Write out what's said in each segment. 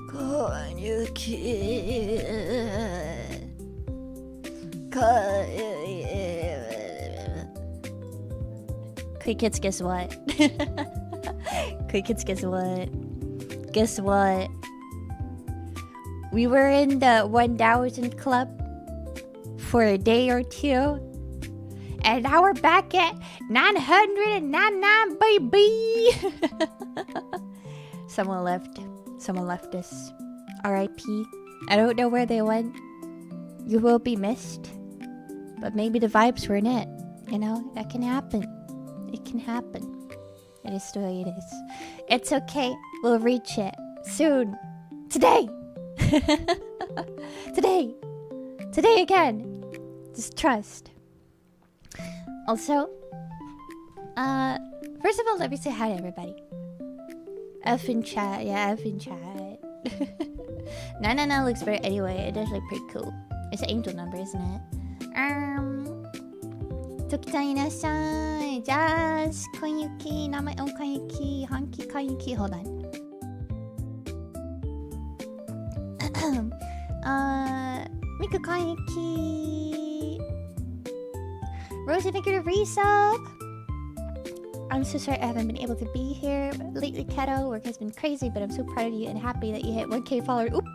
Koyuki. Koyukids, guess what? Koyukids, guess what? Guess what? We were in the 1000 club for a day or two, and now we're back at 999, baby. Someone left us. R.I.P. I don't know where they went. You will be missed, but maybe the vibes were in it. You know, that can happen. It can happen. It is the way it is. It's okay. We'll reach it soon. Today. Today again. Just trust. Also, first of all, let me say hi to everybody. F in chat. Yeah, F in chat. 999 looks better anyway. It does look pretty cool. It's an angel number, isn't it? Toki-chan irasshai. Josh, Koyuki, namae o Koyuki, Hanki Koyuki. Hold on. Miku Koyuki. Rosie, thank you to resub. I'm so sorry I haven't been able to be here lately, Keto. Work has been crazy, but I'm so proud of you and happy that you hit 1K followers. Oop.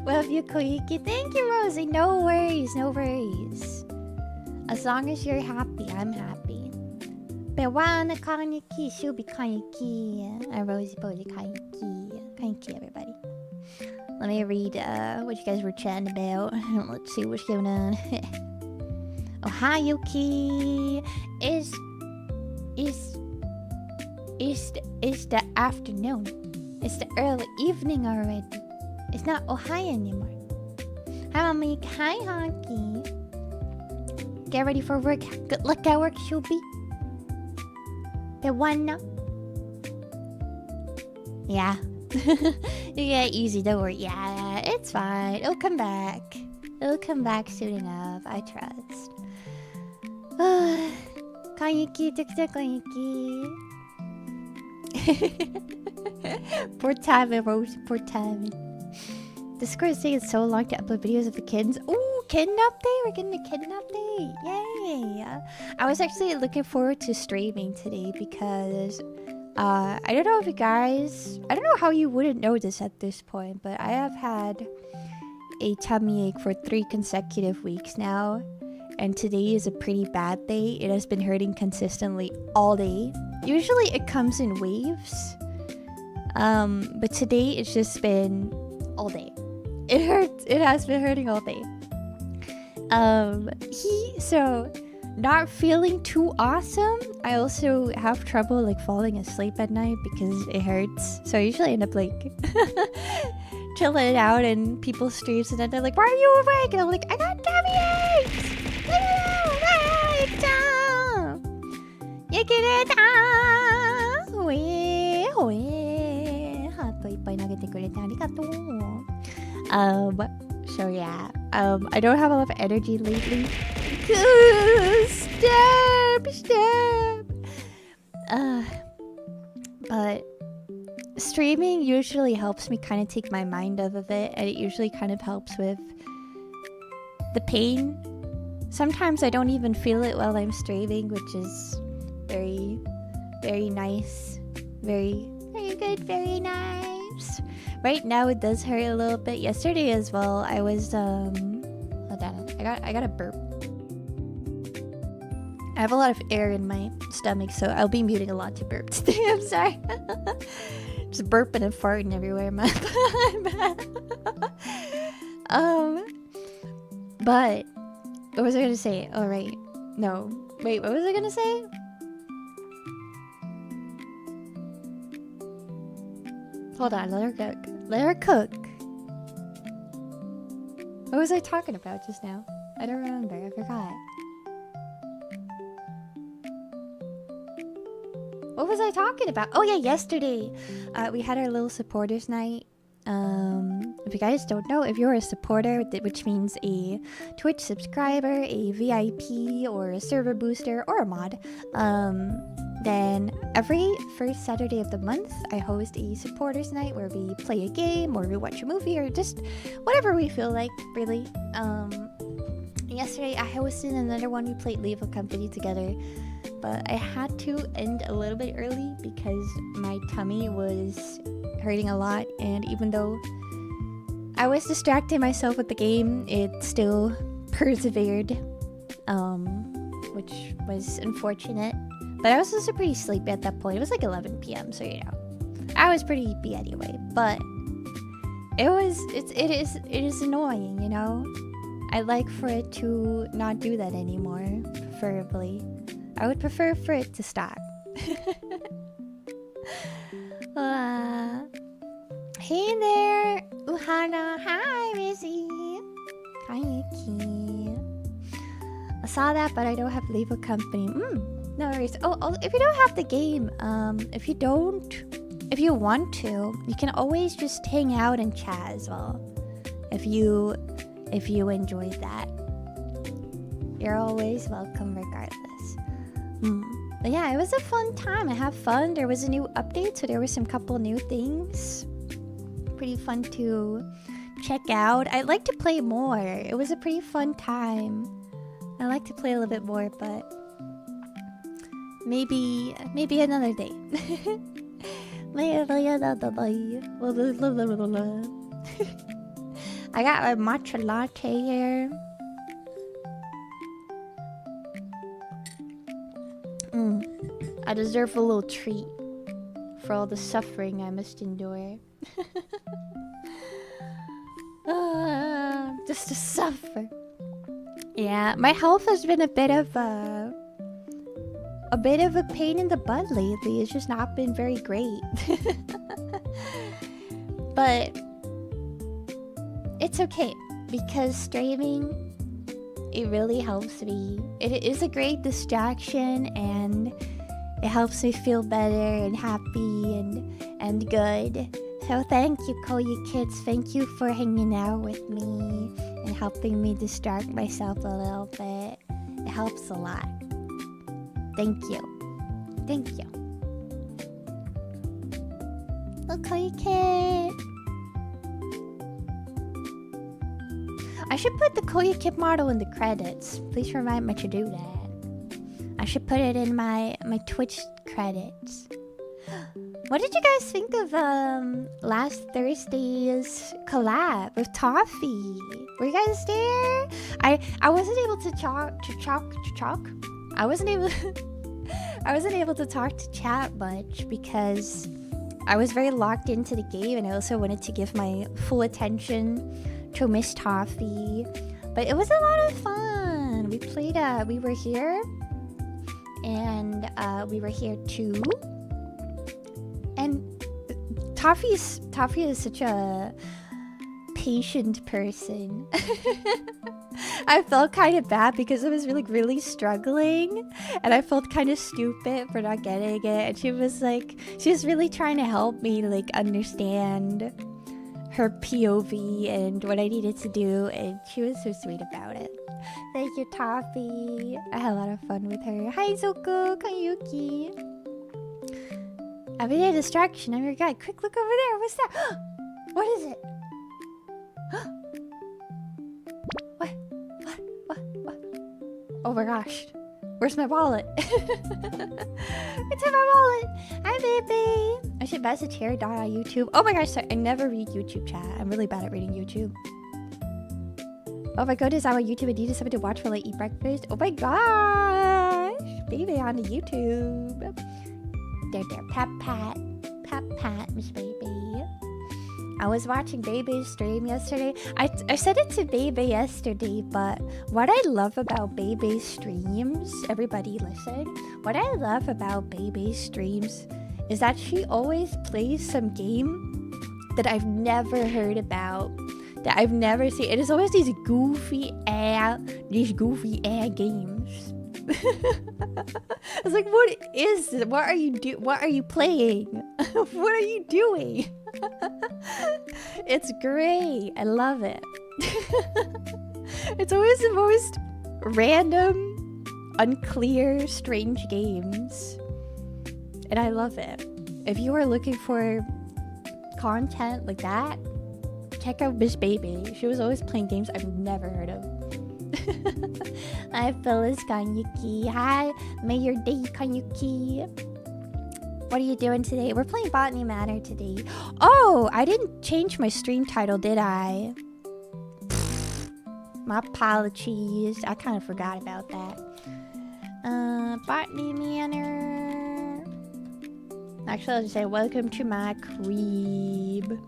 Love you, Koyuki. Thank you, Rosie. No worries, no worries. As long as you're happy, I'm happy. Bewana Koyuki, Shubi Koyuki, Rosie Boji Koyuki. Koyuki, everybody. Let me read what you guys were chatting about. Let's see what's going on. Ohayuki is the afternoon. It's the early evening already. It's not Ohio anymore. Hi, Mommy. Hi, Honky. Get ready for work. Good luck at work, Shubi. The one. Yeah. Yeah, easy. Don't worry. Yeah, it's fine. It'll come back. It'll come back soon enough. I trust. Koyuki, Koyuki. Poor Tavi, Rose. Poor Tavi. Discord is taking so long to upload videos of the kittens. Ooh, kitten update! We're getting a kitten update! Yay! I was actually looking forward to streaming today because I don't know if you guys... I don't know how you wouldn't know this at this point, but I have had a tummy ache for 3 consecutive weeks now. And today is a pretty bad day. It has been hurting consistently all day. Usually it comes in waves. But today it's just been all day. It hurts. It has been hurting all day. So not feeling too awesome. I also have trouble like falling asleep at night because it hurts. So I usually end up like chilling it out in people's streams, and then they're like, "Why are you awake?" And I'm like, "I got tummy aches." So yeah, I don't have a lot of energy lately. Stop. But streaming usually helps me kind of take my mind off of it, and it usually kind of helps with the pain. Sometimes I don't even feel it while I'm streaming, which is very, very nice. Very, very good, very nice. Right now it does hurt a little bit. Yesterday as well, I was hold on. I got a burp. I have a lot of air in my stomach, so I'll be muting a lot to burp today. I'm sorry. Just burping and farting everywhere. My bad. But what was I gonna say? Oh right. No. Wait, what was I gonna say? Hold on, let her cook. Let her cook. What was I talking about just now? I don't remember. I forgot. What was I talking about? Oh yeah, yesterday. We had our little supporters night. if you guys don't know, if you're a supporter, which means a Twitch subscriber, a VIP, or a server booster, or a mod, then every first Saturday of the month, I host a supporters night where we play a game, or we watch a movie, or just whatever we feel like, really. Yesterday, I hosted another one. We played Leave a Company together, but I had to end a little bit early because my tummy was hurting a lot, and even though I was distracting myself with the game, it still persevered, which was unfortunate. But I was also pretty sleepy at that point. It was like 11 p.m, so you know, I was pretty sleepy anyway. But it is annoying, you know. I'd like for it to not do that anymore, preferably. I would prefer for it to stop. Hey there, Uhara. Hi, Missy. Koyuki. I saw that, but I don't have Leave a Company. No worries. Oh, if you don't have the game, if you want to, you can always just hang out and chat as well. If you enjoy that, you're always welcome regardless. But yeah, it was a fun time. I had fun. There was a new update, so there were some couple new things. Pretty fun to check out. I'd like to play more. It was a pretty fun time. I like to play a little bit more, but maybe another day. I got my matcha latte here. I deserve a little treat for all the suffering I must endure. Just to suffer. Yeah, my health has been a bit of a pain in the butt lately. It's just not been very great. But it's okay, because streaming, it really helps me. It is a great distraction, and it helps me feel better and happy and good. So thank you, Koyukids. Thank you for hanging out with me and helping me distract myself a little bit. It helps a lot. Thank you. Thank you. Look, Koyukid. I should put the Koyukid model in the credits. Please remind me to do that. I should put it in my Twitch credits. What did you guys think of last Thursday's collab with Toffee? Were you guys there? I wasn't able to talk. I wasn't able to talk to chat much because I was very locked into the game, and I also wanted to give my full attention to Miss Toffee. But it was a lot of fun. We played. We were here, and we were here too. And Toffee is such a patient person. I felt kind of bad because I was really struggling, and I felt kind of stupid for not getting it. And she was really trying to help me like understand her POV and what I needed to do, and she was so sweet about it. Thank you, Toffee. I had a lot of fun with her. Hi, Zoku, Koyuki. Everyday distraction. I'm your guide. Quick, look over there. What's that? What is it? What? Oh my gosh. Where's my wallet? It's in my wallet. Hi, baby. I should message here on YouTube. Oh my gosh, sorry. I never read YouTube chat. I'm really bad at reading YouTube. Oh my goodness, I'm on YouTube. I needed something to watch while I eat breakfast. Oh my gosh. Baby on the YouTube. There. Pat, Miss Baby. I was watching Baby's stream yesterday. I said it to Baby yesterday, but what I love about Baby's streams, everybody listen, what I love about Baby's streams is that she always plays some game that I've never heard about, that I've never seen. It is always these goofy ass games. I was like, what is this? What are you playing? What are you doing? It's great. I love it. It's always the most random, unclear, strange games. And I love it. If you are looking for content like that, check out Bessiebee. She was always playing games I've never heard of. Hi, Phyllis Koyuki. Hi, may your day, Koyuki. What are you doing today? We're playing Botany Manor today. Oh, I didn't change my stream title, did I? My apologies. I kind of forgot about that. Botany Manor. Actually, I'll just say welcome to my crib.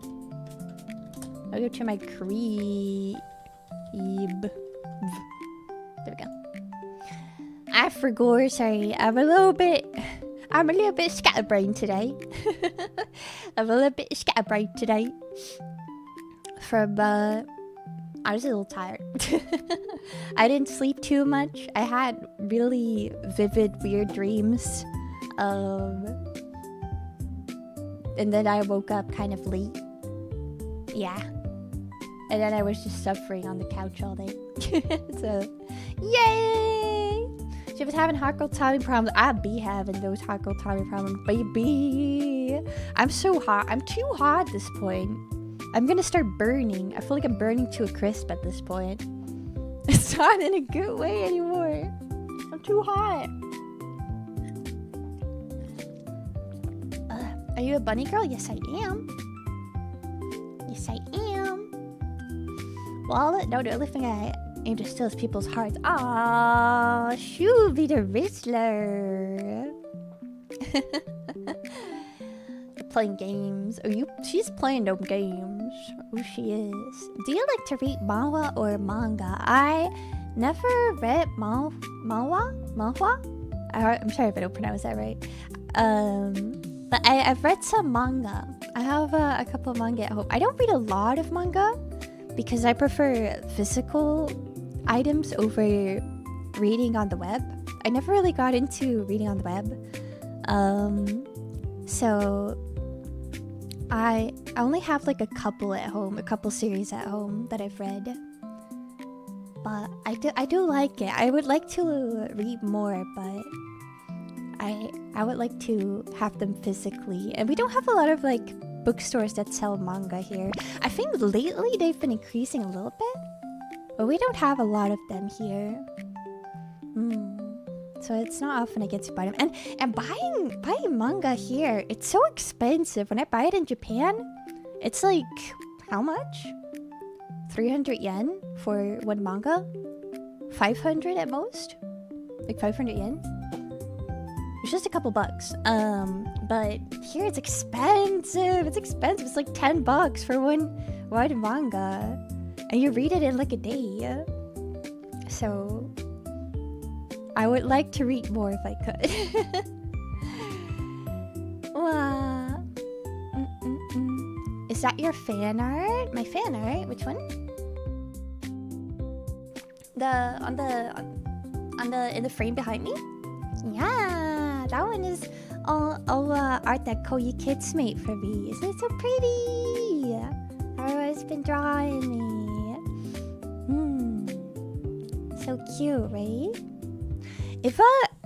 Welcome to my crib. There we go. I forgot. Sorry, I'm a little bit scatterbrained today. I'm a little bit scatterbrained today. I was a little tired. I didn't sleep too much. I had really vivid, weird dreams. And then I woke up kind of late. Yeah. And then I was just suffering on the couch all day. So, yay! She was having hot girl Tommy problems. I'd be having those hot girl Tommy problems, baby. I'm so hot. I'm too hot at this point. I'm gonna start burning. I feel like I'm burning to a crisp at this point. It's not in a good way anymore. I'm too hot. Are you a bunny girl? Yes, I am. Yes, I am. Wallet? No, the only thing I aim to steal is people's hearts. Ah, she'll be the Rizzler. Playing games. Oh, she's playing them games. Oh, she is. Do you like to read manhwa or manga? I never read manhwa? I'm sorry if I don't pronounce that right. But I've read some manga. I have a couple of manga at home. I don't read a lot of manga because I prefer physical items over reading on the web. I never really got into reading on the web. So I only have like a couple at home, a couple series at home that I've read. But I do like it. I would like to read more, but I would like to have them physically. And we don't have a lot of like bookstores that sell manga here. I think lately they've been increasing a little bit, but we don't have a lot of them here. So it's not often I get to buy them. And buying manga here, it's so expensive. When I buy it in Japan, it's like, how much? 300 yen for one manga? 500 at most? Like 500 yen? It's just a couple bucks. But here it's expensive. It's expensive. It's like 10 bucks for one manga. And you read it in like a day. So I would like to read more if I could. Wow. Is that your fan art? My fan art? Which one? In the frame behind me? Yeah, that one is all art that Koyukids made for me. Isn't it so pretty? Everyone's been drawing me. So cute, right? If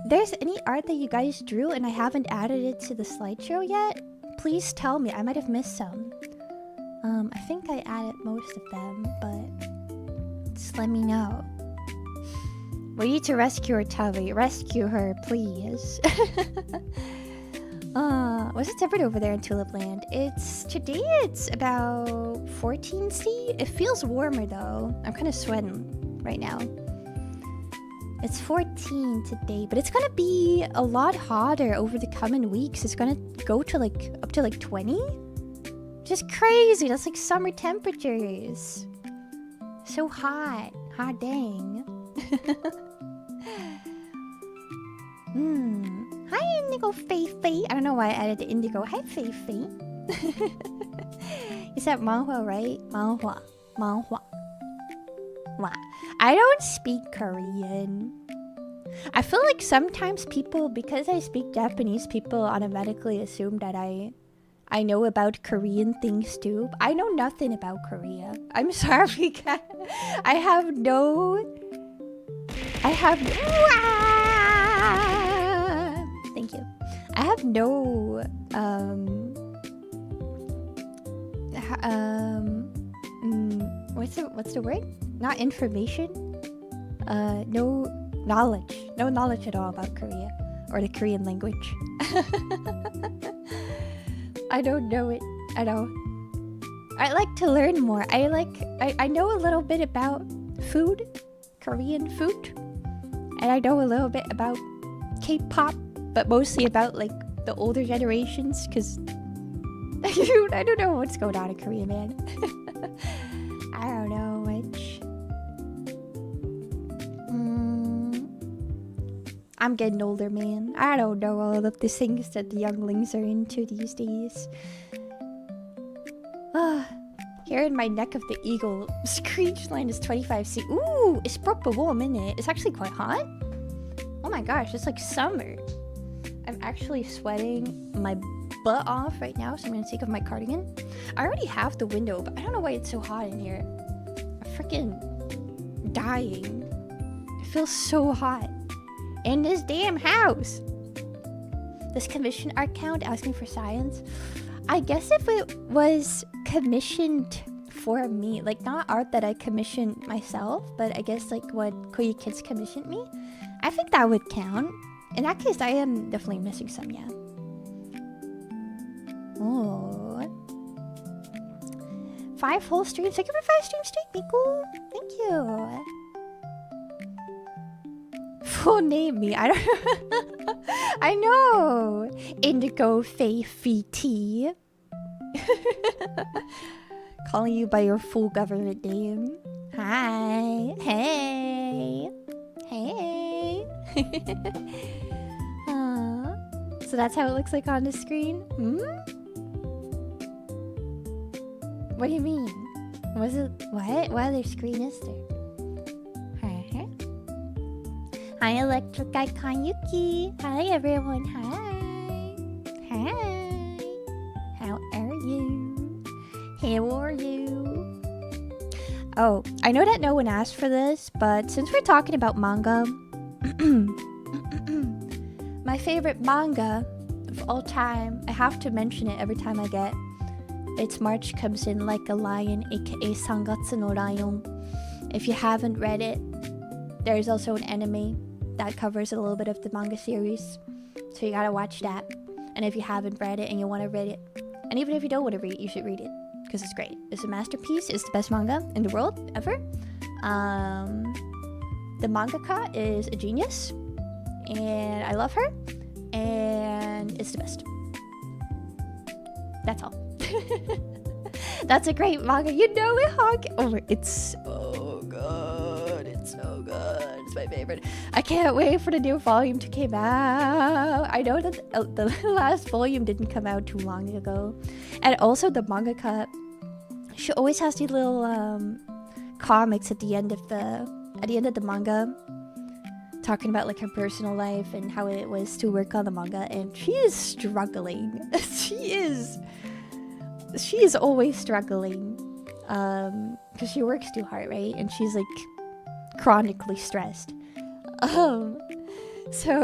there's any art that you guys drew and I haven't added it to the slideshow yet, please tell me. I might have missed some. I think I added most of them, but just let me know. We need to rescue her, Tavi. Rescue her, please. What's the temperature over there in Tulip Land? Today it's about 14°C. It feels warmer though. I'm kind of sweating right now. It's 14 today, but it's gonna be a lot hotter over the coming weeks. It's gonna go to like up to like 20. Just crazy. That's like summer temperatures. So hot. Hot dang. Hi, Indigo Faye. I don't know why I added the Indigo. Hi, Faye. Is that manhwa, right? Manhwa. I don't speak Korean. I feel like sometimes people, because I speak Japanese, people automatically assume that I know about Korean things too. I know nothing about Korea. I'm sorry, guys. I have no. Thank you. I have no what's the word? Not information. No knowledge at all about Korea or the Korean language. I don't know it at all. I like to learn more. I know a little bit about food, Korean food, and I know a little bit about K-pop, but mostly about like the older generations, because I don't know what's going on in Korea, man. I don't know much. I'm getting older, man. I don't know all of the things that the younglings are into these days. Here in my neck of the eagle, screech line is 25°C. Ooh, it's proper warm, isn't it? It's actually quite hot. Oh my gosh, it's like summer. I'm actually sweating my butt off right now, so I'm gonna take off my cardigan. I already have the window, but I don't know why it's so hot in here. I'm freaking dying. It feels so hot. In this damn house. This commission art count asking for science. I guess if it was commissioned for me, like not art that I commissioned myself, but I guess like what Koyukids commissioned me, I think that would count. In that case, I am definitely missing some, yeah. Oh. 5 whole streams. Thank you for 5 streams, Miko. Thank you. Full name me. I don't. I know. Indigo Faye T. Calling you by your full government name. Hi. Hey. Hey. So that's how it looks like on the screen. What do you mean? Was it what? What other screen is there? Hi, Electric Guy Koyuki. Hi, everyone. Hi. Hi. How are you? How are you? Oh, I know that no one asked for this, but since we're talking about manga, my favorite manga of all time, I have to mention it every time I get. It's March Comes In Like a Lion, aka Sangatsu no Lion. If you haven't read it, there's also an anime that covers a little bit of the manga series, so you gotta watch that. And if you haven't read it and you want to read it, and even if you don't want to read it, you should read it because it's great. It's a masterpiece. It's the best manga in the world ever. The mangaka is a genius, and I love her, and it's the best. That's all. That's a great manga. You know it, Hawk. Oh, it's so good. It's so good. It's my favorite. I can't wait for the new volume to come out. I know that the last volume didn't come out too long ago. And also the mangaka, she always has these little comics at the end of the manga, talking about like her personal life and how it was to work on the manga, and she is struggling. She is always struggling because she works too hard, right? And she's like chronically stressed. So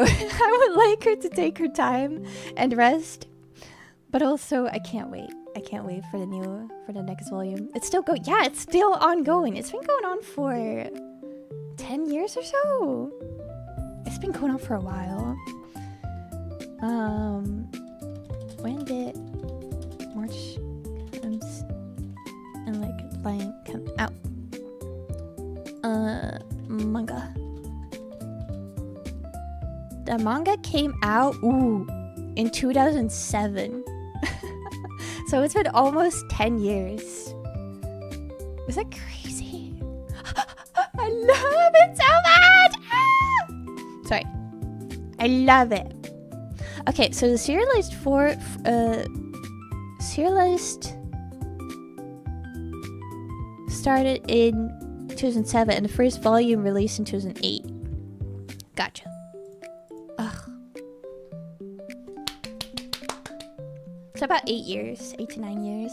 I would like her to take her time and rest, but also I can't wait for the next volume. It's still going. Yeah, it's still ongoing. It's been going on for 10 years or so. It's been going on for a while. When did March Comes and like Lion come out? Manga. The manga came out in 2007. So it's been almost 10 years. Is that crazy? I love it so much! Ah! Sorry. I love it. Okay, so the serialized started in 2007 and the first volume released in 2008. Gotcha. So about 8 years, 8 to 9 years.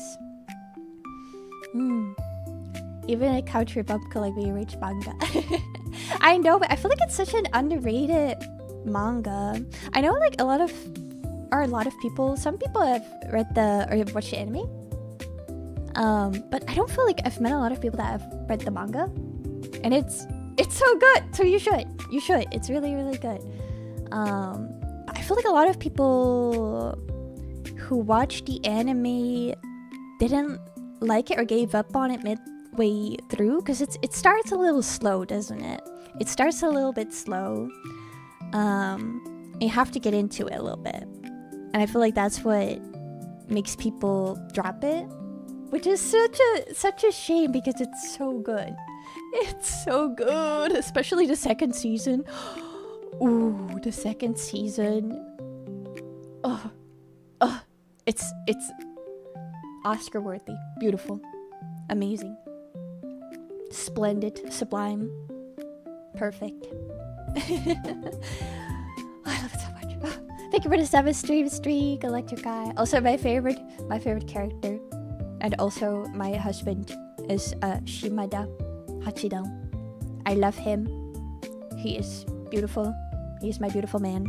Even a couch Republica like me reached manga. I know, but I feel like it's such an underrated manga. I know like a lot of people, some people have read or watched the anime. But I don't feel like I've met a lot of people that have read the manga. And it's so good. So you should. It's really, really good. I feel like a lot of people who watched the anime didn't like it or gave up on it midway through because it starts a little slow, doesn't it? It starts a little bit slow. You have to get into it a little bit, and I feel like that's what makes people drop it, which is such a shame because it's so good. It's so good, especially the second season. Ooh, the second season. It's Oscar worthy, beautiful, amazing, splendid, sublime, perfect. I love it so much. Thank you for the 7 streak, Electric Eye. Also my favorite character, and also my husband is Shimada Hachidan. I love him. He is beautiful. He is my beautiful man,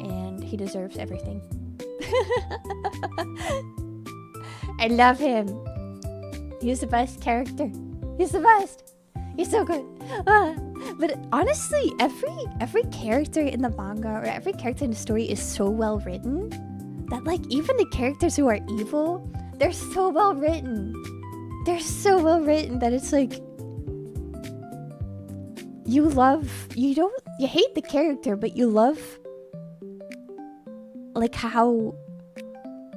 and he deserves everything. I love him. He's the best character. He's the best. He's so good. But honestly, every character in the manga or every character in the story is so well written that like even the characters who are evil, they're so well written. They're so well written that it's like you hate the character, but you love like how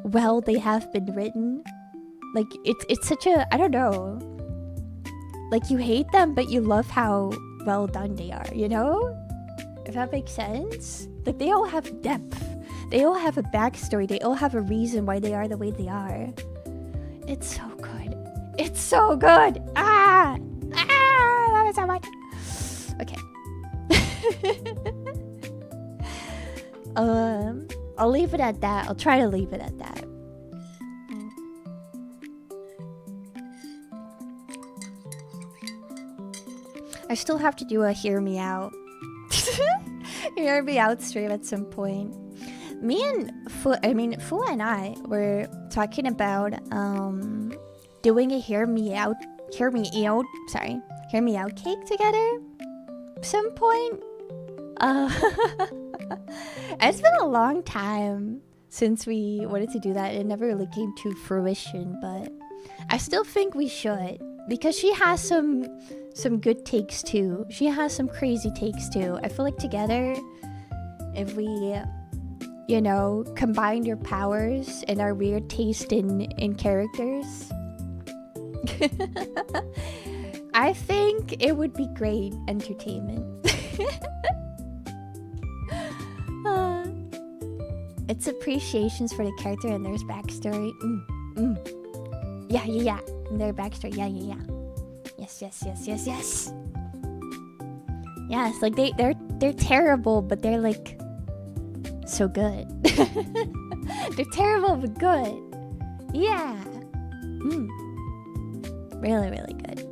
well they have been written. Like it's such a, I don't know, like you hate them but you love how well done they are, you know, if that makes sense. Like they all have depth, they all have a backstory, they all have a reason why they are the way they are. It's so good, it's so good. I love it so much. Okay. I'll leave it at that. I'll try to leave it at that. I still have to do a hear me out. Hear me out stream at some point. Me and Fu and I were talking about doing a hear me out cake together some point. It's been a long time since we wanted to do that. It never really came to fruition, but I still think we should because she has some good takes too. She has some crazy takes too. I feel like together, if we, you know, combined your powers and our weird taste in characters, I think it would be great entertainment. It's appreciations for the character and their backstory. Yeah. And their backstory. Yeah. Yes. Yes, like they're terrible, but they're like so good. They're terrible but good. Yeah. Really, really good.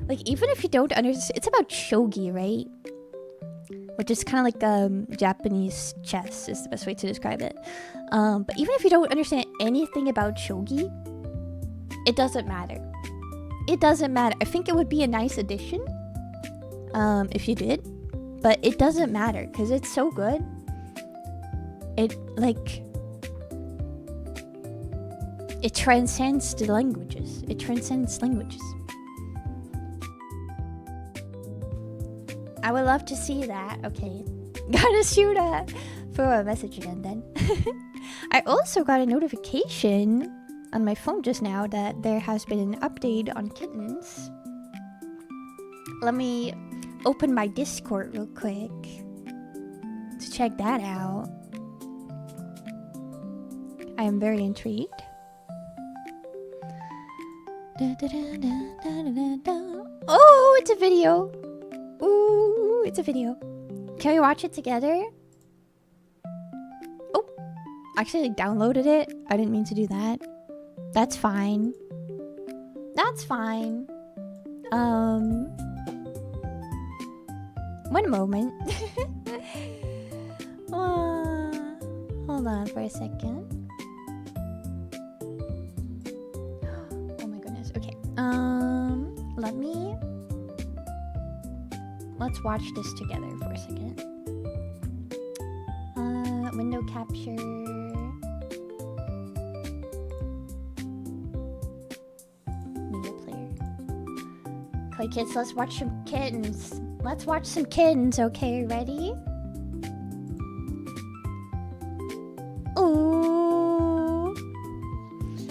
Like even if you don't understand, it's about shogi, right? Which is kind of like Japanese chess is the best way to describe it. But even if you don't understand anything about shogi, it doesn't matter. It doesn't matter. I think it would be a nice addition if you did, but it doesn't matter because it's so good. It transcends the languages. It transcends languages. I would love to see that. Okay, gotta shoot for a message again then. I also got a notification on my phone just now that there has been an update on kittens. Let me open my Discord real quick to check that out. I am very intrigued. Oh, it's a video. Ooh, it's a video. Can we watch it together? Oh, actually downloaded it. I didn't mean to do that. That's fine. That's fine. One moment. Hold on for a second. Oh my goodness. Okay. Let's watch this together for a second. Window capture. Media player. Koyukids, let's watch some kittens. Let's watch some kittens, okay? Ready? Ooh.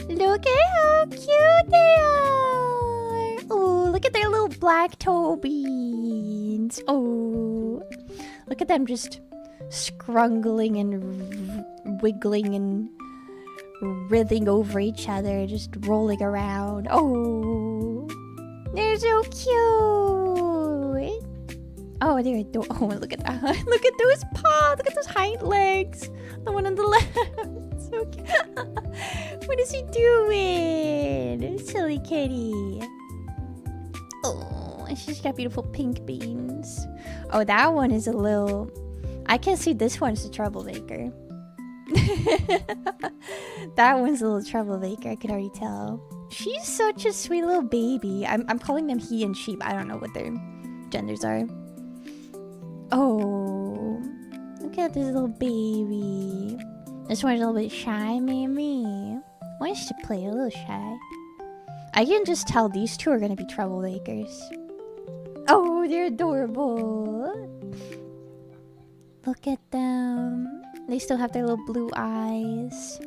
Look at how cute they are. Ooh, look at their little black toe beans. Oh, look at them just scrungling and wiggling and writhing over each other, just rolling around. Oh, they're so cute. Oh, they're adorable. Oh, look at that. Look at those paws. Look at those hind legs. The one on the left. So cute. What is he doing? Silly kitty. Oh, she's got beautiful pink beans. Oh, that one is a little... I can see this one's a troublemaker. That one's a little troublemaker, I can already tell. She's such a sweet little baby. I'm calling them he and she, but I don't know what their genders are. Oh, look at this little baby. This one's a little bit shy, maybe. Wants to play a little shy. I can just tell these two are gonna be troublemakers. Oh, they're adorable. Look at them. They still have their little blue eyes.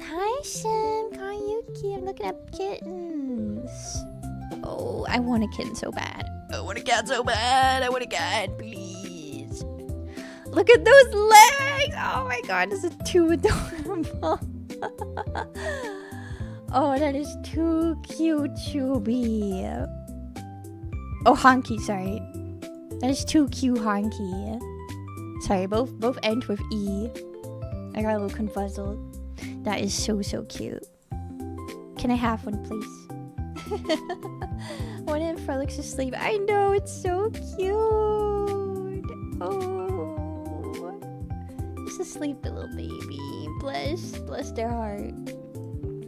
Hi, Sim, Koyuki. I'm looking at kittens. Oh, I want a kitten so bad. I want a cat so bad. I want a cat, please. Look at those legs. Oh my god, this is too adorable. Oh, that is too cute, Chubby. Oh, Honky, sorry. That is too cute, Honky. Sorry, both end with E. I got a little confuzzled. That is so cute. Can I have one, please? One in Frolics asleep. I know, it's so cute. Oh, just a sleepy little baby. Bless their heart.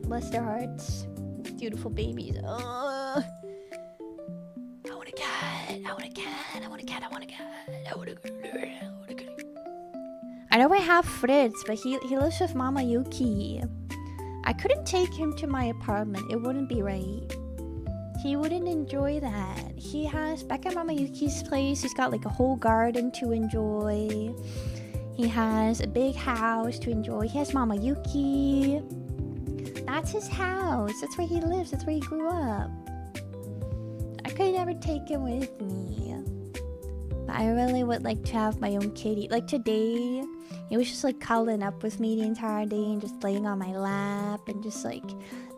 Bless their hearts. Beautiful babies. Oh, I want a cat. I want a cat. I want a cat. I want a cat. I want a cat. I know I have Fritz, but he lives with Mama Yuki. I couldn't take him to my apartment. It wouldn't be right. He wouldn't enjoy that. He has, back at Mama Yuki's place, he's got like a whole garden to enjoy. He has a big house to enjoy. He has Mama Yuki. That's his house. That's where he lives. That's where he grew up. I could never take him with me. But I really would like to have my own kitty. Like today, he was just like cuddling up with me the entire day and just laying on my lap and just like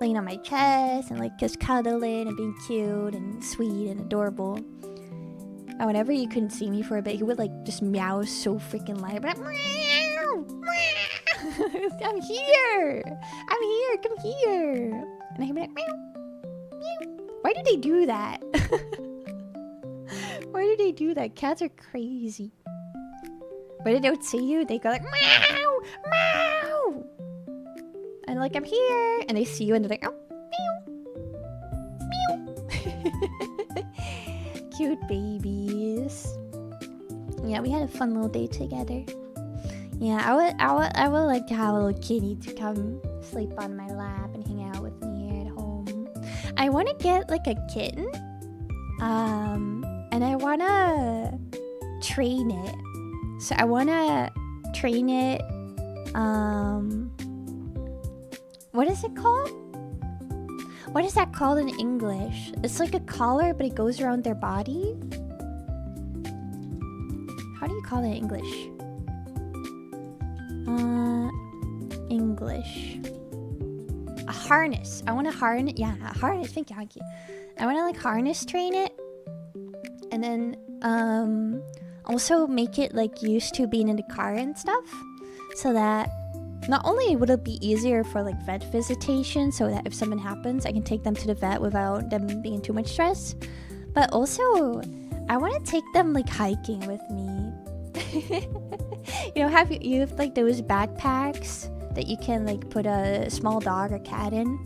laying on my chest and like just cuddling and being cute and sweet and adorable. And whenever you couldn't see me for a bit, he would like just meow so freaking loud. Like, meow, meow. I'm here. I'm here. Come here. And I'd be like, meow, meow. Why did they do that? Why did they do that? Cats are crazy. When they don't see you, they go like, meow, meow. And like, I'm here. And they see you and they're like, oh, meow, meow. Cute babies. Yeah, we had a fun little day together. Yeah, I would like to have a little kitty to come sleep on my lap and hang out with me here at home. I want to get like a kitten. And I want to train it. So I want to train it. What is it called? What is that called in English? It's like a collar, but it goes around their body. How do you call it in English? English. A harness. I want to harness. Yeah, a harness. Thank you, Hanky. I want to like harness train it. And then also make it like used to being in the car and stuff. so that not only would it be easier for like vet visitation, so that if something happens I can take them to the vet without them being too much stress, but also I want to take them like hiking with me. You know, you have like those backpacks that you can like put a small dog or cat in?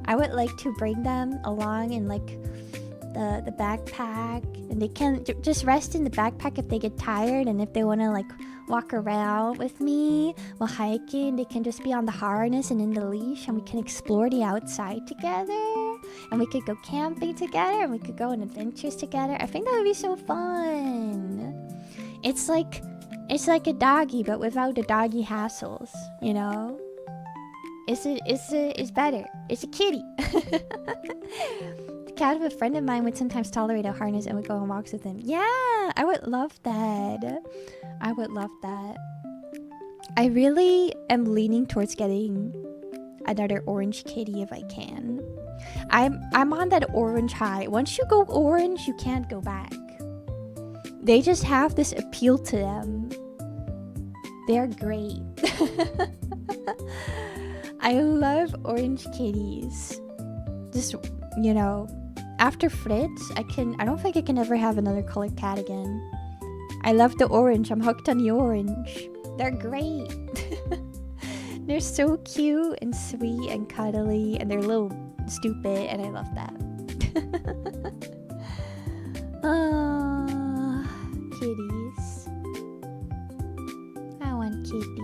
I would like to bring them along in like the backpack, and they can just rest in the backpack if they get tired, and if they want to like walk around with me while hiking, they can just be on the harness and in the leash, and we can explore the outside together, and we could go camping together, and we could go on adventures together. I think that would be so fun. It's like a doggy, but without the doggy hassles, you know? It's better. It's a kitty. The cat of a friend of mine would sometimes tolerate a harness and would go on walks with him. Yeah, I would love that. I would love that. I really am leaning towards getting another orange kitty if I can. I'm on that orange high. Once you go orange, you can't go back. They just have this appeal to them. They're great. I love orange kitties. Just, you know, after Fritz, I don't think I can ever have another colored cat again. I love the orange. I'm hooked on the orange. They're great. They're so cute and sweet and cuddly, and they're a little stupid, and I love that. Kitties. I want kitty.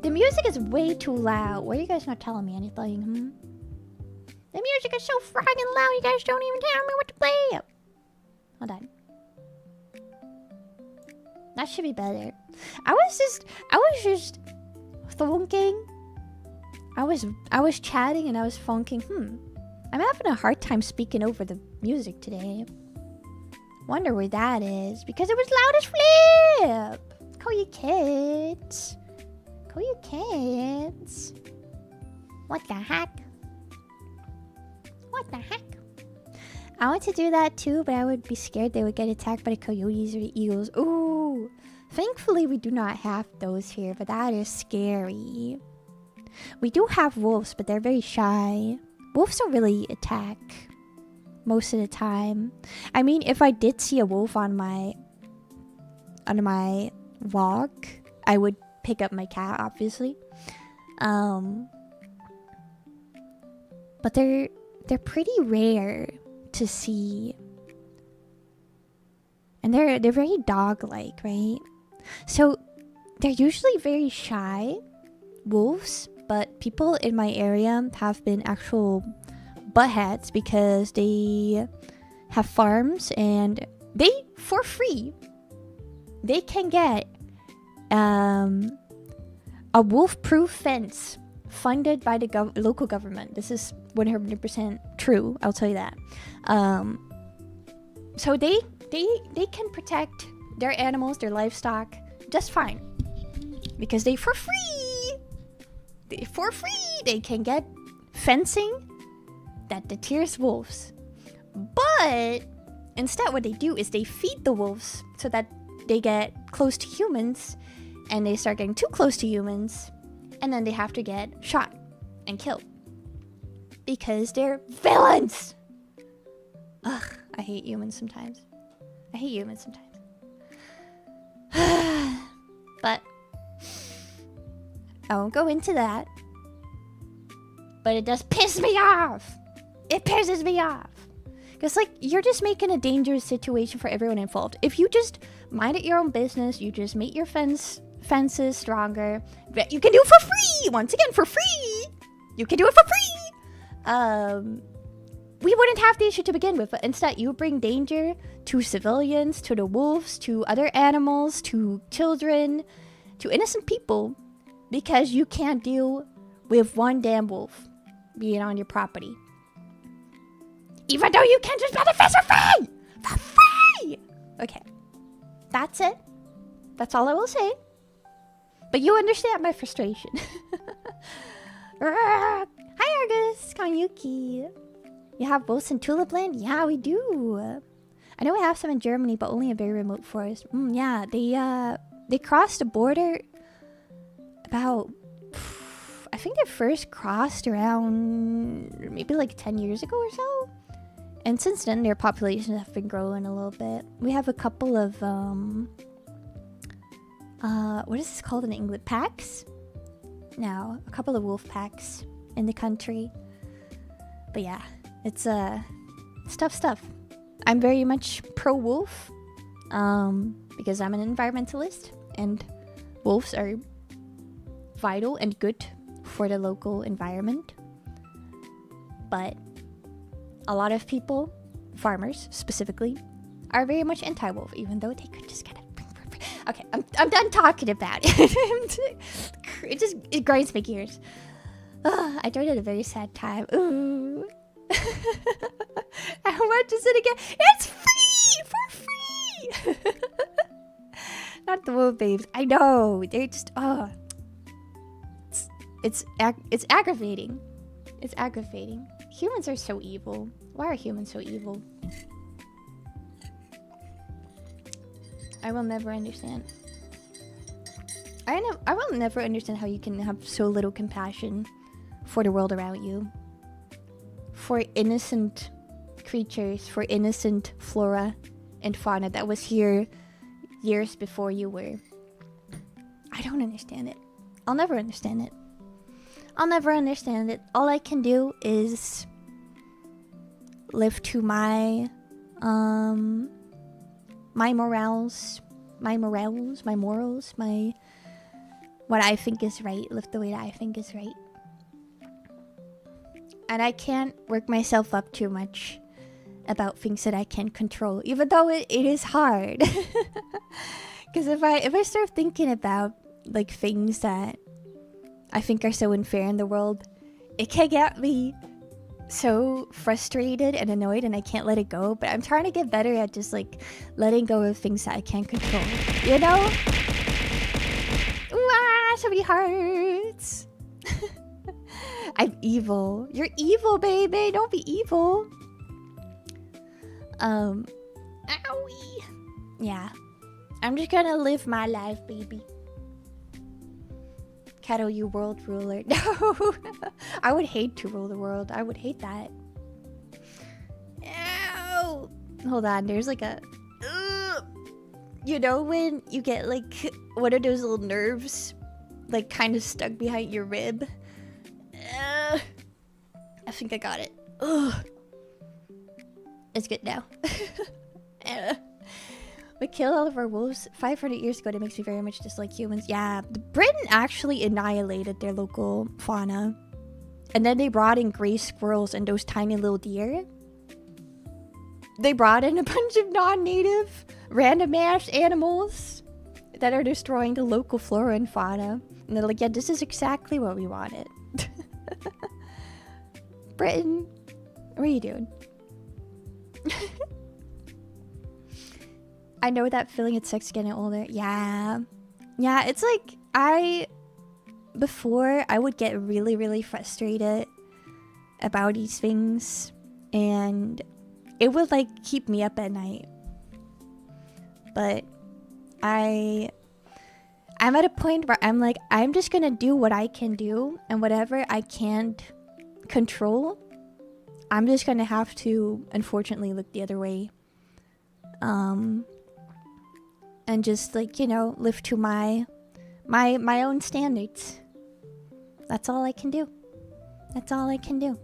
The music is way too loud. Why are you guys not telling me anything? The music is so friggin' loud. You guys don't even tell me what to play. Hold on. That should be better. I was just thinking. I was chatting and I was thinking, I'm having a hard time speaking over the music today. Wonder where that is, because it was loud as flip. Koyukids. Koyukids. What the heck? What the heck? I want to do that too, but I would be scared they would get attacked by the coyotes or the eagles. Ooh. Thankfully, we do not have those here, but that is scary. We do have wolves, but they're very shy. Wolves don't really attack most of the time. I mean, if I did see a wolf on my walk, I would pick up my cat, obviously. But they're pretty rare to see. And they're very dog-like, right? So they're usually very shy wolves, but people in my area have been actual buttheads because they have farms, and they, for free, they can get a wolf-proof fence funded by the local government. This is 100% true, I'll tell you that. So they can protect their animals, their livestock, just fine. Because for free, they can get fencing that deters wolves. But instead what they do is they feed the wolves so that they get close to humans, and they start getting too close to humans, and then they have to get shot and killed. Because they're villains! Ugh, I hate humans sometimes. But I won't go into that. But it does piss me off! It pisses me off! Because, like, you're just making a dangerous situation for everyone involved. If you just mind your own business, you just make your fences stronger, you can do it for free! Once again, for free! You can do it for free! We wouldn't have the issue to begin with, but instead you bring danger to civilians, to the wolves, to other animals, to children, to innocent people, because you can't deal with one damn wolf being on your property. Even though you can just buy the fence for free! For free! Okay. That's it. That's all I will say. But you understand my frustration. Hi, Argus! Koyuki. You have wolves in Tulip Land? Yeah, we do. I know we have some in Germany, but only in very remote forests. Yeah, they crossed the border about, I think they first crossed around maybe like 10 years ago or so. And since then, their populations have been growing a little bit. We have a couple of, what is this called in English? Packs? Now, a couple of wolf packs in the country. But yeah, it's, stuff. I'm very much pro-wolf, because I'm an environmentalist, and wolves are vital and good for the local environment. But a lot of people, farmers specifically, are very much anti-wolf, even though they could just get it. Okay, I'm done talking about it. It grinds my gears. I joined at a very sad time. Ooh. How much is it again? It's free! For free! Not the wolf babes. I know. They're just, It's aggravating. It's aggravating. Humans are so evil. Why are humans so evil? I will never understand. I will never understand how you can have so little compassion for the world around you. For innocent creatures, for innocent flora and fauna that was here years before you were. I don't understand it. I'll never understand it. I'll never understand it. All I can do is live to my morals, what I think is right, live the way that I think is right. And I can't work myself up too much about things that I can't control, even though it is hard. Because if I start thinking about like things that I think are so unfair in the world, it can get me so frustrated and annoyed, and I can't let it go. But I'm trying to get better at just like letting go of things that I can't control, you know? Ooh, ah, so many hearts. I'm evil. You're evil, baby. Don't be evil. Owie. Yeah. I'm just gonna live my life, baby. Cattle, you world ruler. No. I would hate to rule the world. I would hate that. Ow. Hold on. There's like a... You know when you get like one of those little nerves like kind of stuck behind your rib? I think I got it. Ugh. It's good now. We killed all of our wolves 500 years ago. That makes me very much dislike humans. Yeah, Britain actually annihilated their local fauna. And then they brought in gray squirrels and those tiny little deer. They brought in a bunch of non-native, random-ass animals that are destroying the local flora and fauna. And they're like, yeah, this is exactly what we wanted. Britain, what are you doing? I know that feeling. It sucks getting older. Yeah, it's like before I would get really, really frustrated about these things, and it would like keep me up at night. But I'm at a point where I'm like, I'm just gonna do what I can do, and whatever I can't control, I'm just gonna have to unfortunately look the other way. And just like, you know, live to my own standards. That's all I can do. That's all I can do.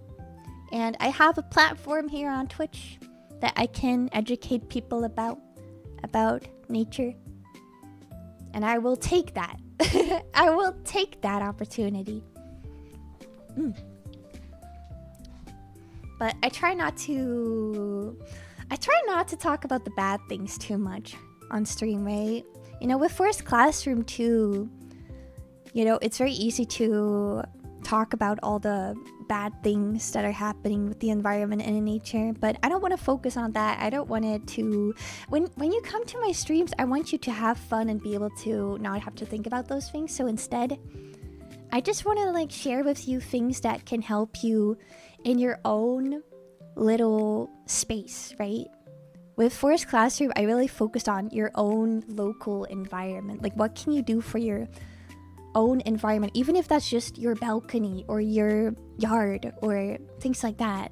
And I have a platform here on Twitch that I can educate people about nature. And I will take that. I will take that opportunity. But I try not to talk about the bad things too much on stream, right? You know, with First Classroom too, you know, it's very easy to talk about all the bad things that are happening with the environment and in nature, but I don't want to focus on that. I don't want it to... When you come to my streams, I want you to have fun and be able to not have to think about those things. So instead, I just want to like share with you things that can help you in your own little space, right? With Forest Classroom, I really focused on your own local environment. Like, what can you do for your own environment, even if that's just your balcony or your yard or things like that.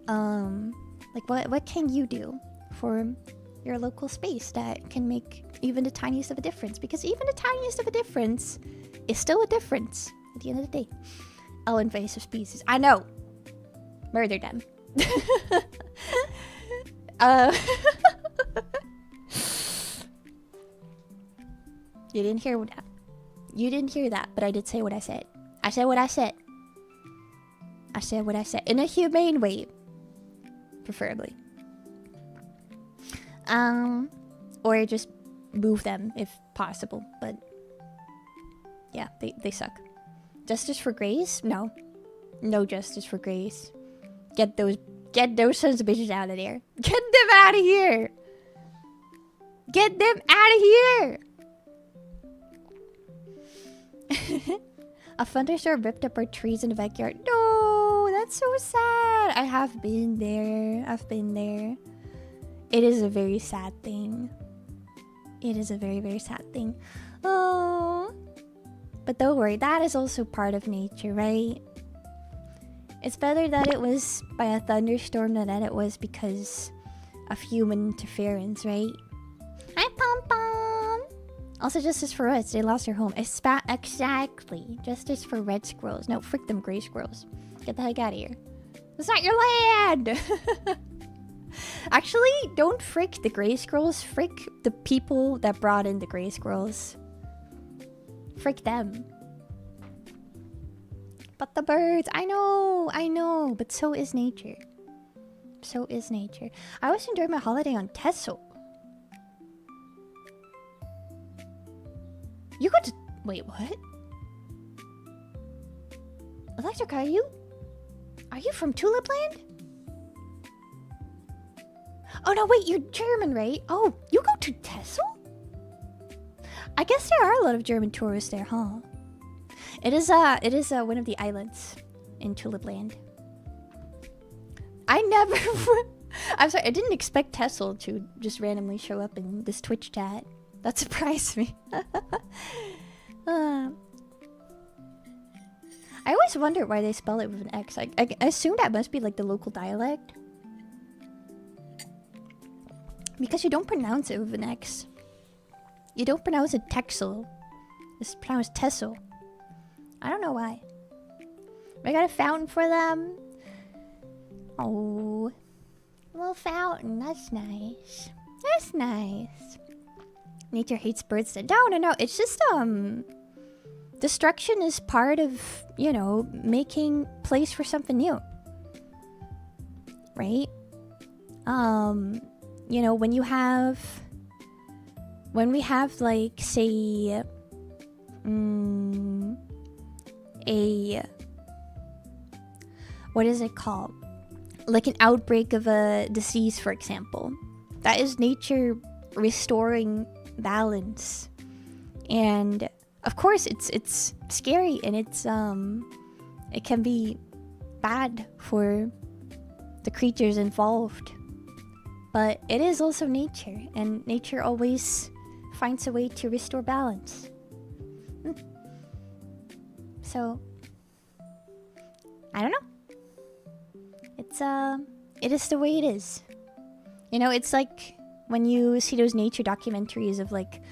Like what can you do for your local space that can make even the tiniest of a difference? Because even the tiniest of a difference is still a difference at the end of the day. Oh, invasive species. I know. Murder them. You didn't hear that. You didn't hear that, but I did say what I said. I said what I said. I said what I said. In a humane way. Preferably. Or just move them if possible. But yeah, they suck. Justice for Grace? No. No justice for Grace. Get those sons of bitches out of there. Get them out of here! Get them out of here! A thunderstorm ripped up our trees in the backyard. No, that's so sad. I have been there. I've been there. It is a very sad thing. It is a very, very sad thing. Oh. But don't worry, that is also part of nature, right? It's better that it was by a thunderstorm than that it was because of human interference, right? Hi, Pom Pom! Also, justice for reds. They lost their home. Exactly. Justice for red squirrels. No, frick them gray squirrels. Get the heck out of here. It's not your land! Actually, don't frick the gray squirrels. Frick the people that brought in the gray squirrels. Frick them. But the birds, I know, but so is nature. So is nature. I always enjoyed my holiday on Tesso. You go to... Wait, what? Electric, are you from Tulip Land? Oh no, wait, you're German, right? Oh, you go to Tesso? I guess there are a lot of German tourists there, huh? It is one of the islands in Tulip Land. I never... I'm sorry, I didn't expect Tessel to just randomly show up in this Twitch chat. That surprised me. I always wonder why they spell it with an X. I assume that must be like the local dialect. Because you don't pronounce it with an X. You don't pronounce it Texel. It's pronounced Tessel. I don't know why. I got a fountain for them. Oh. A little fountain. That's nice. That's nice. Nature hates birds. No. It's just, destruction is part of, you know, making place for something new. Right? You know, when we have, like, say, what is it called? Like an outbreak of a disease, for example. That is nature restoring balance. And of course it's scary and it's it can be bad for the creatures involved. But it is also nature, and nature always finds a way to restore balance. So, I don't know. It is the way it is. You know, it's like when you see those nature documentaries of like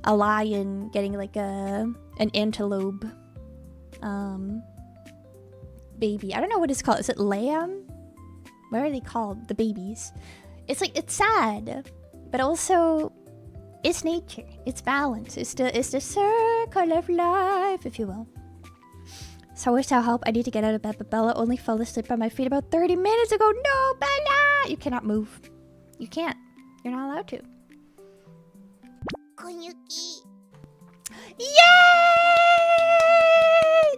a lion getting like an antelope baby. I don't know what it's called. Is it lamb? What are they called? The babies. It's like, it's sad, but also it's nature. It's balance. It's the circle of life, if you will. So I wish I'll help. I need to get out of bed, but Bella only fell asleep by my feet about 30 minutes ago. No, Bella! You cannot move. You can't. You're not allowed to. Koyuki. Yay!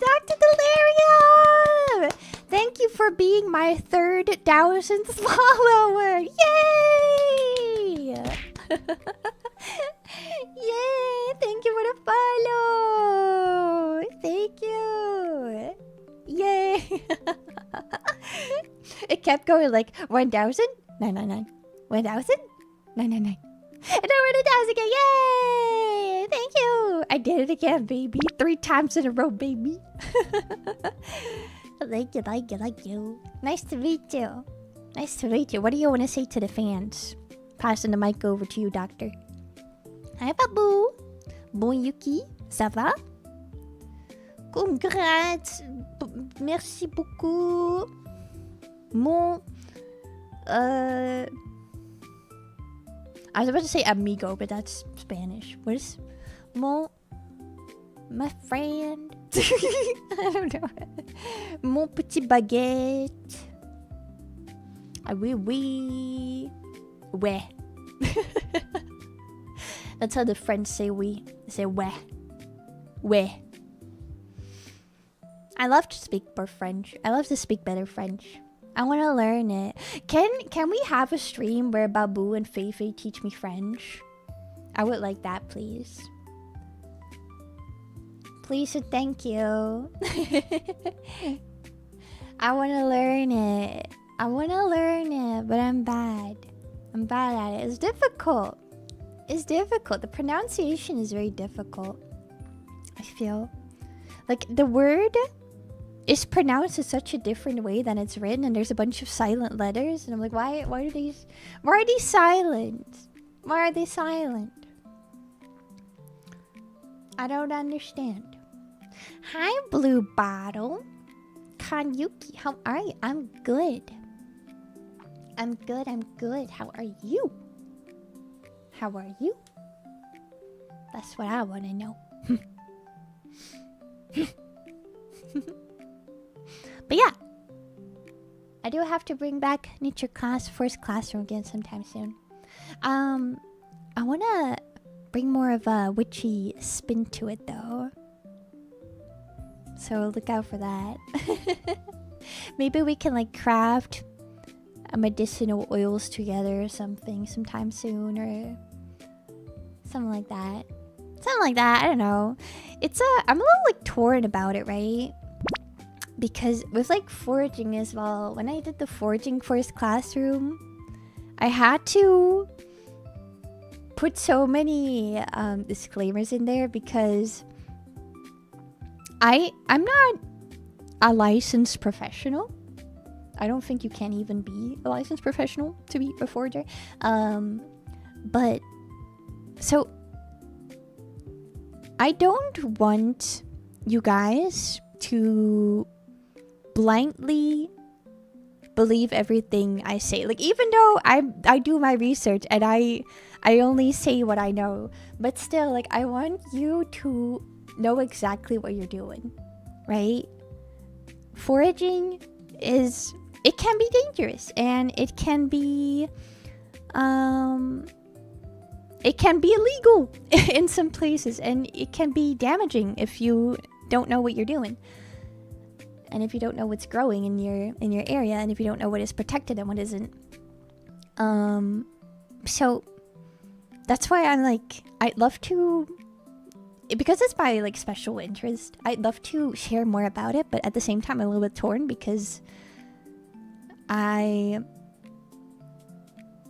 Dr. Delirium! Thank you for being my 3,000th follower. Yay! Yay! Thank you for the follow. Thank you. Yay! It kept going like 1,000, 999, 1,000, 999, And over the does again. Yay! Thank you. I did it again, baby. 3 times in a row, baby. Thank you. Nice to meet you. Nice to meet you. What do you want to say to the fans? Passing the mic over to you, doctor. Hi, Babu. Bon Yuki. Ça va? Congrats. Merci beaucoup. I was about to say amigo, but that's Spanish. What is my friend? I don't know. Mon petit baguette. Oui. Ouais. That's how the French say we. They say ouais. Ouais. I love to speak more French. I love to speak better French. I want to learn it. Can we have a stream where Babu and Feifei teach me French? I would like that, please. Please and thank you. I want to learn it. But I'm bad. I'm bad at it. It's difficult. The pronunciation is very difficult. I feel like the word is pronounced in such a different way than it's written, and there's a bunch of silent letters, and I'm like, why are these silent? Why are they silent? I don't understand. Hi, Blue Bottle. Koyuki, how are you? I'm good. How are you? That's what I want to know. But yeah, I do have to bring back nature class, first classroom again sometime soon. I want to bring more of a witchy spin to it though. So look out for that. Maybe we can like craft medicinal oils together or something sometime soon, or something like that. I don't know. I'm a little like torn about it, right? Because with like foraging as well, when I did the foraging first classroom, I had to put so many disclaimers in there because I'm not a licensed professional. I don't think you can even be a licensed professional to be a forager. But so I don't want you guys to blindly believe everything I say. Like, even though I do my research and I only say what I know, but still, like, I want you to know exactly what you're doing, right? Foraging it can be dangerous, and it can be illegal in some places, and it can be damaging if you don't know what you're doing. And if you don't know what's growing in your area, and if you don't know what is protected and what isn't. So that's why I'd love to, because it's my like special interest, I'd love to share more about it, but at the same time I'm a little bit torn because I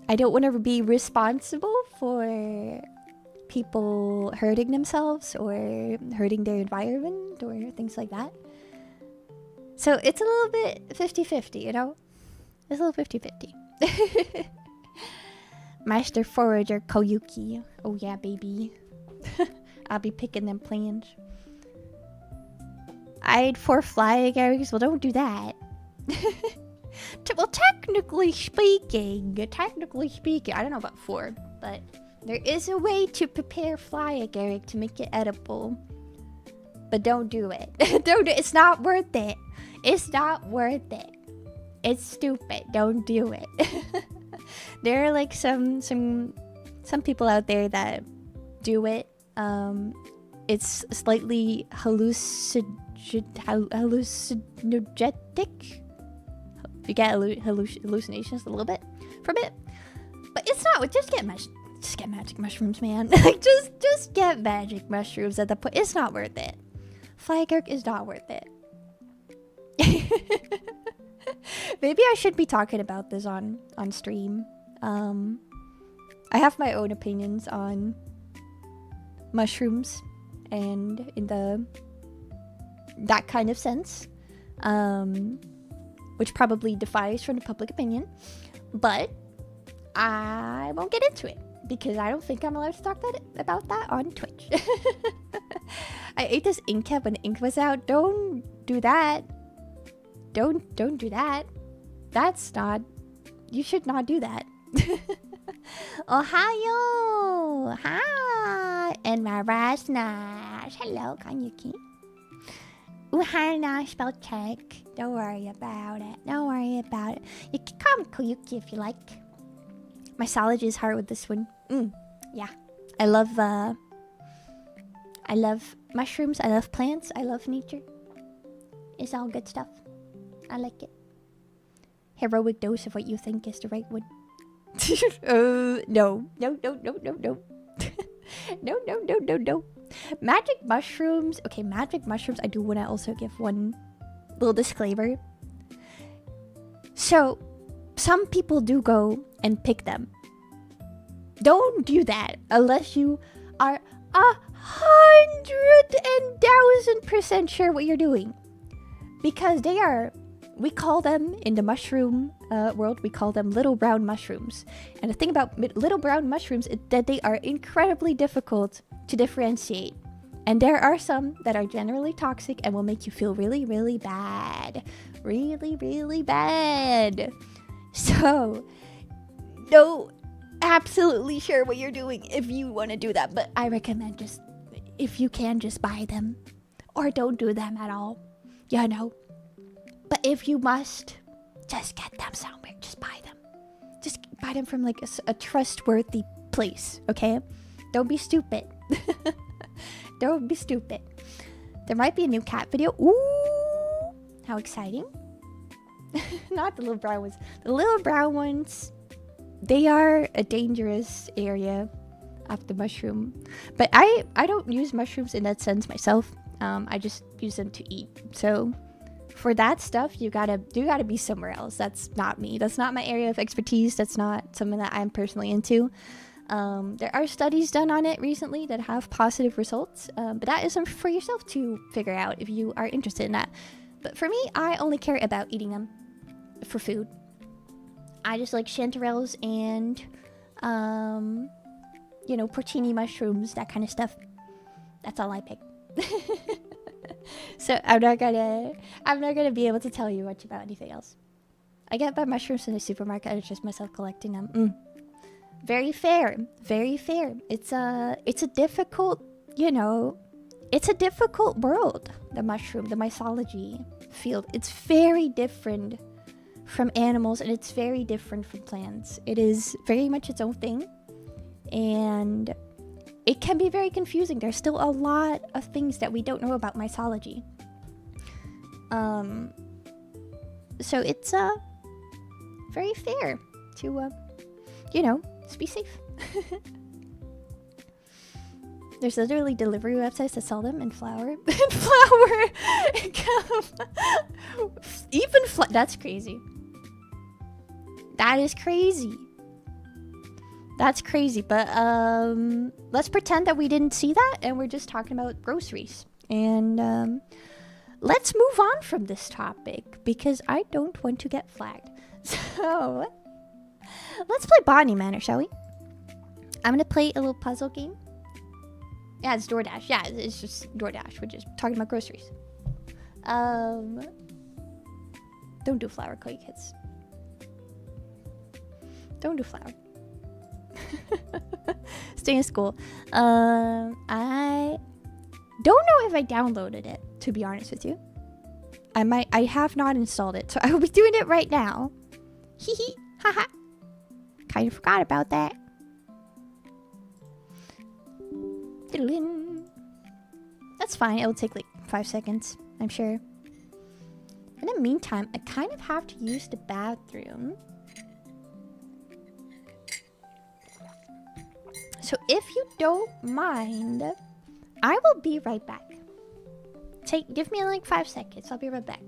don't want to be responsible for people hurting themselves or hurting their environment or things like that. So it's a little bit 50-50, you know? It's a little 50-50. Master Forager Koyuki. Oh yeah, baby. I'll be picking them plants. I'd 4 fly eggs. Well, don't do that. Well, technically speaking, I don't know about 4, but there is a way to prepare fly agaric to make it edible. But don't do it. It's not worth it. It's not worth it. It's stupid. Don't do it. There are like some people out there that do it. It's slightly hallucinogenic. You get hallucinations a little bit from it, but it's not. Just get magic mushrooms, man. Like just get magic mushrooms at the point. It's not worth it. Flygurk is not worth it. Maybe I should be talking about this on stream. I I have my own opinions on mushrooms and in that kind of sense, which probably defies from the public opinion, but I won't get into it because I don't think I'm allowed to talk about that on Twitch. I ate this ink cap when the ink was out. Don't do that. Don't do that. That's not, you should not do that. Ohio! Hi! And my Rasnash. Hello, Koyuki. Uhara spell check. Don't worry about it. Don't worry about it. You can call me Koyuki if you like. My mythology is hard with this one. Yeah. I love mushrooms. I love plants. I love nature. It's all good stuff. I like it. Heroic dose of what you think is the right one. No. No. Magic mushrooms. Okay, magic mushrooms. I do want to also give one little disclaimer. So, some people do go and pick them. Don't do that unless you are 100,000% sure what you're doing. Because they are, we call them in the mushroom world, we call them little brown mushrooms. And the thing about little brown mushrooms is that they are incredibly difficult to differentiate. And there are some that are generally toxic and will make you feel really, really bad. Really, really bad. So, no, absolutely sure what you're doing if you want to do that. But I recommend just, if you can, just buy them. Or don't do them at all. You know. But if you must, just get them somewhere. Just buy them. Just buy them from like a trustworthy place, okay? Don't be stupid. Don't be stupid. There might be a new cat video. Ooh! How exciting. Not the little brown ones. The little brown ones, they are a dangerous area of the mushroom. But I don't use mushrooms in that sense myself. I just use them to eat. So for that stuff, you gotta be somewhere else. That's not me. That's not my area of expertise. That's not something that I'm personally into. There are studies done on it recently that have positive results. But that is something for yourself to figure out if you are interested in that. But for me, I only care about eating them for food. I just like chanterelles and, you know, porcini mushrooms, that kind of stuff. That's all I pick. So I'm not gonna be able to tell you much about anything else. I get my mushrooms in the supermarket. It's just myself collecting them. Very fair. Very fair. It's a difficult, you know, it's a difficult world. The mushroom, the mythology field. It's very different from animals and it's very different from plants. It is very much its own thing. And it can be very confusing. There's still a lot of things that we don't know about mythology. So it's very fair to, you know, just be safe. There's literally delivery websites that sell them in flour. That's crazy. That is crazy. That's crazy, but let's pretend that we didn't see that and we're just talking about groceries. And let's move on from this topic because I don't want to get flagged. So let's play Botany Manor, shall we? I'm gonna play a little puzzle game. Yeah, it's DoorDash. Yeah, it's just DoorDash. We're just talking about groceries. Don't do flour, Koyukids. Don't do flour. Stay in school. I don't know if I downloaded it, to be honest with you. I have not installed it, so I will be doing it right now. Hee hee, haha. Kind of forgot about that. That's fine, it'll take like 5 seconds, I'm sure. In the meantime, I kind of have to use the bathroom. So if you don't mind, I will be right back. Give me like 5 seconds, I'll be right back.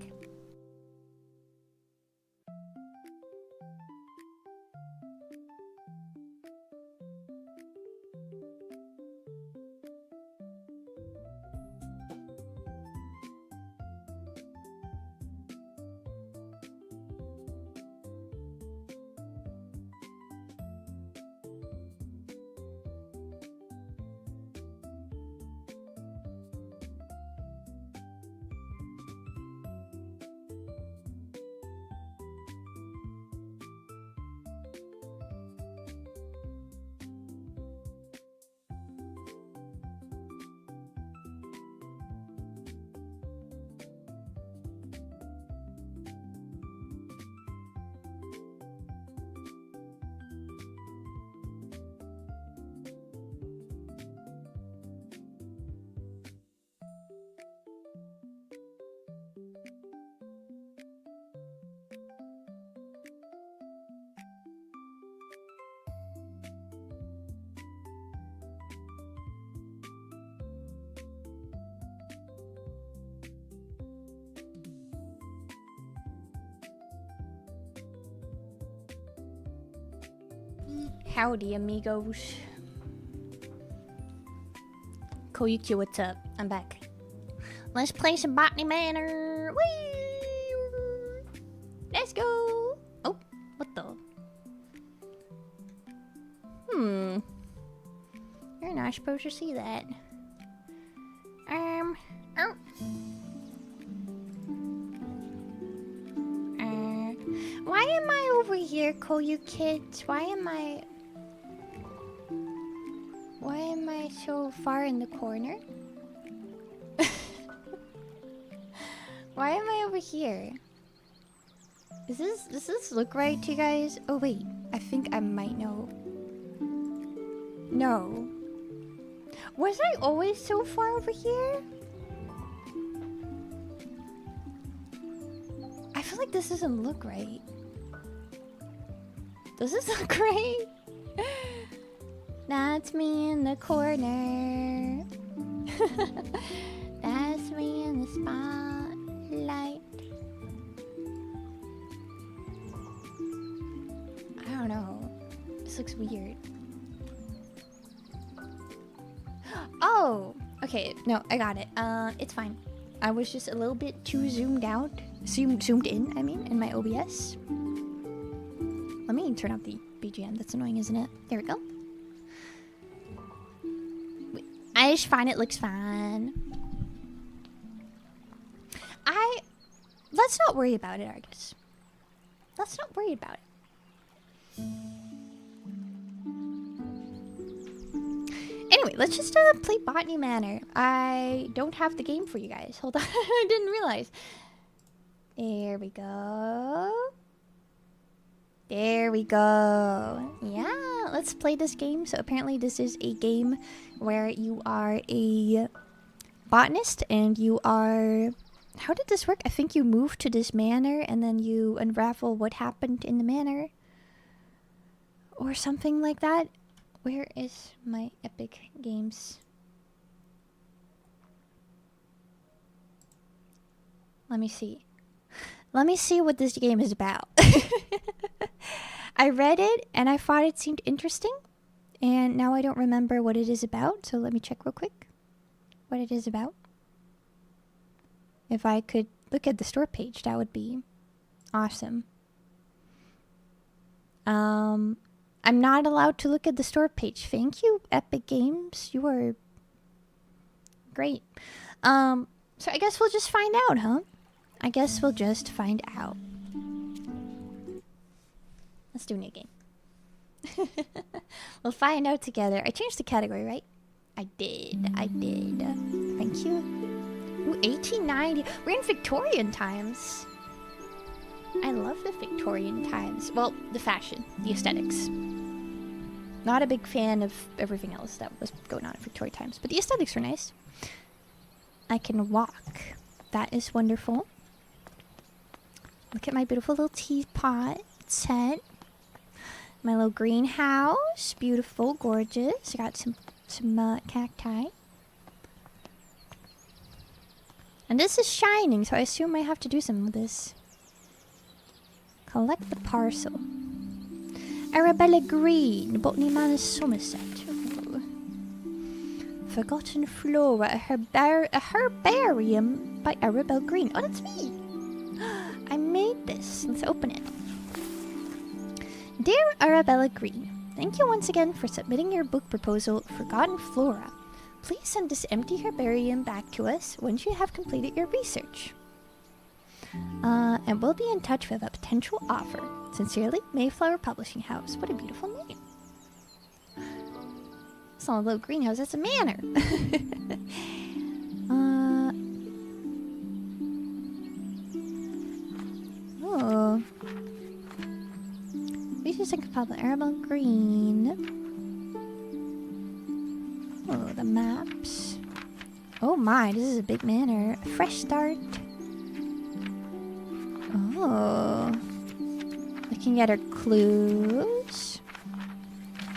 Howdy, amigos. Koyuki, what's up? I'm back. Let's play some Botany Manor. Whee! Let's go. Oh, what the? You're not supposed to see that. Oh. Why am I over here, Koyukids? Why am I so far in the corner? Why am I over here? Does this look right to you guys? Oh wait, I think I might know. No. Was I always so far over here? I feel like this doesn't look right. Does this look right? That's me in the corner. That's me in the spotlight. I don't know. This looks weird. Oh! Okay, no, I got it. It's fine. I was just a little bit too zoomed out. Zoomed in, I mean, in my OBS. Let me turn up the BGM. That's annoying, isn't it? There we go. Wait, I just find it looks fine. Let's not worry about it, I guess. Let's not worry about it. Anyway, let's just play Botany Manor. I don't have the game for you guys. Hold on. I didn't realize. There we go. There we go. Yeah, let's play this game. So apparently this is a game where you are a botanist and you are... How did this work? I think you move to this manor and then you unravel what happened in the manor. Or something like that. Where is my Epic Games? Let me see. Let me see what this game is about. I read it and I thought it seemed interesting. And now I don't remember what it is about. So let me check real quick what it is about. If I could look at the store page, that would be awesome. I'm not allowed to look at the store page. Thank you, Epic Games. You are great. So I guess we'll just find out, huh? I guess we'll just find out. Let's do a new game. We'll find out together. I changed the category, right? I did. Thank you. Ooh, 1890. We're in Victorian times. I love the Victorian times. Well, the fashion, the aesthetics. Not a big fan of everything else that was going on in Victorian times, but the aesthetics are nice. I can walk. That is wonderful. Look at my beautiful little teapot set. My little greenhouse. Beautiful, gorgeous. I got some cacti. And this is shining, so I assume I have to do something with this. Collect the parcel. Arabella Green, Botany Manor, Somerset. Ooh. Forgotten Flora, a herbarium by Arabella Green. Oh, that's me! I made this. Let's open it. Dear Arabella Green, thank you once again for submitting your book proposal, Forgotten Flora. Please send this empty herbarium back to us once you have completed your research. And we'll be in touch with a potential offer. Sincerely, Mayflower Publishing House. What a beautiful name. It's not a little greenhouse, it's a manor. Oh. Research and compile Arabella Green. Oh, the maps. Oh my, this is a big manor. A fresh start. Oh. Looking at our clues.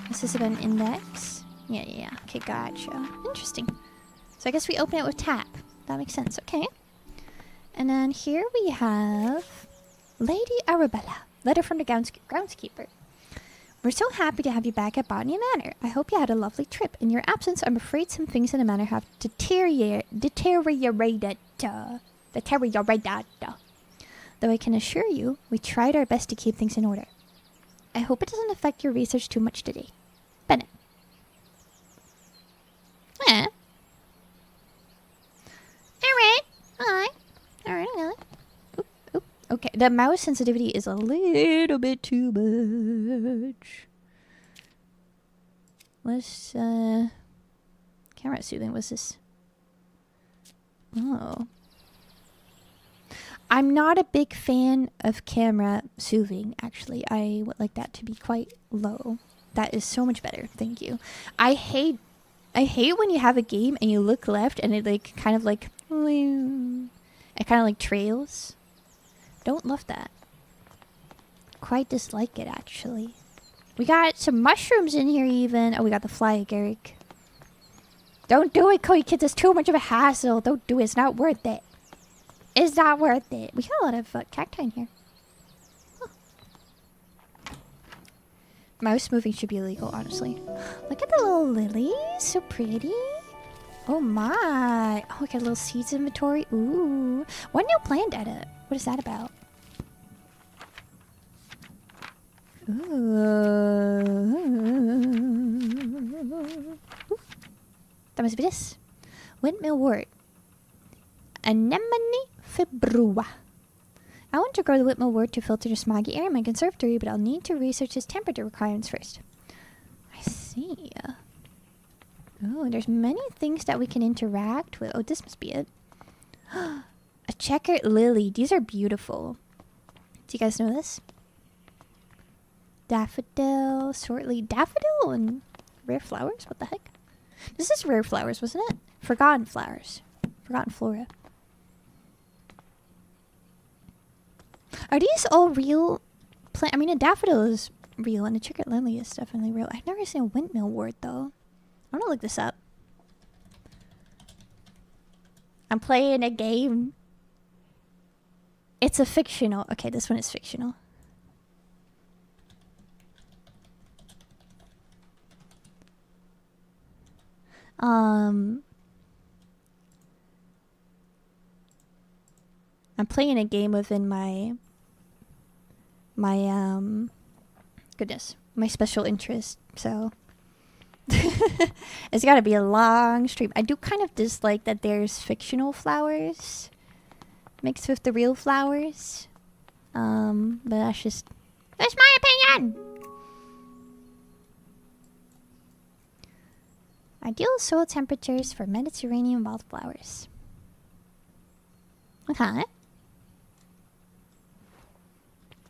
This is about an index. Yeah. Okay, gotcha. Interesting. So I guess we open it with tap. That makes sense. Okay. And then here we have Lady Arabella. Letter from the groundskeeper. We're so happy to have you back at Botany Manor. I hope you had a lovely trip. In your absence, I'm afraid some things in the manor have deteriorated. Though I can assure you, we tried our best to keep things in order. I hope it doesn't affect your research too much today. Bennett. Yeah. Alright. Oop. Okay, the mouse sensitivity is a little bit too much. Let's, camera soothing, what's this? Oh. I'm not a big fan of camera soothing, actually. I would like that to be quite low. That is so much better, thank you. I hate when you have a game and you look left and it like kind of like trails. Don't love that. Quite dislike it, actually. We got some mushrooms in here even. Oh, we got the fly agaric. Don't do it, Koyukids. It's too much of a hassle. Don't do it. It's not worth it. It's not worth it. We got a lot of cacti in here. Huh. Mouse moving should be illegal, honestly. Look at the little lilies. So pretty. Oh my. Oh, we got a little seeds inventory. Ooh. One new plant edit. What is that about? Ooh. That must be this. Windmill wort. Anemone fibrua. I want to grow the windmill wort to filter the smoggy air in my conservatory, but I'll need to research its temperature requirements first. I see. Oh, there's many things that we can interact with. Oh, this must be it. A checkered lily. These are beautiful. Do you guys know this? Daffodil, shortleaf daffodil, and rare flowers? What the heck? This is rare flowers, wasn't it? Forgotten flowers. Forgotten flora. Are these all real plant? I mean, a daffodil is real, and a checkered lily is definitely real. I've never seen a windmill wort, though. I'm gonna look this up. I'm playing a game. It's a fictional. Okay, this one is fictional. I'm playing a game within my special interest, so it's gotta be a long stream. I do kind of dislike that there's fictional flowers mixed with the real flowers. But that's my opinion. Ideal soil temperatures for Mediterranean wildflowers. Okay.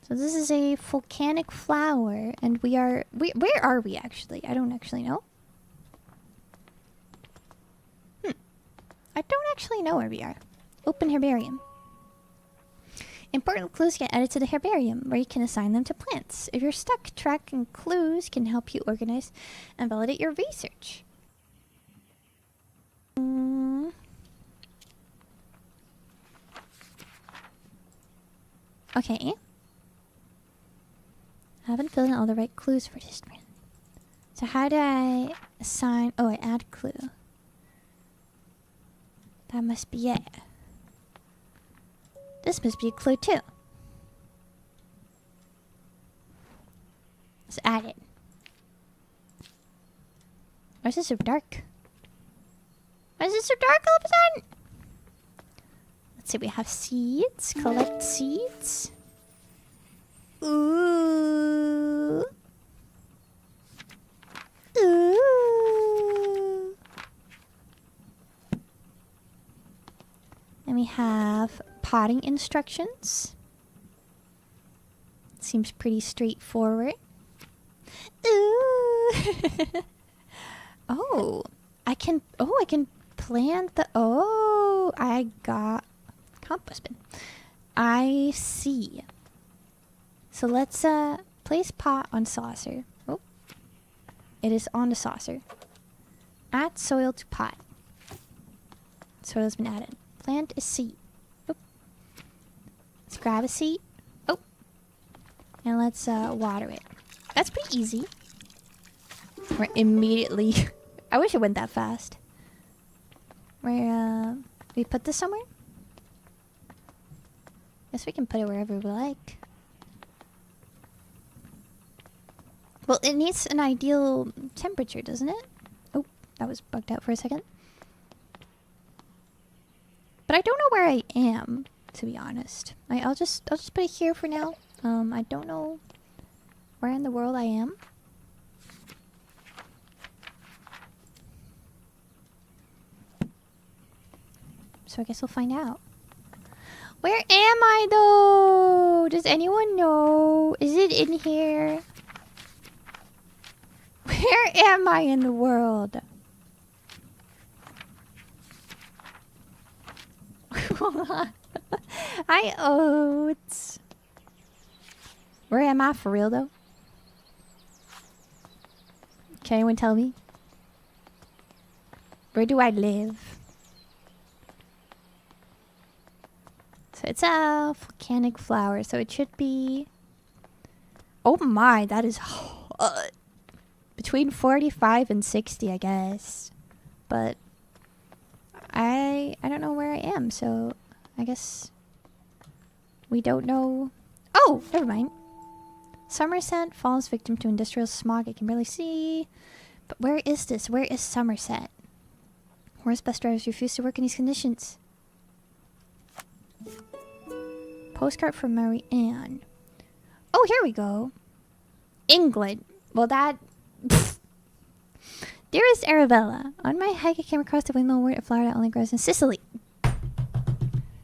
So this is a volcanic flower, and where are we actually? I don't actually know. I don't actually know where we are. Open herbarium. Important clues get added to the herbarium, where you can assign them to plants. If you're stuck, tracking clues can help you organize and validate your research. Okay. I haven't filled in all the right clues for this one. So how do I assign... Oh, I add clue. That must be it. This must be a clue too. Let's add it. Why is this so dark? Why is it so dark all of a sudden? Let's see, we have seeds. Collect seeds. Ooh. Ooh. And we have potting instructions. Seems pretty straightforward. Ooh. Oh, I can plant the... Oh, I got compost bin. I see. So let's place pot on saucer. Oh, it is on the saucer. Add soil to pot. Soil has been added. Plant a seed. Oh. Let's grab a seed. Oh, and let's water it. That's pretty easy. We're immediately... I wish it went that fast. We put this somewhere? Guess we can put it wherever we like. Well, it needs an ideal temperature, doesn't it? Oh, that was bugged out for a second. But I don't know where I am, to be honest. I'll just put it here for now. I don't know where in the world I am. So I guess we'll find out. Where am I though? Does anyone know? Is it in here? Where am I in the world? Hi, Oats. Where am I for real though? Can anyone tell me? Where do I live? So it's a volcanic flower, so it should be... Oh my, that is hot. Between 45 and 60, I guess. But I don't know where I am, so I guess we don't know. Oh, never mind. Somerset falls victim to industrial smog. I can barely see. But where is this? Where is Somerset? Where's bus drivers refuse to work in these conditions? Postcard from Mary Ann. Oh, here we go. England. Well, that... Dearest Arabella, on my hike I came across the windmill wort, a flower that only grows in Sicily.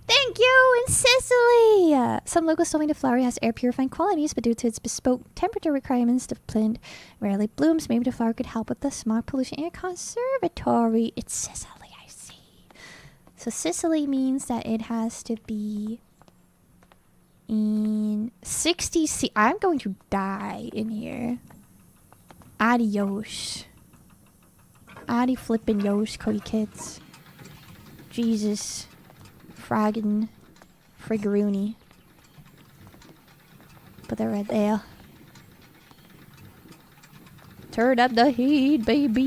Thank you, in Sicily! Some locals told me the flower has air purifying qualities, but due to its bespoke temperature requirements, the plant rarely blooms. Maybe the flower could help with the smog pollution in a conservatory. It's Sicily, I see. So Sicily means that it has to be in 60 C. I'm going to die in here. Adios. Adi flippin' yosh, Koyukids. Jesus. Fraggin' Friggeroony. Put that right there. Turn up the heat, baby.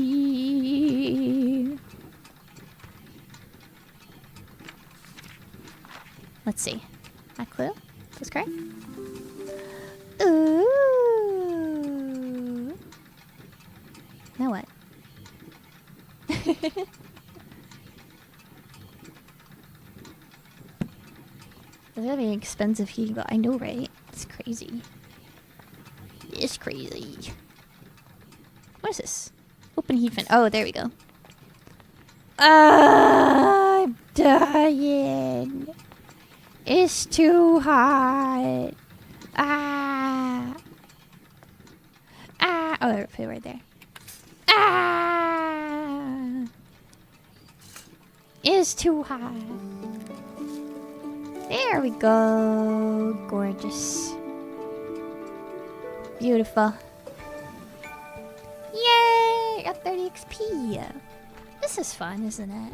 Let's see. That clue? That's correct? Ooh. Now what? It's gonna be expensive heating, but I know, right? It's crazy. It's crazy. What is this? Open heat vent. Oh, there we go. I'm dying. It's too hot. Ah. Ah. Oh, put it right there. Ah. It's too hot. There we go. Gorgeous. Beautiful. Yay! Got 30 XP. This is fun, isn't it?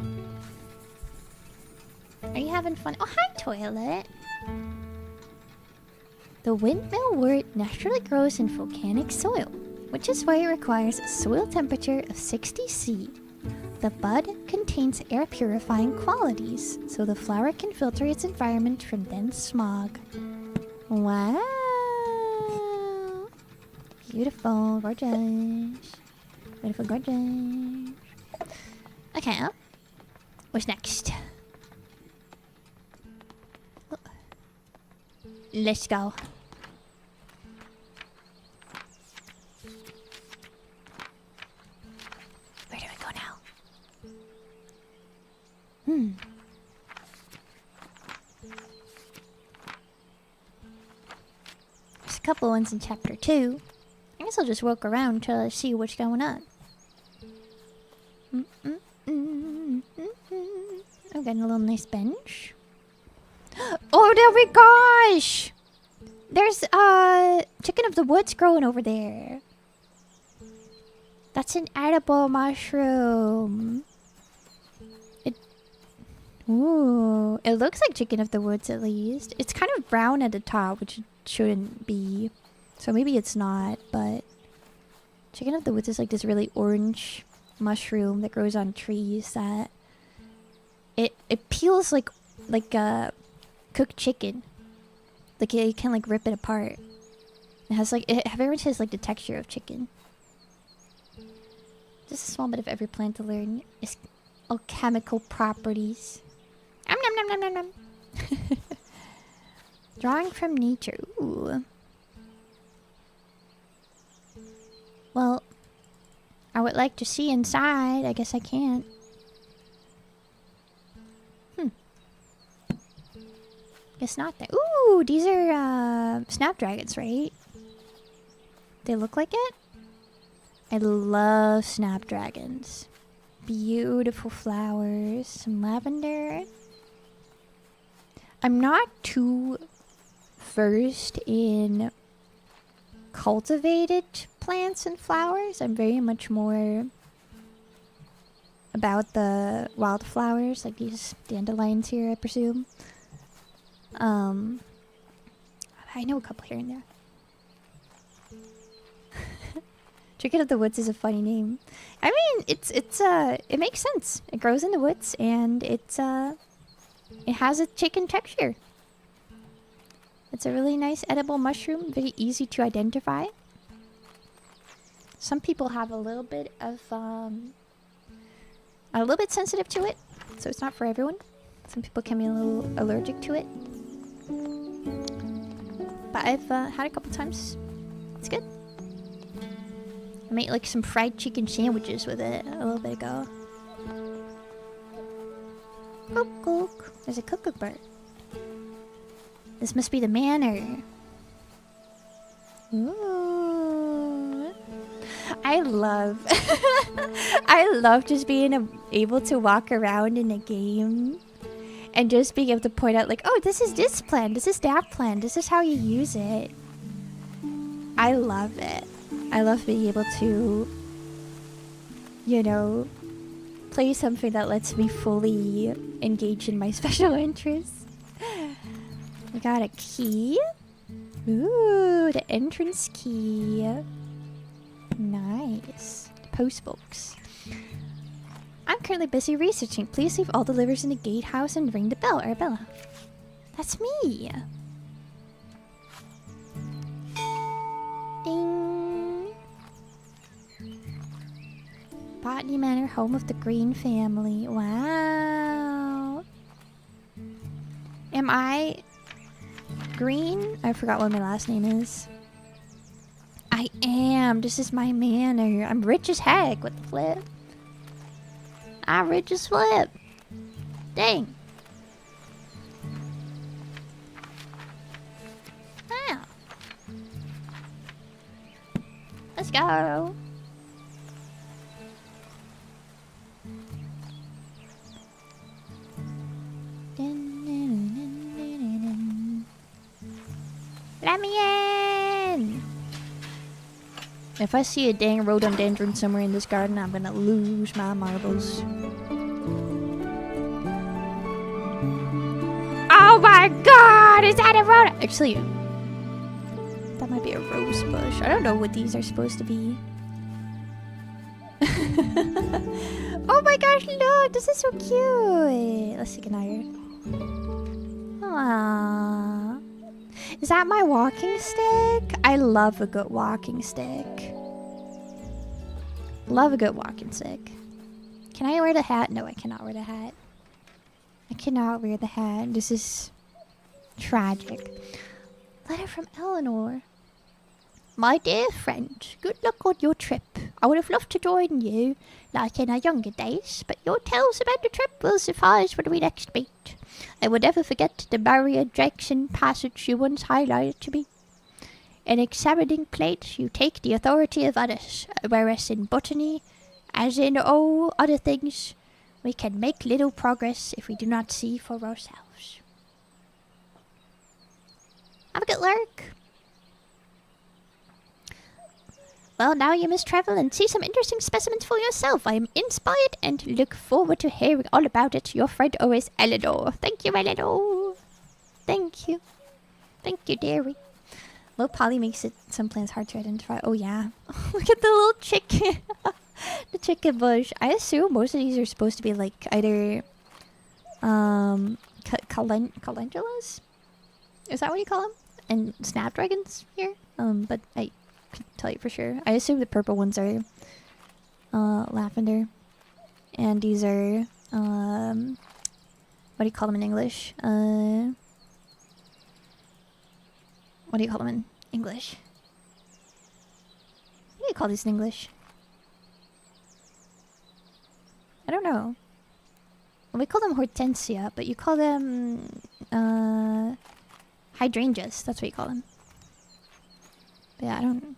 Are you having fun? Oh, hi, toilet. The windmill wort naturally grows in volcanic soil, which is why it requires a soil temperature of 60 C. The bud contains air purifying qualities, so the flower can filter its environment from dense smog. Wow! Beautiful, gorgeous. Beautiful, gorgeous. Okay, what's next? Let's go. Where do we go now? There's a couple ones in chapter 2. I guess I'll just walk around until I see what's going on. I'm getting a little nice bench. Oh, there we gosh! There's chicken of the woods growing over there. That's an edible mushroom. Ooh, it looks like chicken of the woods at least. It's kind of brown at the top, which it shouldn't be. So maybe it's not, but chicken of the woods is like this really orange mushroom that grows on trees that it peels like cooked chicken. Like you can like rip it apart. It has like everyone says like the texture of chicken. Just a small bit of every plant to learn is alchemical properties. Nom nom nom nom nom nom. Drawing from nature. Ooh. Well, I would like to see inside. I guess I can't. Guess not that. Ooh, these are snapdragons, right? They look like it? I love snapdragons. Beautiful flowers. Some lavender. I'm not too versed in cultivated plants and flowers. I'm very much more about the wildflowers, like these dandelions here, I presume. I know a couple here and there. Chicken of the Woods is a funny name. I mean, it makes sense. It grows in the woods and it has a chicken texture. It's a really nice edible mushroom, very easy to identify. Some people have a little bit sensitive to it, so it's not for everyone. Some people can be a little allergic to it. But I've had a couple times. It's good. I made like some fried chicken sandwiches with it a little bit ago. Cook cook. There's a cook bird. This must be the manor. Ooh. I love just being able to walk around in a game and just being able to point out like, oh, this is this plant, this is that plant, this is how you use it. I love it. I love being able to, you know, play something that lets me fully engage in my special interests. We got a key. Ooh, the entrance key. Nice. Post box. I'm currently busy researching. Please leave all the livers in the gatehouse and ring the bell, Arabella. That's me. Ding. Botany Manor, home of the Green family. Wow. Am I Green? I forgot what my last name is. I am. This is my manor. I'm rich as heck with the flip. I'm rich as flip. Dang. Wow. Let's go. Let me in! If I see a dang rhododendron somewhere in this garden, I'm gonna lose my marbles. Oh my god! Is that a rhododendron? Actually, that might be a rose bush. I don't know what these are supposed to be. Oh my gosh, look! This is so cute! Let's take an eye. Aww. Is that my walking stick? I love a good walking stick. Love a good walking stick. Can I wear the hat? No, I cannot wear the hat. I cannot wear the hat. This is tragic. Letter from Eleanor. My dear friend, good luck on your trip. I would have loved to join you, like in our younger days, but your tales about the trip will suffice when we next meet. I will never forget the Maria Jackson passage you once highlighted to me. In examining plates, you take the authority of others, whereas in botany, as in all other things, we can make little progress if we do not see for ourselves. Have a good lurk. Well, now you must travel and see some interesting specimens for yourself. I am inspired and look forward to hearing all about it. Your friend always, Eleanor. Thank you, Eleanor. Thank you. Thank you, dearie. Low poly makes it some plants hard to identify. Oh yeah. Look at the little chicken. The chicken bush. I assume most of these are supposed to be like either calendulas? Is that what you call them? And snapdragons here? But I couldn't tell you for sure. I assume the purple ones are lavender. And these are what do you call them in English? What do you call them in English? What do you call these in English? I don't know. Well, we call them hortensia, but you call them hydrangeas. That's what you call them. But yeah, I don't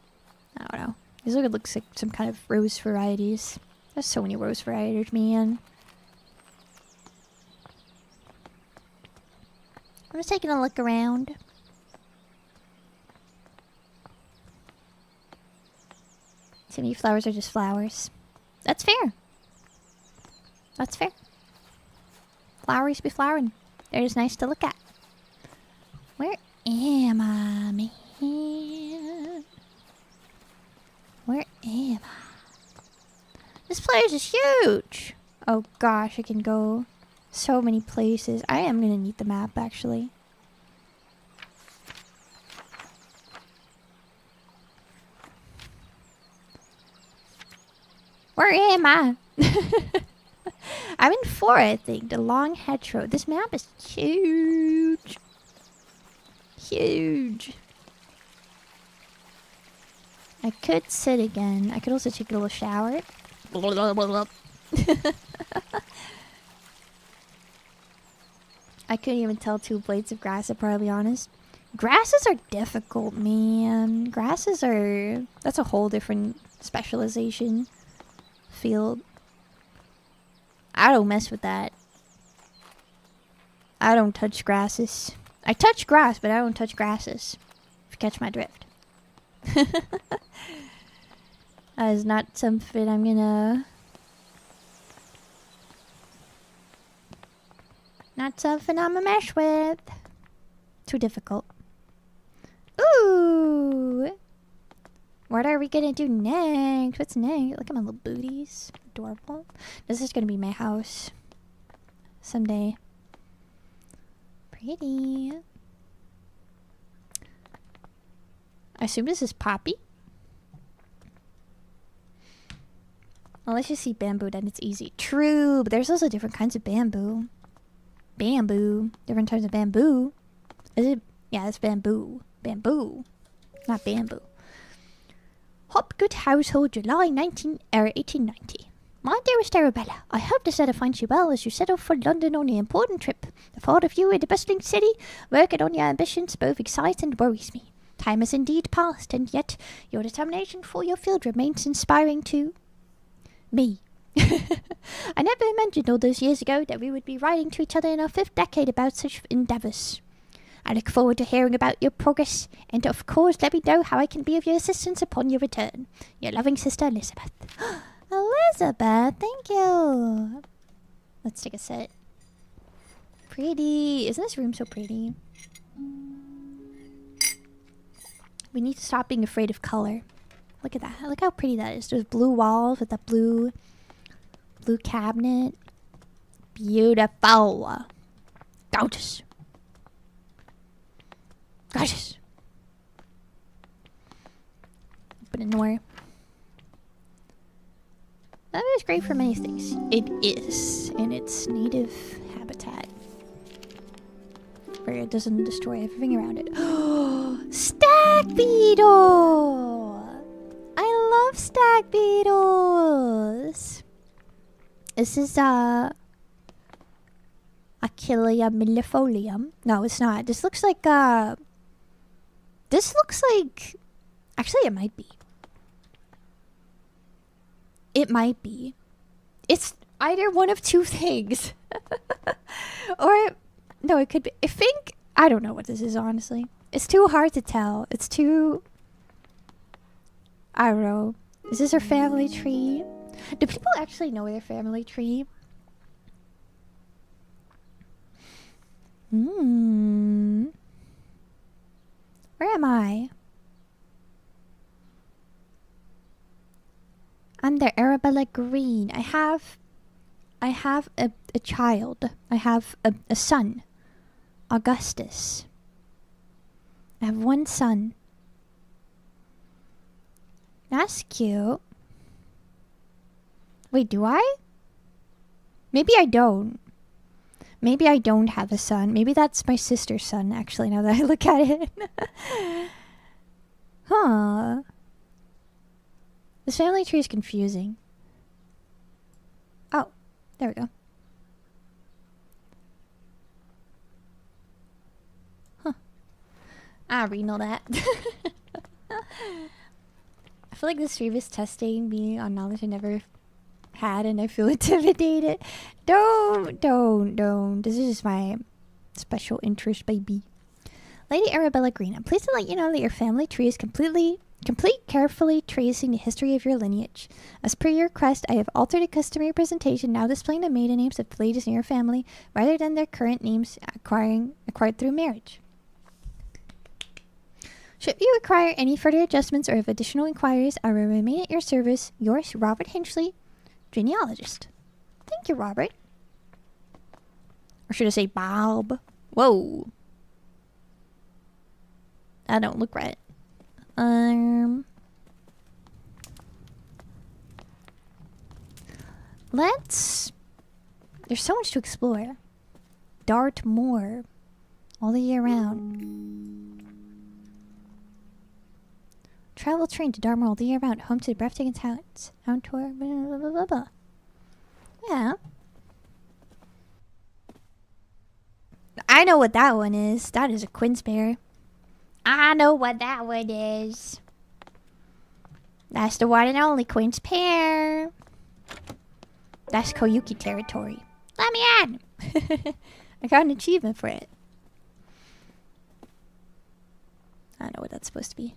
know. These look like some kind of rose varieties. There's so many rose varieties, man. I'm just taking a look around. Too many flowers are just flowers. That's fair. That's fair. Flowers be flowering. They're just nice to look at. Where am I, man? Where am I? This place is huge! Oh gosh, I can go so many places. I am gonna need the map, actually. Where am I? I'm in 4, I think. The long hedgerow. This map is huge. Huge. I could sit again. I could also take a little shower. I couldn't even tell 2 blades of grass, if I'll be honest. Grasses are difficult, man. Grasses are... That's a whole different specialization field. I don't mess with that. I don't touch grasses. I touch grass, but I don't touch grasses. If you catch my drift. That is not something I'm gonna... Not something I'm gonna mess with. Too difficult. Ooh! What are we gonna do next? What's next? Look at my little booties. Adorable. This is gonna be my house. Someday. Pretty. I assume this is poppy. Unless you see bamboo, then it's easy. True, but there's also different kinds of bamboo. Bamboo. Different types of bamboo. Is it? Yeah, it's bamboo. Bamboo. Not bamboo. Hopgood Household, July 1890. My dearest Arabella, I hope this letter finds you well as you set off for London on your important trip. The thought of you in the bustling city, working on your ambitions, both excites and worries me. Time has indeed passed, and yet your determination for your field remains inspiring to me. I never imagined all those years ago that we would be writing to each other in our 5th decade about such endeavours. I look forward to hearing about your progress, and of course let me know how I can be of your assistance upon your return. Your loving sister, Elizabeth. Elizabeth, thank you. Let's take a sit. Pretty. Isn't this room so pretty? We need to stop being afraid of color. Look at that. Look how pretty that is. There's blue walls with that blue cabinet. Beautiful. Gorgeous. Gorgeous. Open a door. That is great for many things. It is in its native habitat, where it doesn't destroy everything around it. Stag beetle! I love stag beetles. This is Achillea millefolium. No, it's not. This looks like actually it might be. It might be. It's either one of 2 things. Or no, it could be. I don't know what this is, honestly. It's too hard to tell. It's too... I don't know. Is this her family tree? Do people actually know their family tree? Where am I? Under Arabella Green, I have a child. I have a son, Augustus. I have one son. That's cute. Wait, do I? Maybe I don't. Maybe I don't have a son. Maybe that's my sister's son, actually, now that I look at it. Huh. This family tree is confusing. Oh, there we go. Huh. I'll read all that. I feel like this stream is testing me on knowledge I never had and I feel intimidated. Don't. This is just my special interest, baby. Lady Arabella Green, I'm pleased to let you know that your family tree is complete, carefully tracing the history of your lineage. As per your request, I have altered a customary presentation, now displaying the maiden names of ladies in your family, rather than their current names acquired through marriage. Should you require any further adjustments or have additional inquiries, I will remain at your service. Yours, Robert Hinchley, genealogist. Thank you, Robert. Or should I say Bob? Whoa. That don't look right. Let's... There's so much to explore. Dartmoor. All the year round. Travel train to Dartmoor all the year round. Home to the breathtaking towns. Town tour. Blah, blah, blah, blah. Yeah. I know what that one is. That is a Quince bear. I know what that one is. That's the one and only Quince pear. That's Koyuki territory. Let me in! I got an achievement for it. I don't know what that's supposed to be.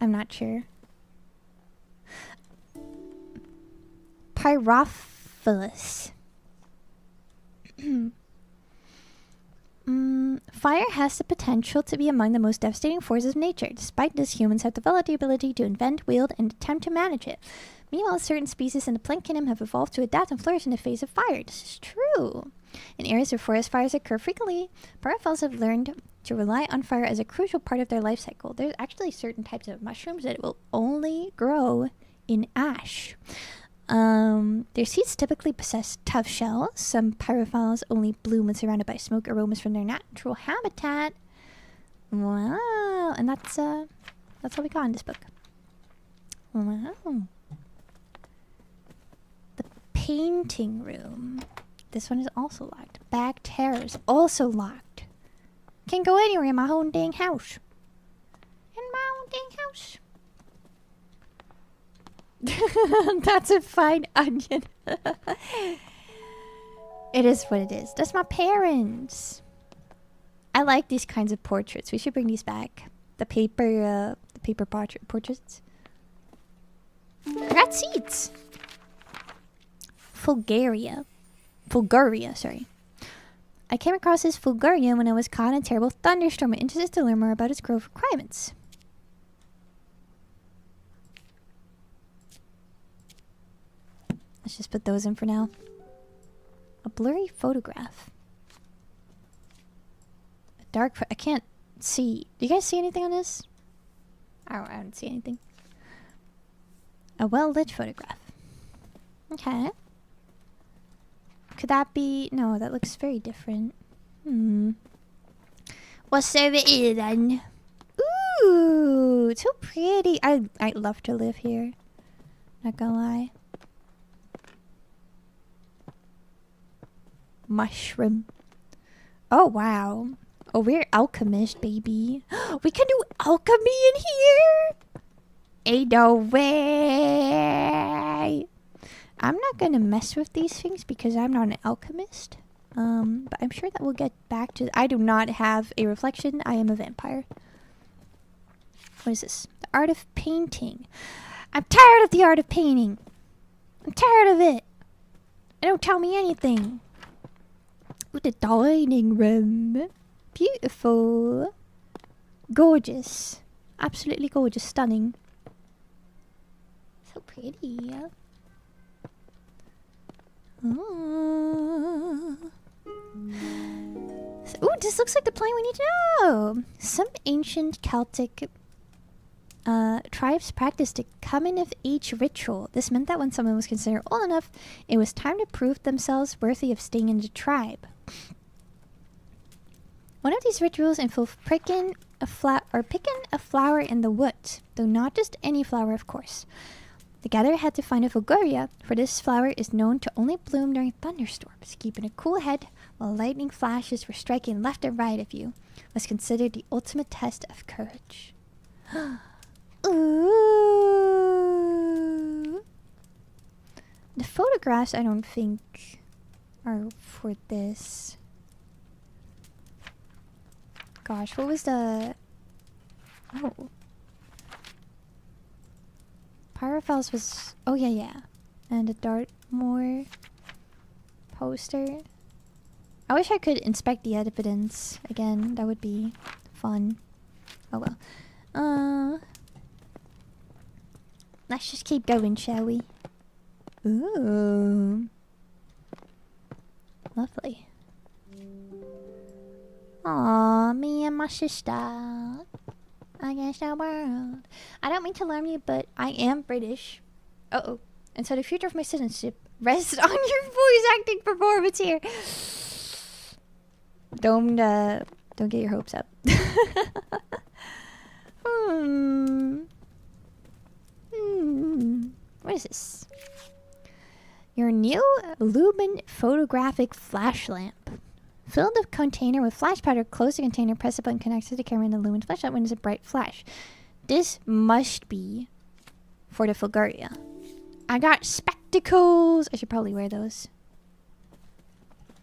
I'm not sure. Pyrophilus. Fire has the potential to be among the most devastating forces of nature. Despite this, humans have developed the ability to invent, wield, and attempt to manage it. Meanwhile, certain species in the plant kingdom have evolved to adapt and flourish in the face of fire. This is true. In areas where forest fires occur frequently, pyrophiles have learned to rely on fire as a crucial part of their life cycle. There's actually certain types of mushrooms that will only grow in ash. Their seeds typically possess tough shells. Some pyrophiles only bloom when surrounded by smoke aromas from their natural habitat. Wow, and that's all we got in this book. Wow. The painting room. This one is also locked. Back terrace also locked. Can't go anywhere in my own dang house. In my own dang house. That's a fine onion. It is what it is. That's my parents. I like these kinds of portraits. We should bring these back. The paper portraits. I got seeds. Fulgaria, sorry. I came across this Fulgaria when I was caught in a terrible thunderstorm. I'm interested to learn more about its growth requirements. Let's just put those in for now. A blurry photograph. A dark... I can't see. Do you guys see anything on this? I don't see anything. A well-lit photograph. Okay. Could that be... No, that looks very different. What's over here then? Ooh, so pretty. I'd love to live here. Not gonna lie. Mushroom. Oh, wow. Oh, we're alchemists, baby. We can do alchemy in here? Ain't no way. I'm not gonna mess with these things because I'm not an alchemist. But I'm sure that we'll get back to... I do not have a reflection. I am a vampire. What is this? The art of painting. I'm tired of the art of painting. I'm tired of it. It don't tell me anything. Ooh, the dining room. Beautiful. Gorgeous. Absolutely gorgeous. Stunning. So pretty. Ooh. Ooh, this looks like the plant we need to know. Some ancient Celtic tribes practiced a coming-of-age ritual. This meant that when someone was considered old enough, it was time to prove themselves worthy of staying in the tribe. One of these rituals involved picking a flower in the woods, though not just any flower, of course. The gatherer had to find a Fulguria, for this flower is known to only bloom during thunderstorms. Keeping a cool head while lightning flashes were striking left and right of you was considered the ultimate test of courage. Ooh. The photographs I don't think are for this. Gosh, what was the... Oh. Pyrophiles was... Oh, yeah. And the Dartmoor poster. I wish I could inspect the evidence again. That would be fun. Oh, well. Let's just keep going, shall we? Ooh. Lovely. Aw, me and my sister against the world. I don't mean to alarm you, but I am British. Uh-oh. And so the future of my citizenship rests on your voice acting performance here. Don't get your hopes up. What is this? Your new Lumen photographic flash lamp. Fill the container with flash powder, close the container, press the button, connect to the camera, and the lumen flashlight when it's a bright flash. This must be for the Fulguria. I got spectacles! I should probably wear those.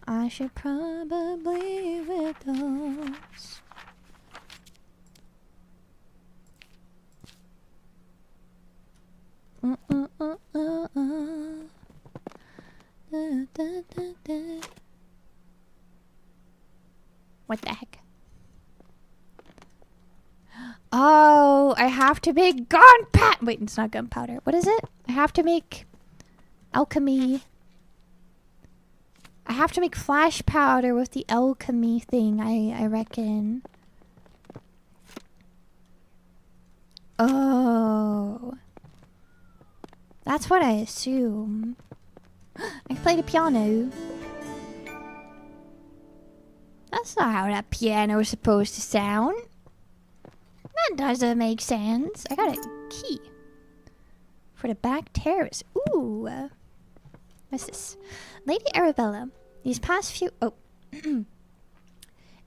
I should probably wear those. What the heck? Oh, I have to make gunpowder. Wait, it's not gunpowder. What is it? I have to make alchemy. I have to make flash powder with the alchemy thing, I reckon. Oh. That's what I assume. I can play the piano. That's not how that piano is supposed to sound. That doesn't make sense. I got a key. For the back terrace. Ooh. What's this? Lady Arabella. These past few... Oh.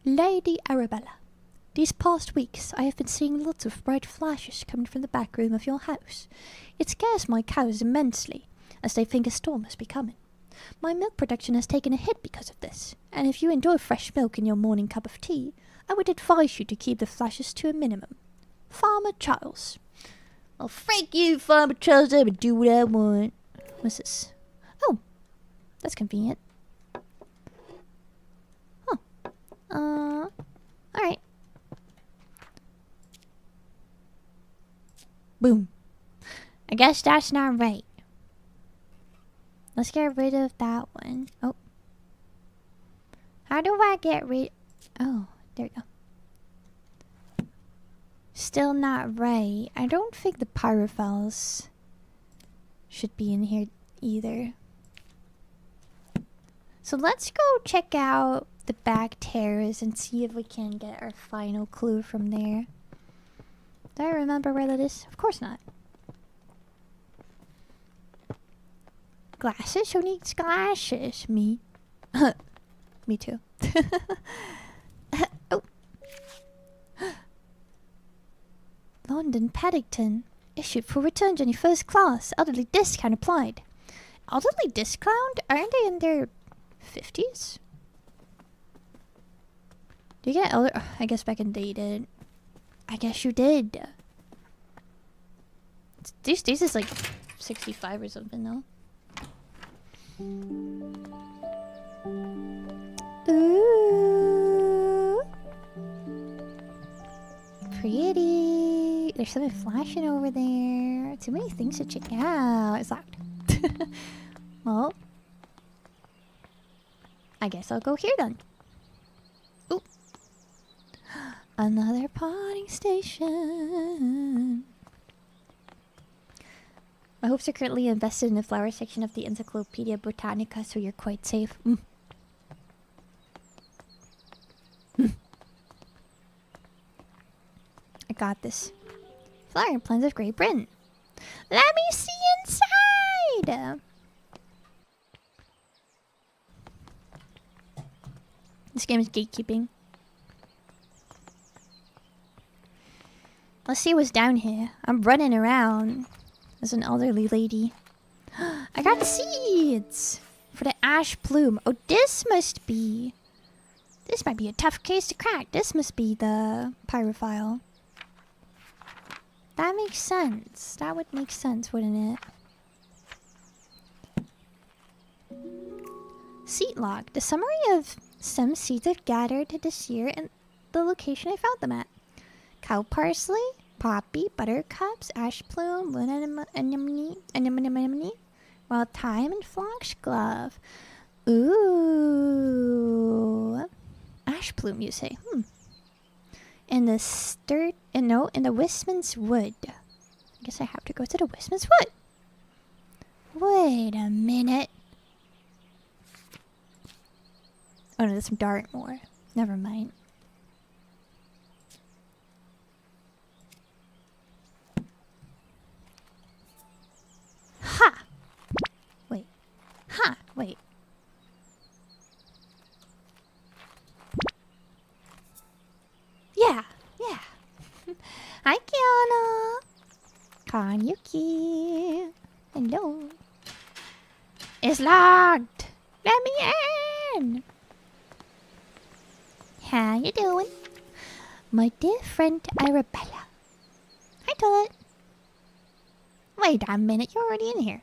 Lady Arabella. These past weeks, I have been seeing lots of bright flashes coming from the back room of your house. It scares my cows immensely, as they think a storm must be coming. My milk production has taken a hit because of this, and if you enjoy fresh milk in your morning cup of tea, I would advise you to keep the flashes to a minimum. Farmer Charles. Well, thank you, Farmer Charles. I would do what I want. What's this? Oh, that's convenient. Huh. Alright. Boom. I guess that's not right. Let's get rid of that one. Oh. How do I get rid... Oh, there we go. Still not right. I don't think the pyrophiles should be in here either. So let's go check out the back terrace and see if we can get our final clue from there. Do I remember where that is? Of course not. Glasses? Who needs glasses? Me. Me too. Oh. London Paddington. Issued for return journey first class. Elderly discount applied. Elderly discount? Aren't they in their 50s? Do you get elder? Oh, I guess back in the day you did. I guess you did. These days is like 65 or something though. Ooh. Pretty. There's something flashing over there. Too many things to check out. It's locked. Well, I guess I'll go here then. Ooh. Another potting station. My hopes are currently invested in the flower section of the Encyclopedia Botanica, so you're quite safe. I got this. Flowering plants of Great Britain. Let me see inside! This game is gatekeeping. Let's see what's down here. I'm running around as an elderly lady. I got seeds for the ash plume. Oh, this must be... This might be a tough case to crack. This must be the pyrophile. That makes sense. That would make sense, wouldn't it? Seed log. The summary of some seeds I've gathered this year and the location I found them at. Cow parsley, poppy, buttercups, ash plume, wood anemone, wild thyme, and foxglove. Ooh. Ash plume, you say? In the in the Wistman's Wood. I guess I have to go to the Wistman's Wood. Wait a minute. Oh no, that's Dartmoor. Never mind. Ha! Wait. Ha! Wait. Yeah, yeah. Hi, Kiana. Koyuki. Hello. It's locked. Let me in. How you doing? My dear friend Arabella. Hi, Toilet. Wait a minute, you're already in here.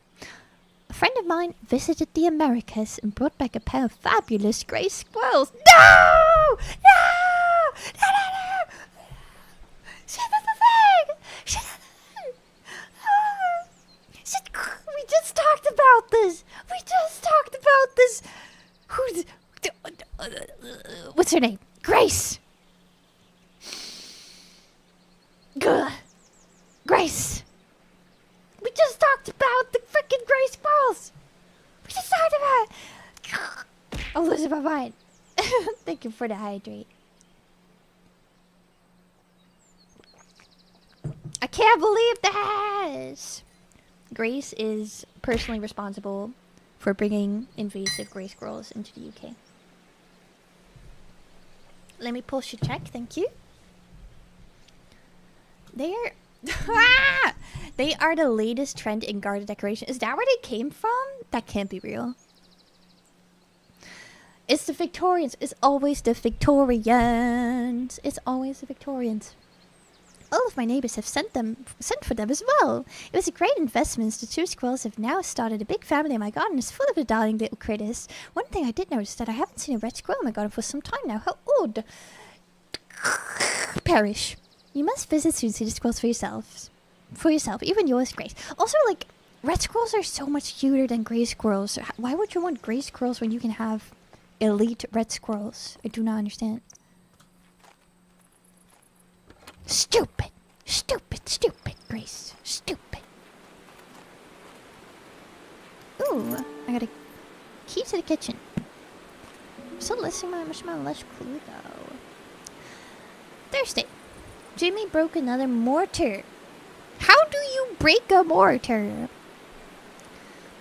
A friend of mine visited the Americas and brought back a pair of fabulous grey squirrels. No! No! No, no, no! Shut the thing! Shut the thing! We just talked about this! We just talked about this! Who's... What's her name? Grace! Gah. Grace! We just talked about the freaking grey squirrels! We just talked about it! I'm losing my mind. Thank you for the hydrate. I can't believe this! Grace is personally responsible for bringing invasive grey squirrels into the UK. Let me post your check, thank you. They're... They are the latest trend in garden decoration. Is that where they came from? That can't be real. It's the Victorians. It's always the Victorians. It's always the Victorians. All of my neighbors have sent for them as well. It was a great investment. The two squirrels have now started a big family, and my garden is full of the darling little critters. One thing I did notice that I haven't seen a red squirrel in my garden for some time now. How odd. Perish. You must visit soon to see the squirrels for yourself. Even yours, Grace. Also, like, red squirrels are so much cuter than grey squirrels. Why would you want grey squirrels when you can have elite red squirrels? I do not understand. Stupid. Stupid, stupid, Grace. Stupid. Ooh, I got a key to the kitchen. I'm still listening much my less clue though. Thursday. Jimmy broke another mortar. How do you break a mortar?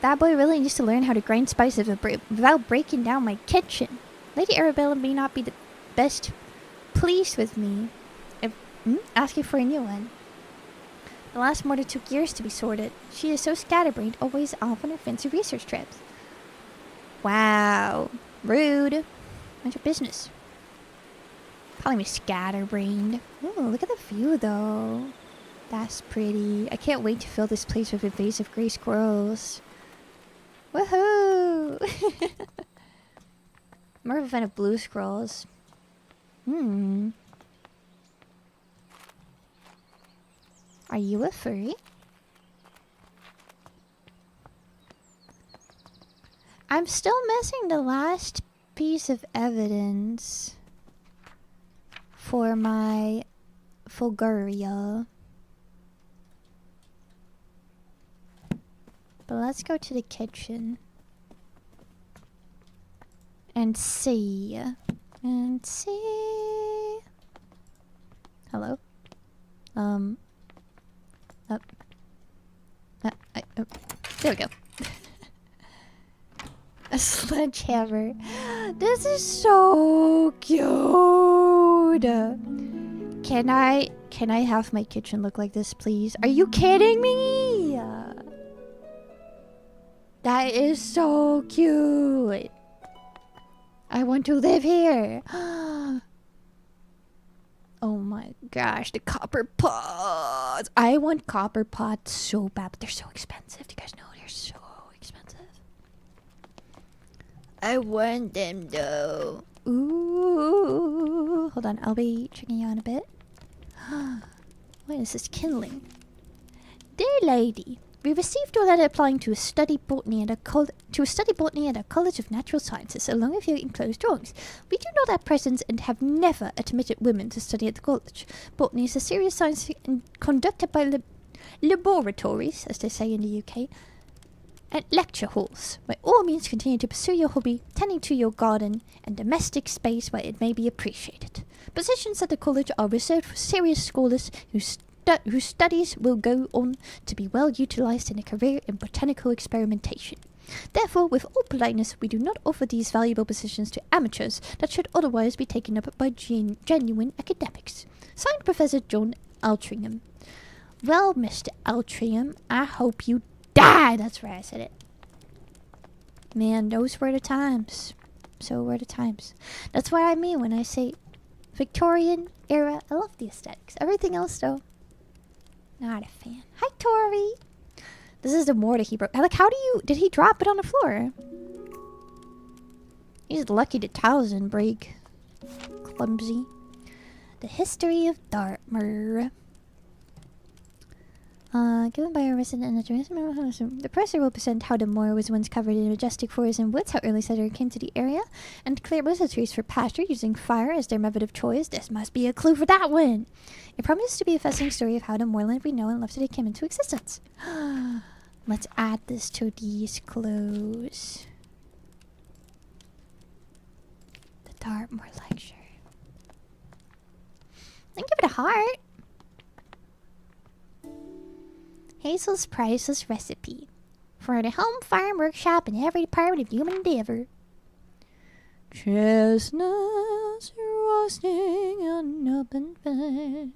That boy really needs to learn how to grind spices without breaking down my kitchen. Lady Arabella may not be the best pleased with me. Asking for a new one. The last mortar took years to be sorted. She is so scatterbrained, always off on her fancy research trips. Wow. Rude. Mind your business. Calling me scatterbrained. Ooh, look at the view though. That's pretty. I can't wait to fill this place with invasive grey squirrels. Woohoo! More of a fan of blue squirrels. Are you a furry? I'm still missing the last piece of evidence for my Fulguria. But let's go to the kitchen. And see. And see. Hello? There we go. A sledgehammer. This is so cute. Can I have my kitchen look like this, please? Are you kidding me? That is so cute. I want to live here. Oh my gosh, the copper pots. I want copper pots so bad, but they're so expensive. Do you guys know they're so expensive? I want them though. Ooh. Hold on, I'll be checking you out a bit. What is this kindling? Dear lady, we received a letter applying to study botany at a College of Natural Sciences, along with your enclosed drawings. We do not at present and have never admitted women to study at the college. Botany is a serious science conducted by laboratories, as they say in the UK, and lecture halls. By all means, continue to pursue your hobby, tending to your garden and domestic space where it may be appreciated. Positions at the college are reserved for serious scholars whose studies will go on to be well utilized in a career in botanical experimentation. Therefore, with all politeness, we do not offer these valuable positions to amateurs that should otherwise be taken up by genuine academics. Signed, Professor John Altringham. Well, Mr. Altringham, I hope you die. That's right, I said it. Man, those were the times. So were the times. That's what I mean when I say Victorian era. I love the aesthetics. Everything else, though, not a fan. Hi, Tori. This is the mortar he broke. Like, did he drop it on the floor? He's lucky the tiles didn't break. Clumsy. The history of Dartmoor. Given by a resident in the presser will present how the moor was once covered in majestic forests and woods, how early settlers came to the area, and clear most of the trees for pasture using fire as their method of choice. This must be a clue for that one. It promises to be a fascinating story of how the moorland we know and love today came into existence. Let's add this to these clues. The Dartmoor lecture. And give it a heart. Hazel's priceless recipe for the home farm workshop in every department of human endeavor. Chestnuts roasting on open fire.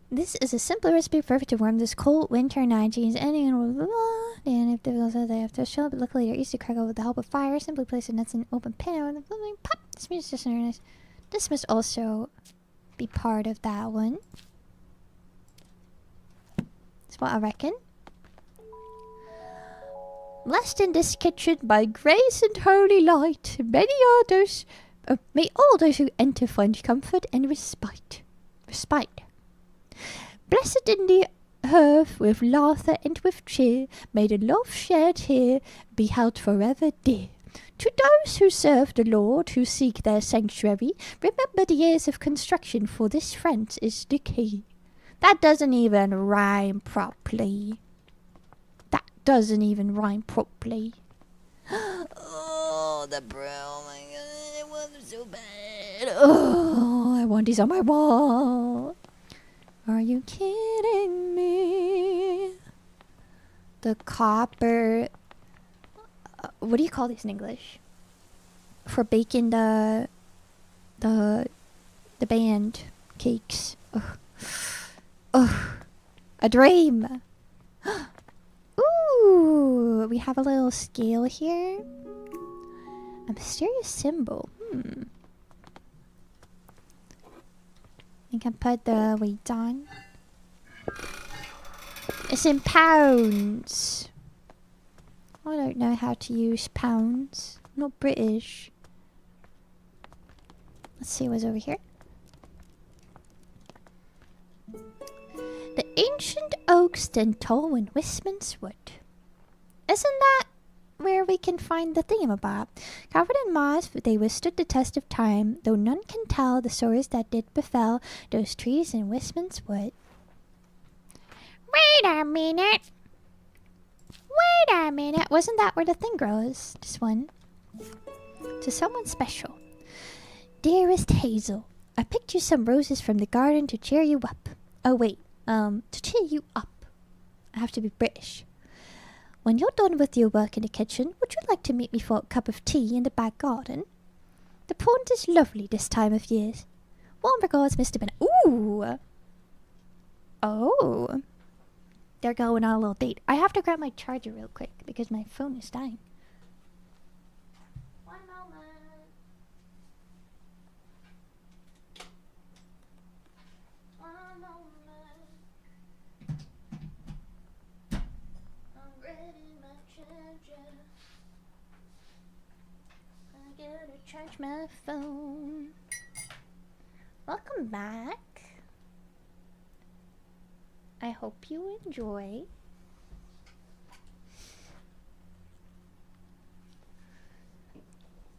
This is a simple recipe perfect to warm this cold winter night. Use anyone with and if they have to show, but luckily they're easy to crackle with the help of fire. Simply place the nuts in an open pan and pop. This means just nice. This must also be part of that one. That's what I reckon. Blessed in this kitchen by grace and holy light, may all those who enter find comfort and respite. Blessed in the hearth with laughter and with cheer, may the love shared here be held forever dear. To those who serve the Lord, who seek their sanctuary, remember the years of construction, for this friend is the key. That doesn't even rhyme properly. Oh, the brown, oh my god, it was so bad. Oh, I want these on my wall. Are you kidding me? The copper... what do you call these in English? For baking the band cakes. Ugh. Ugh. A dream. Ooh, we have a little scale here. A mysterious symbol. You can put the weight on. It's in pounds. I don't know how to use pounds. not British. Let's see what's over here. The ancient oak stand tall in Westminster wood. Isn't that where we can find the thingamabob? Covered in moss, they withstood the test of time, though none can tell the sorrows that did befell those trees in Westminster wood. Wait a minute. Wait a minute. Wasn't that where the thing grows? This one. To someone special. Dearest Hazel, I picked you some roses from the garden to cheer you up. Oh wait, to cheer you up. I have to be British. When you're done with your work in the kitchen, would you like to meet me for a cup of tea in the back garden? The pond is lovely this time of year. Warm regards, Mr. Bennett. Ooh! Oh! They're going on a little date. I have to grab my charger real quick because my phone is dying. One moment. One moment. I'm ready my charger. I gotta charge my phone. Welcome back. I hope you enjoy.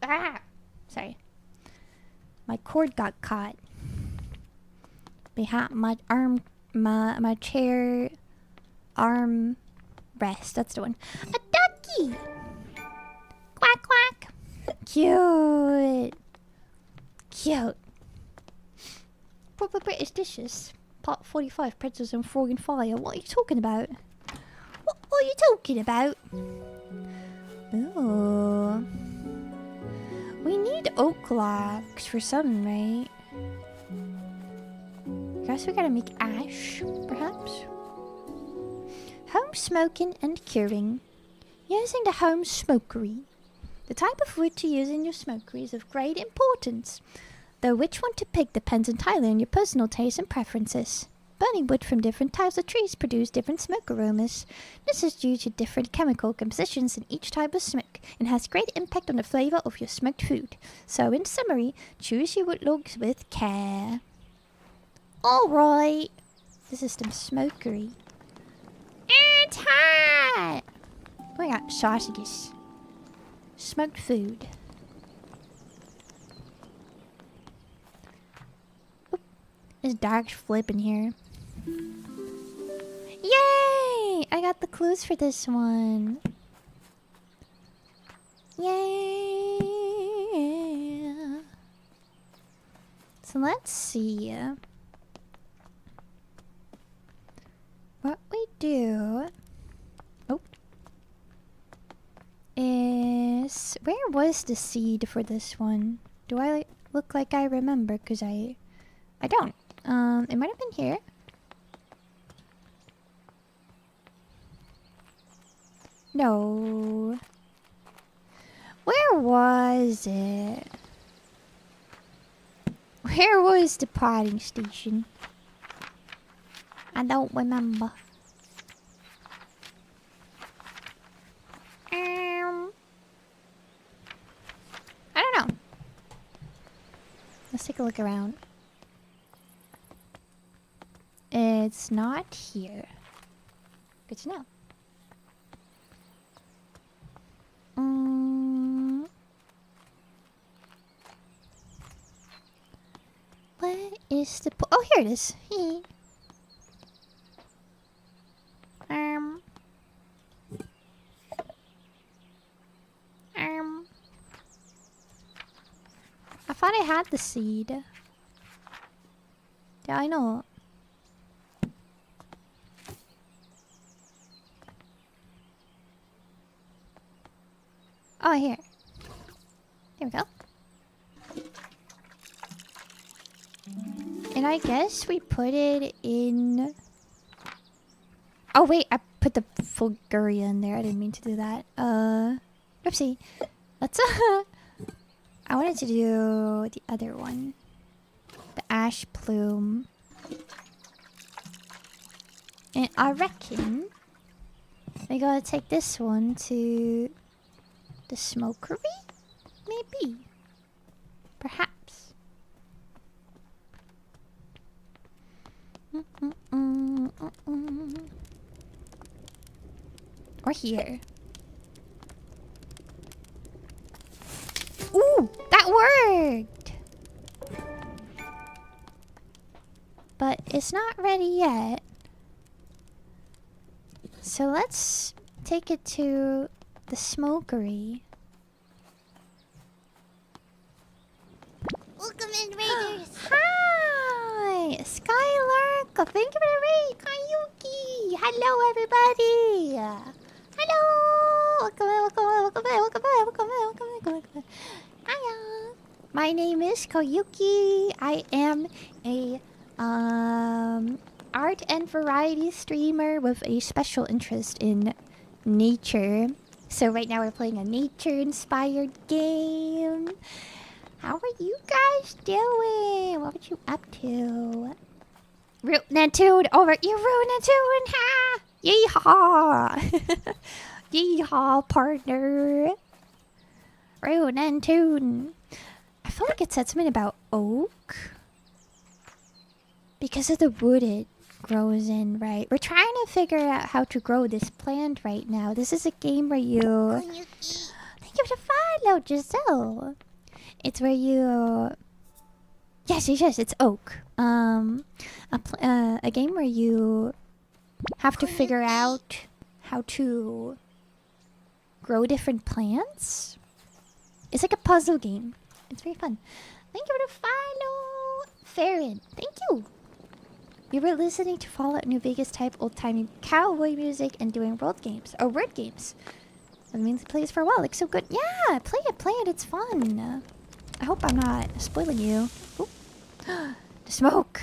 Ah! Sorry. My cord got caught behind my arm, my chair arm rest. That's the one. A ducky! Quack quack! Cute! Cute! Proper British dishes. Part 45, pretzels and frog and fire. What are you talking about? What are you talking about? Ooh. We need oak logs for something, right? Guess we gotta make ash, perhaps? Home smoking and curing. Using the home smokery. The type of wood to use in your smokery is of great importance, though which one to pick depends entirely on your personal taste and preferences. Burning wood from different types of trees produce different smoke aromas. This is due to different chemical compositions in each type of smoke and has great impact on the flavor of your smoked food. So in summary, choose your wood logs with care. Alright! This is the smokery. It's hot! We got sausages. Smoked food. Oop. This dog's flipping here. Yay! I got the clues for this one. Yay! So let's see. What we do... Oh. Is... Where was the seed for this one? Do I look like I remember? Because I don't. It might have been here. No. Where was it? Where was the potting station? I don't remember. I don't know. Let's take a look around. It's not here. Good to know. Where is the oh, here it is. I thought I had the seed. Yeah, I know. Oh, here. There we go. And I guess we put it in... Oh, wait. I put the Fulguria in there. I didn't mean to do that. Oopsie. Let's... I wanted to do the other one. The ash plume. And I reckon... we gotta take this one to... the smokery? Maybe. Perhaps. Or here. Ooh, that worked! But it's not ready yet. So let's take it to the smokery. Welcome in, Raiders. Hi! Skylark! Thank you for the raid! Koyuki! Hello, everybody! Hello! Welcome in, welcome in, welcome in, welcome in, welcome in, welcome in, welcome in. Hiya! My name is Koyuki. I am a art and variety streamer with a special interest in nature. So right now we're playing a nature-inspired game. How are you guys doing? What were you up to? Rootin' and tune over. You're rootin' and tune, ha! Yeehaw! Yeehaw, partner. Rootin' and tune. I feel like it said something about oak. Because of the wood it grows in, right? We're trying to figure out how to grow this plant right now. This is a game where you... Koyuki. Thank you for the follow, Giselle. It's where you... Yes, it's oak. A game where you have to figure out how to grow different plants. It's like a puzzle game. It's very fun. Thank you for the follow, Farron. Thank you. You were listening to Fallout New Vegas type old-timey cowboy music and doing world games or word games. That means it plays for a while. Looks so good. Yeah, play it. It's fun. I hope I'm not spoiling you. Oop. The smoke.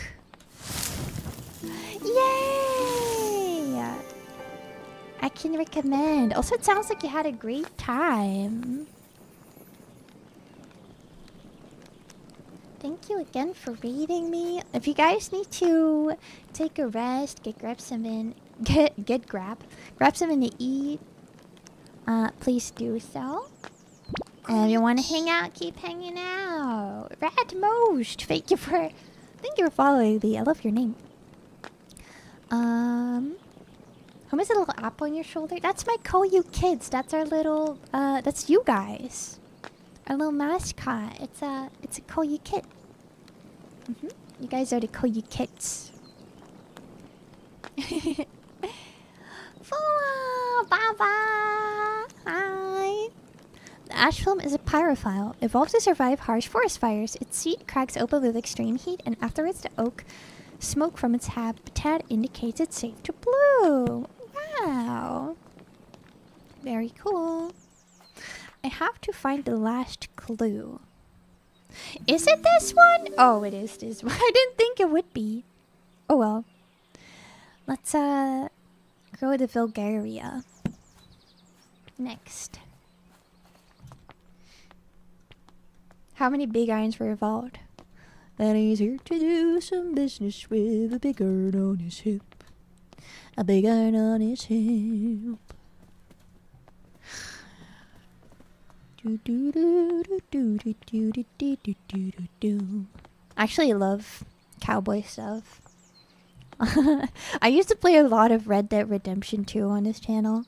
Yay! I can recommend. Also, it sounds like you had a great time. Thank you again for reading me. If you guys need to take a rest, grab something to eat, please do so. And if you want to hang out, keep hanging out. Radmost, thank you for following me. I love your name. Who is a little app on your shoulder? That's my Koyukids. That's our little that's you guys. Our little mascot. It's a Koyukid. You guys are the Koyukids. Baba! Hi! The ash film is a pyrophile. Evolved to survive harsh forest fires. Its seed cracks open with extreme heat, and afterwards the oak smoke from its habitat indicates it's safe to bloom. Wow! Very cool. I have to find the last clue. Is it this one? Oh, it is this one. I didn't think it would be. Oh well. Let's grow the Vulgaria. Next. How many big irons were evolved? That he's here to do some business with a big iron on his hip. A big iron on his hip. I actually love cowboy stuff. I used to play a lot of Red Dead Redemption 2 on this channel.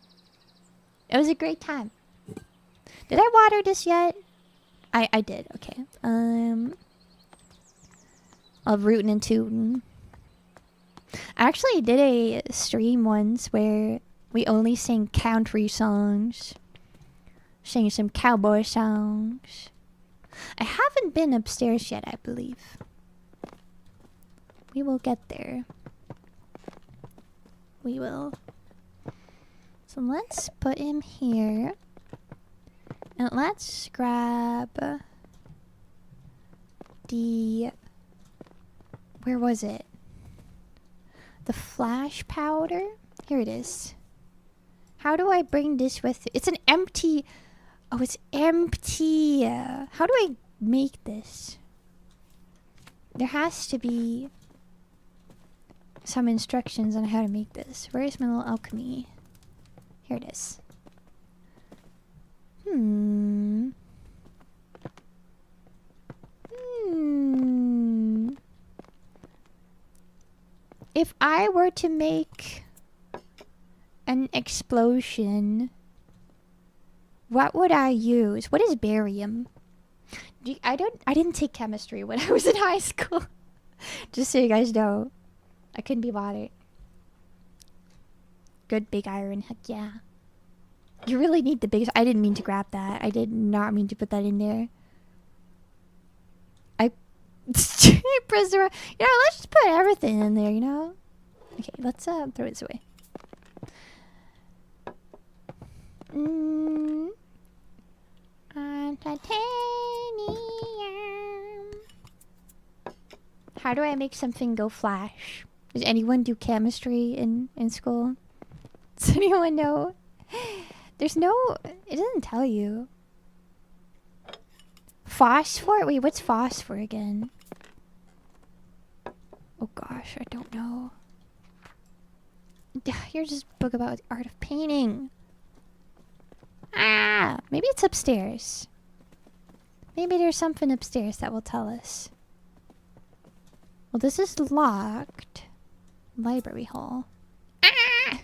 It was a great time. Did I water this yet? I did, okay. Of rootin' and tootin'. I actually did a stream once where we only sang country songs. Sang some cowboy songs. I haven't been upstairs yet, I believe. We will get there. We will. So let's put him here. And let's grab the... Where was it? The flash powder? Here it is. How do I bring this with... It's an empty... Oh, it's empty. How do I make this? There has to be some instructions on how to make this. Where is my little alchemy? Here it is. If I were to make an explosion, what would I use? What is barium? I didn't take chemistry when I was in high school. Just so you guys know. I couldn't be bothered. Good big iron, heck yeah. You really need the biggest. I didn't mean to grab that. I did not mean to put that in there. I pressed the let's just put everything in there, you know? Okay, let's throw this away. Titanium. How do I make something go flash? Does anyone do chemistry in school? Does anyone know? There's no... It doesn't tell you. Phosphor? Wait, what's phosphor again? Oh gosh, I don't know. Here's this book about the art of painting. Ah! Maybe it's upstairs. Maybe there's something upstairs that will tell us. Well, this is locked. Library hall. Ah!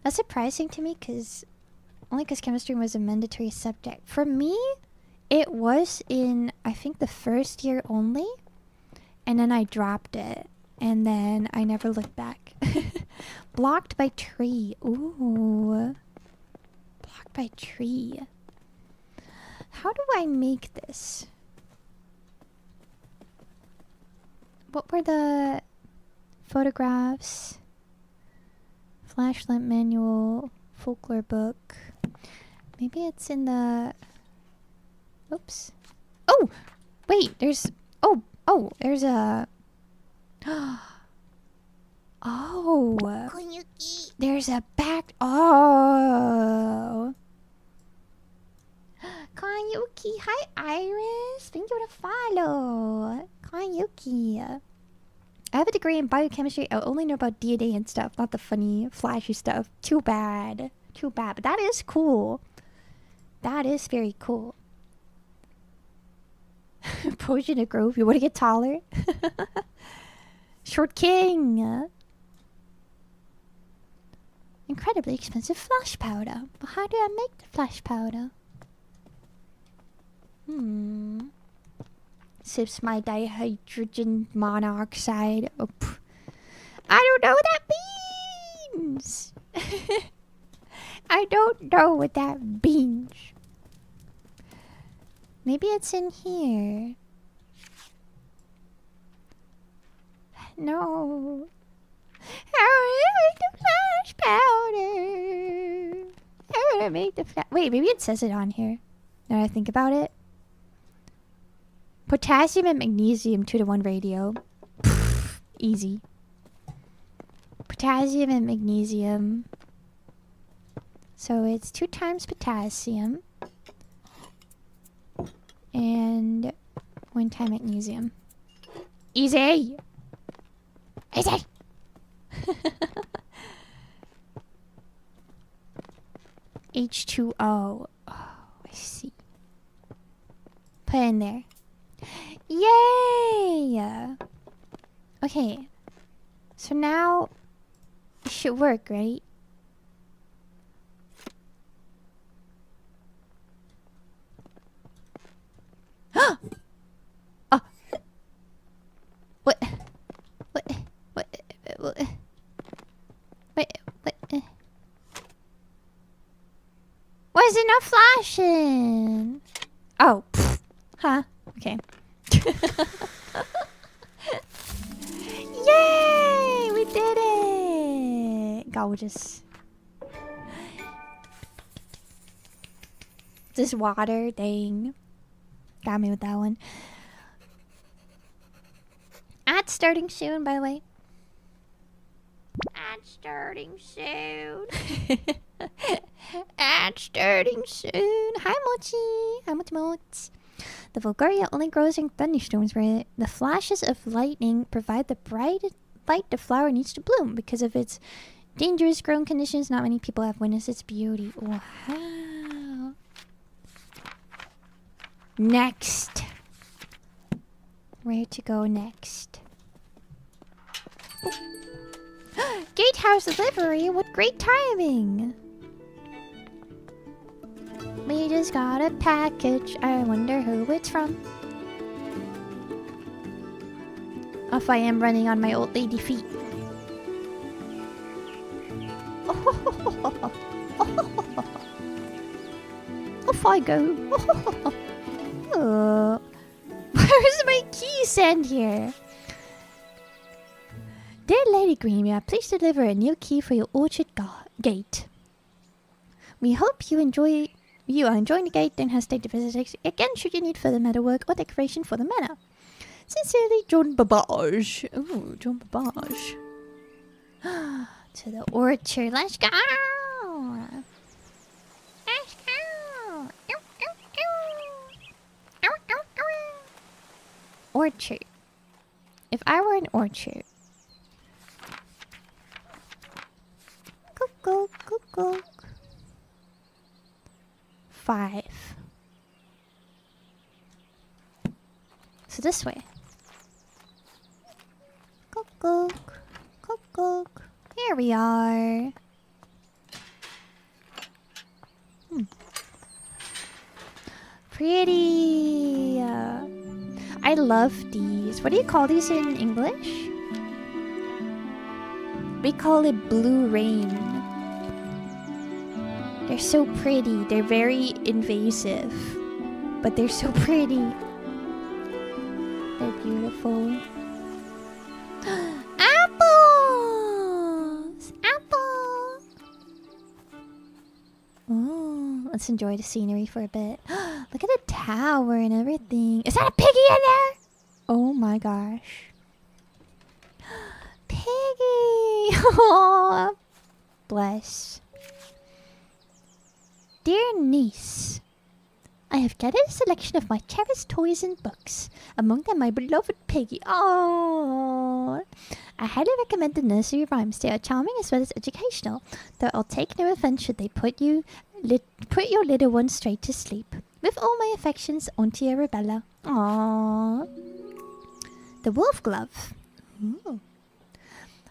That's surprising to me because chemistry was a mandatory subject. For me, it was in, I think, the first year only. And then I dropped it. And then I never looked back. Blocked by tree. Ooh. Blocked by tree. How do I make this? What were the photographs? Flashlight manual. Folklore book. Maybe it's in the... Oops. Oh! Wait, there's... Oh, there's a... Oh! Koyuki. There's a back... Oh! Koyuki, hi Iris! Thank you for the follow! Koyuki. I have a degree in biochemistry. I only know about DNA and stuff, not the funny, flashy stuff. Too bad. Too bad. But that is cool. That is very cool. Potion of growth. You want to get taller? Short king. Incredibly expensive flash powder. But how do I make the flash powder? Sips my dihydrogen monoxide. Oh, I don't know what that means. I don't know what that means. Maybe it's in here. No. How do I make the flash powder? How do I make the flash... Wait, maybe it says it on here. Now that I think about it. Potassium and magnesium 2-to-1 ratio. Easy. Potassium and magnesium. So it's 2 times potassium. And 1 time magnesium. Easy! Easy! H2O. Oh, I see. Put it in there. Yay! Okay. So now it should work, right? Oh! What? What? Why is it not flashing? Oh. Huh. Okay. Yay! We did it! Gorgeous. This water, dang. Got me with that one. Ad starting soon, by the way. Ad starting soon. Ad starting soon. Hi, Mochi. Hi, Mochi. The Vulgaria only grows in thunderstorms where the flashes of lightning provide the bright light the flower needs to bloom. Because of its Dangerous growing conditions. Not many people have witnessed its beauty. Wow. Next. Where to go next? Gatehouse delivery. What great timing. We just got a package. I wonder who it's from. Off I am running on my old lady feet. Off I go. Where's my key send here? Dear Lady Green, please deliver a new key for your orchard gate. We hope you are enjoying the gate and has stayed to visit again should you need further metalwork or decoration for the manor. Sincerely, John Babage. Ooh, John Babage. To the orchard. Let's go! Let's go! Orchard. If I were an orchard. Cook. 5. So this way. Cook. Here we are. Pretty. I love these. What do you call these in English? We call it blue rain. They're so pretty. They're very invasive. But they're so pretty. They're beautiful. Apples! Apple! Oh, let's enjoy the scenery for a bit. Look at the tower and everything. Is that a piggy in there? Oh my gosh. Piggy! Oh, bless. Dear niece, I have gathered a selection of my cherished toys and books. Among them, my beloved Piggy. Oh, I highly recommend the nursery rhymes. They are charming as well as educational. Though I'll take no offense should they put your little one straight to sleep. With all my affections, Auntie Arabella. Aww. The wolf glove. Ooh.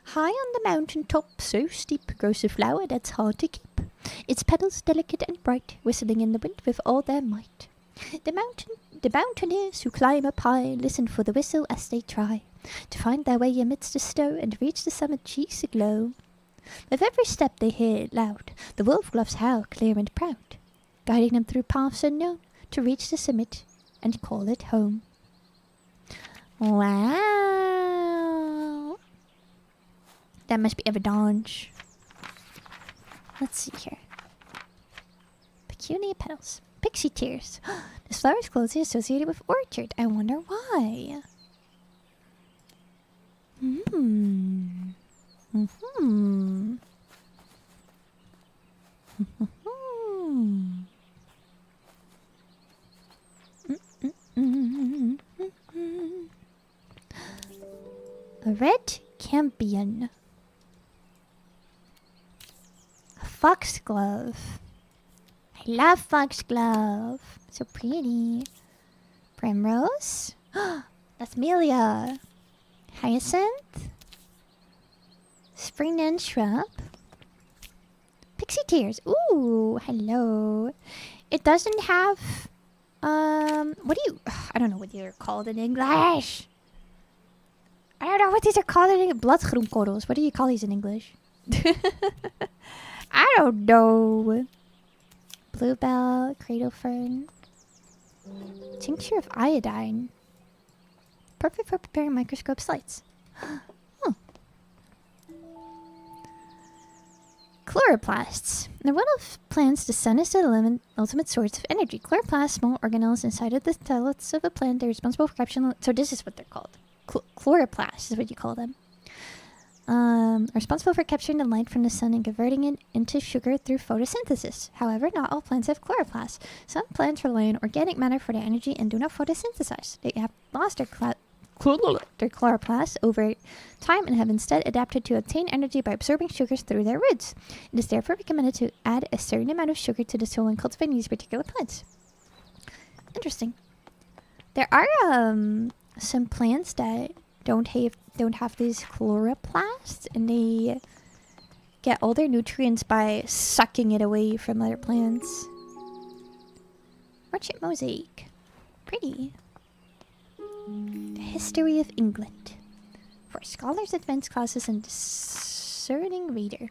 High on the mountain top, so steep, grows a flower that's hard to keep. Its petals delicate and bright, whistling in the wind with all their might. The mountaineers who climb up high listen for the whistle as they try to find their way amidst the snow and reach the summit cheeks aglow. With every step they hear it loud, the wolf gloves howl clear and proud, guiding them through paths unknown to reach the summit and call it home. Wow! That must be evidence. Let's see here. Peculiar petals. Pixie tears. This flower is closely associated with orchard. I wonder why. A red campion. A foxglove. I love foxglove. So pretty. Primrose. That's Amelia. Hyacinth. Spring and shrub. Pixie tears. Ooh, hello. It doesn't have what do you I don't know what they're called in English. I don't know what these are called in English. Bloodgroenkorrels. What do you call these in English? I don't know. Bluebell, cradle fern. Tincture of iodine. Perfect for preparing microscope slides. Oh. Chloroplasts. In the world of plants, the sun is the ultimate source of energy. Chloroplasts, small organelles inside of the thallus of a plant, they're responsible for capturing. So this is what they're called. Chloroplasts is what you call them. Responsible for capturing the light from the sun and converting it into sugar through photosynthesis. However, not all plants have chloroplasts. Some plants rely on organic matter for their energy and do not photosynthesize. They have lost their their chloroplasts over time and have instead adapted to obtain energy by absorbing sugars through their roots. It is therefore recommended to add a certain amount of sugar to the soil when cultivating these particular plants. Interesting. There are some plants that don't have these chloroplasts, and they get all their nutrients by sucking it away from other plants. Merchant mosaic. Pretty. The history of England. For scholars, advanced classes, and discerning reader.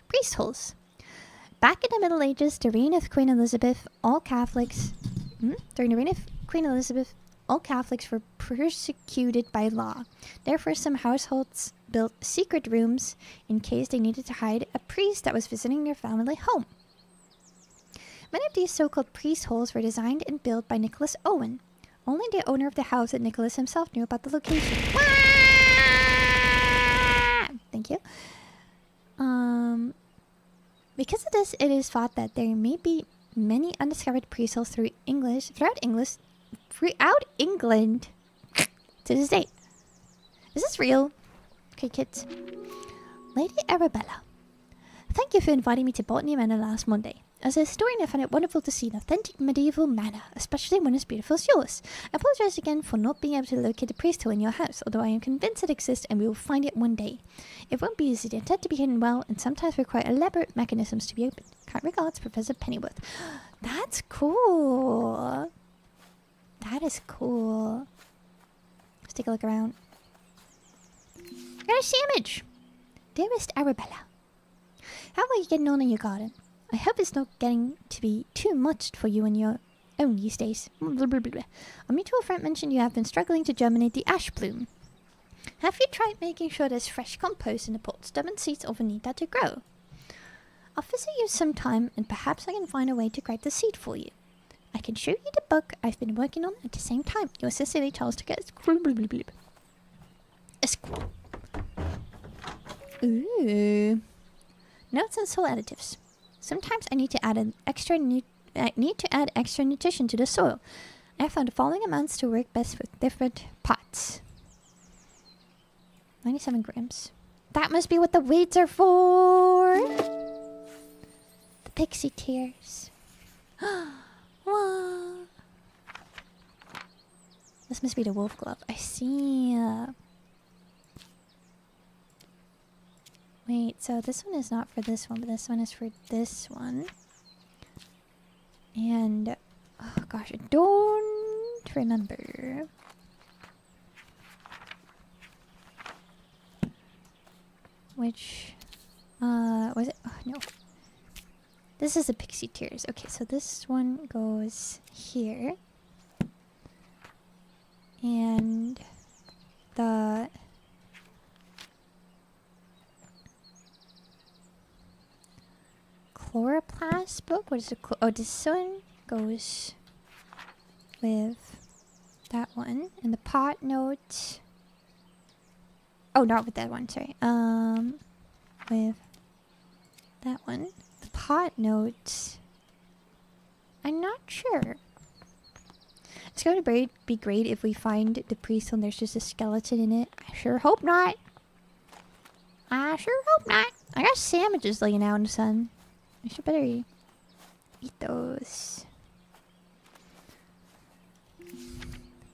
Priest holes. Back in the Middle Ages, the reign of Queen Elizabeth, all Catholics... During the reign of Queen Elizabeth, all Catholics were persecuted by law. Therefore, some households built secret rooms in case they needed to hide a priest that was visiting their family home. Many of these so-called priest holes were designed and built by Nicholas Owen. Only the owner of the house and Nicholas himself knew about the location. Thank you. Because of this, it is thought that there may be many undiscovered priest holes throughout England to this date. Is this real? Okay, kids. Lady Arabella, thank you for inviting me to Botany Manor last Monday. As a historian, I find it wonderful to see an authentic medieval manor, especially one as beautiful as yours. I apologize again for not being able to locate the priest hole in your house, although I am convinced it exists and we will find it one day. It won't be easy. They tend to be hidden well and sometimes require elaborate mechanisms to be opened. Kind regards, Professor Pennyworth. That's cool. That is cool. Let's take a look around. There's the image. Dearest Arabella, how are you getting on in your garden? I hope it's not getting to be too much for you and your own these days. A mutual friend mentioned you have been struggling to germinate the ash bloom. Have you tried making sure there's fresh compost in the pot? Stubborn seeds often need that to grow. I'll visit you sometime and perhaps I can find a way to crack the seed for you. I can show you the book I've been working on at the same time. Your sincerely, Charles to get a squirrel. Ooh. Notes and soil additives. Sometimes I need to add extra nutrition to the soil. I found the following amounts to work best with different pots. 97 grams. That must be what the weeds are for. The pixie tears. Wow. This must be the wolf glove. I see. Wait, so this one is not for this one, but this one is for this one. And, oh gosh, I don't remember. Which, was it? Oh, no. This is the pixie tears. Okay, so this one goes here. And the... chloroplast book? What is the oh, this one goes with that one. And the pot note... oh, not with that one, sorry. With that one. The pot note... I'm not sure. It's going to be great if we find the priest and there's just a skeleton in it. I sure hope not. I sure hope not. I got sandwiches laying out in the sun. I should better eat those.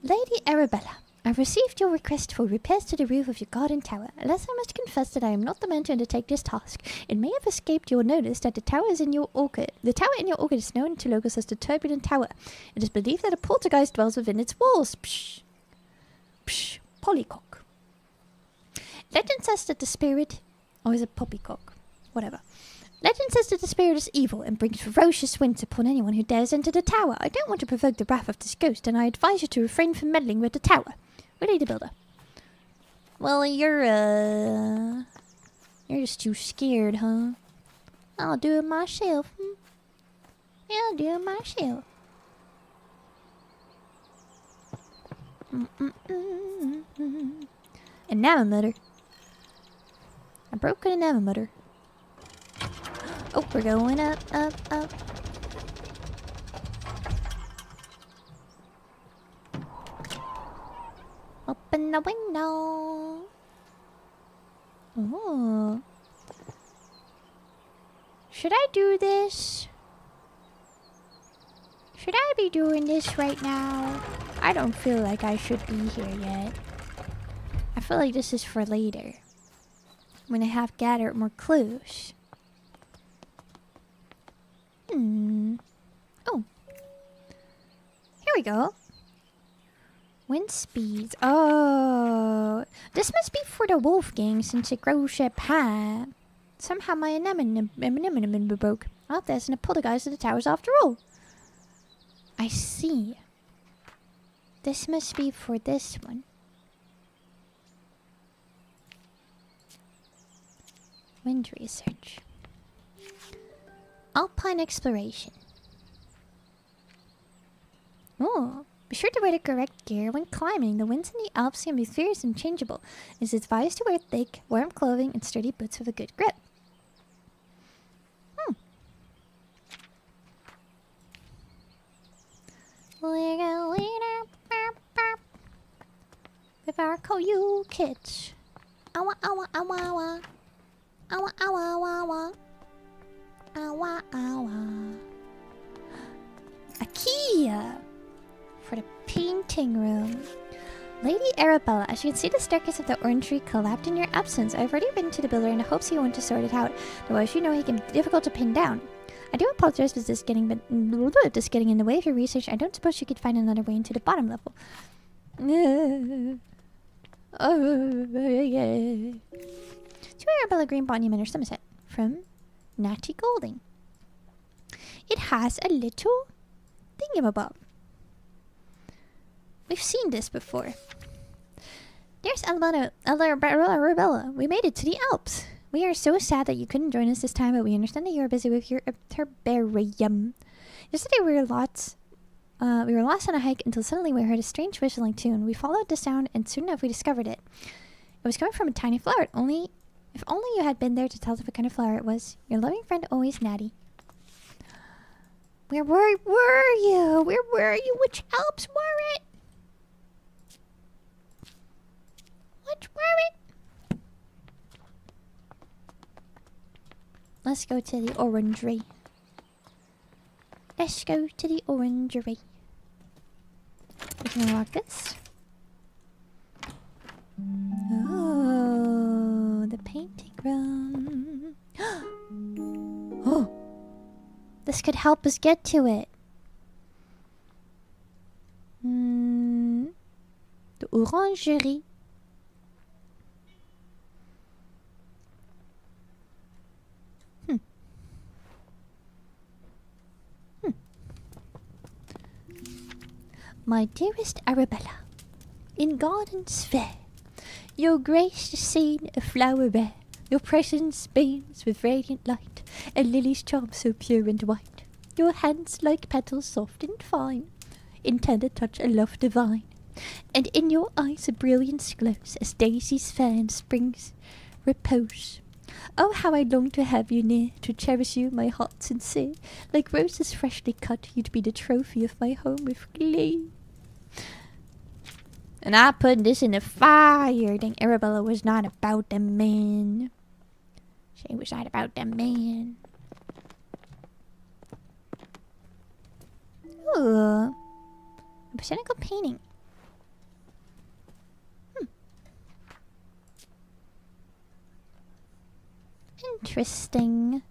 Lady Arabella, I've received your request for repairs to the roof of your garden tower. Alas, I must confess that I am not the man to undertake this task. It may have escaped your notice that the tower in your orchard is known to locals as the Turbulent Tower. It is believed that a poltergeist dwells within its walls. Psh. Psh. Polycock. Legend says that the spirit... or is it poppycock? Whatever. Legend says that the spirit is evil and brings ferocious winds upon anyone who dares enter the tower. I don't want to provoke the wrath of this ghost, and I advise you to refrain from meddling with the tower. Really, the builder. Well, you're just too scared, huh? I'll do it myself. Yeah, I'll do it myself. Anemometer. I broke an anemometer. Oh, we're going up, up, up. the window. Oh. Should I do this? Should I be doing this right now? I don't feel like I should be here yet. I feel like this is for later, when I have gathered more clues. Oh. Here we go. Wind speeds. Oh. This must be for the Wolfgang since it grows up high. Somehow my anemone broke. Oh, there's an poltergeist at the towers after all. I see. This must be for this one. Wind research. Alpine exploration. Oh, be sure to wear the correct gear when climbing. The winds in the Alps can be fierce and changeable. It is advised to wear thick, warm clothing and sturdy boots with a good grip. We're going up with our Koyukids. Awa awa awa awa. Awa awa awa awa. Awa awa. A key for the painting room. Lady Arabella, as you can see, the staircase of the orangery collapsed in your absence. I've already been to the builder in the hopes he went to sort it out. Though as you know, he can be difficult to pin down. I do apologize for this getting in the way of your research. I don't suppose you could find another way into the bottom level. To Arabella Green Botany Manor, Somerset, from Natty Golding. It has a little thingamabob. We've seen this before. There's Arabella. We made it to the Alps. We are so sad that you couldn't join us this time, but we understand that you are busy with your herbarium. Yesterday we were lost on a hike until suddenly we heard a strange whistling tune. We followed the sound and soon enough we discovered it. It was coming from a tiny flower. If only you had been there to tell us what kind of flower it was. Your loving friend, always Natty. Where were you? Where were you? Which Alps were it? Which were it? Let's go to the orangery. Let's go to the orangery. We can unlock this. Oh, the painting room. Oh, this could help us get to it. The orangerie. My dearest Arabella, in gardens fair, your grace the scene a flower rare. Your presence beams with radiant light, a lily's charm so pure and white. Your hands like petals soft and fine, in tender touch a love divine. And in your eyes a brilliance glows, as daisies fair in spring's repose. Oh, how I long to have you near, to cherish you, my heart sincere. Like roses freshly cut, you'd be the trophy of my home with glee. And I put this in the fire. Dang, Arabella was not about the man. She was not about the man. Ooh. A botanical painting. Interesting.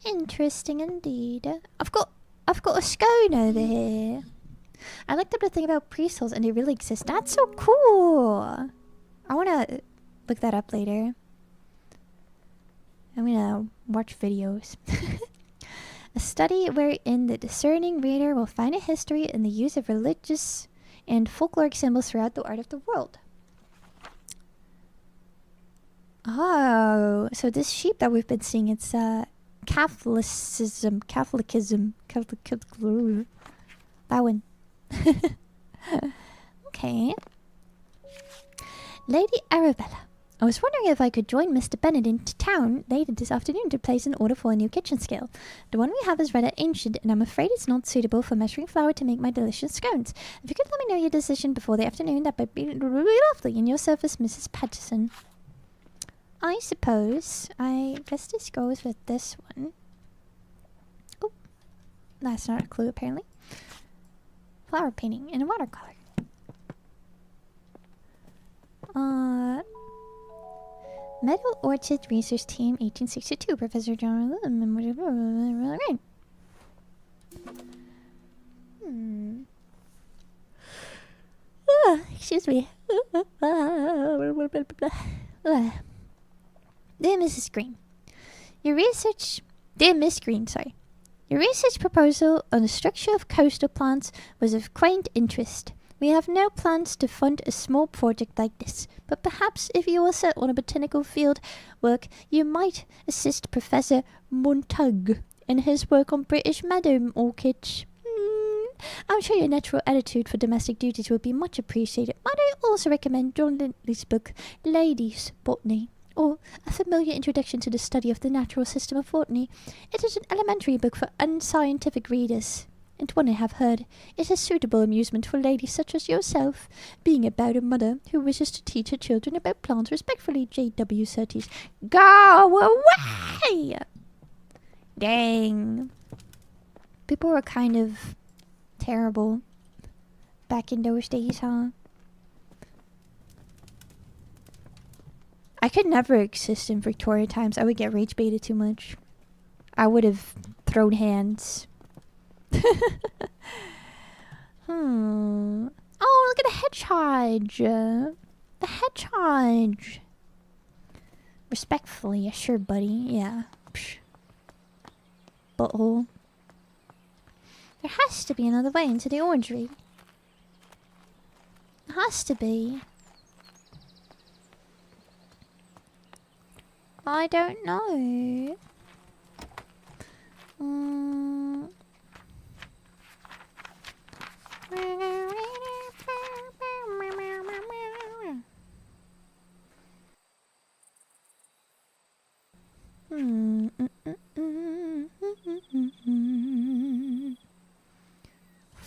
Interesting indeed. I've got a scone over here. I looked up the thing about priest holes and they really exist. That's so cool. I wanna look that up later. I'm gonna watch videos. A study wherein the discerning reader will find a history in the use of religious and folkloric symbols throughout the art of the world. Oh, so this sheep that we've been seeing, it's Catholicism. That one. Okay. Lady Arabella. I was wondering if I could join Mr. Bennett into town later this afternoon to place an order for a new kitchen scale. The one we have is rather ancient, and I'm afraid it's not suitable for measuring flour to make my delicious scones. If you could let me know your decision before the afternoon, that would be really lovely. In your service, Mrs. Patterson. I suppose I guess this goes with this one. Oh, that's not a clue apparently. Flower painting in a watercolor. Meadow Orchid Research Team 1862, Professor John. Excuse me. Dear Mrs. Green, Dear Miss Green, sorry. Your research proposal on the structure of coastal plants was of quaint interest. We have no plans to fund a small project like this, but perhaps if you are set on a botanical field work, you might assist Professor Montague in his work on British meadow orchids. I'm sure your natural attitude for domestic duties will be much appreciated. Might I also recommend John Lindley's book, Ladies' Botany, or A Familiar Introduction to the Study of the Natural System of Botany. It is an elementary book for unscientific readers, and one I have heard is a suitable amusement for ladies such as yourself, being about a mother who wishes to teach her children about plants. Respectfully, J.W. Surtees. Go away! Dang. People were kind of terrible back in those days, huh? I could never exist in Victoria times. I would get rage baited too much. I would have thrown hands. Oh, look at the hedgehog. The hedgehog. Respectfully, sure, buddy. Yeah. Psh. Butthole. There has to be another way into the orangery. There has to be. I don't know.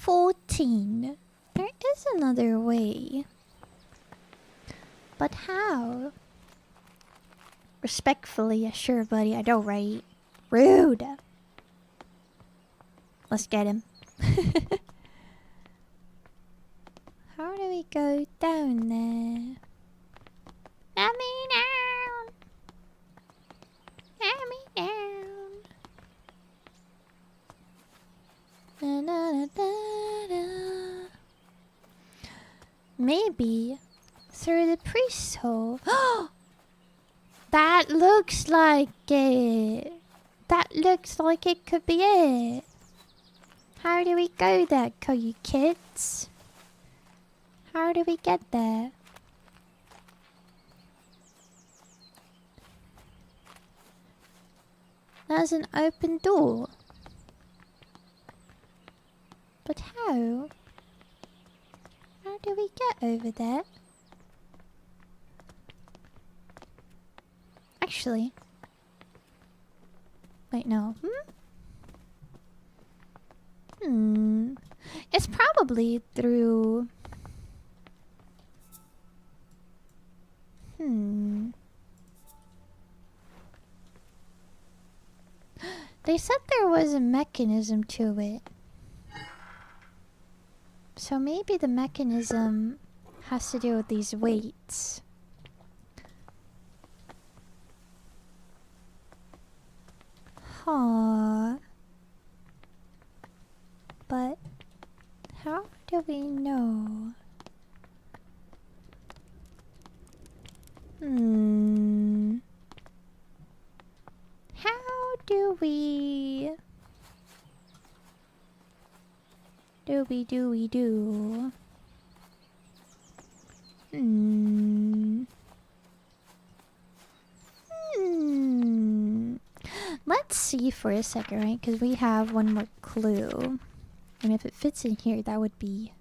$14. There is another way. But how? Respectfully, sure, buddy. I know, right? Rude. Let's get him. How do we go down there? Let me down. Let me down. Da, da, da, da. Maybe through the priest's hole. That looks like it. That looks like it could be it. How do we go there, Koyukids? How do we get there? There's an open door. But how? How do we get over there? Actually. Wait, no. It's probably through... They said there was a mechanism to it. So maybe the mechanism has to do with these weights. Huh. But how do we know? How do we... do? Let's see for a second, right? Because we have one more clue. And if it fits in here, that would be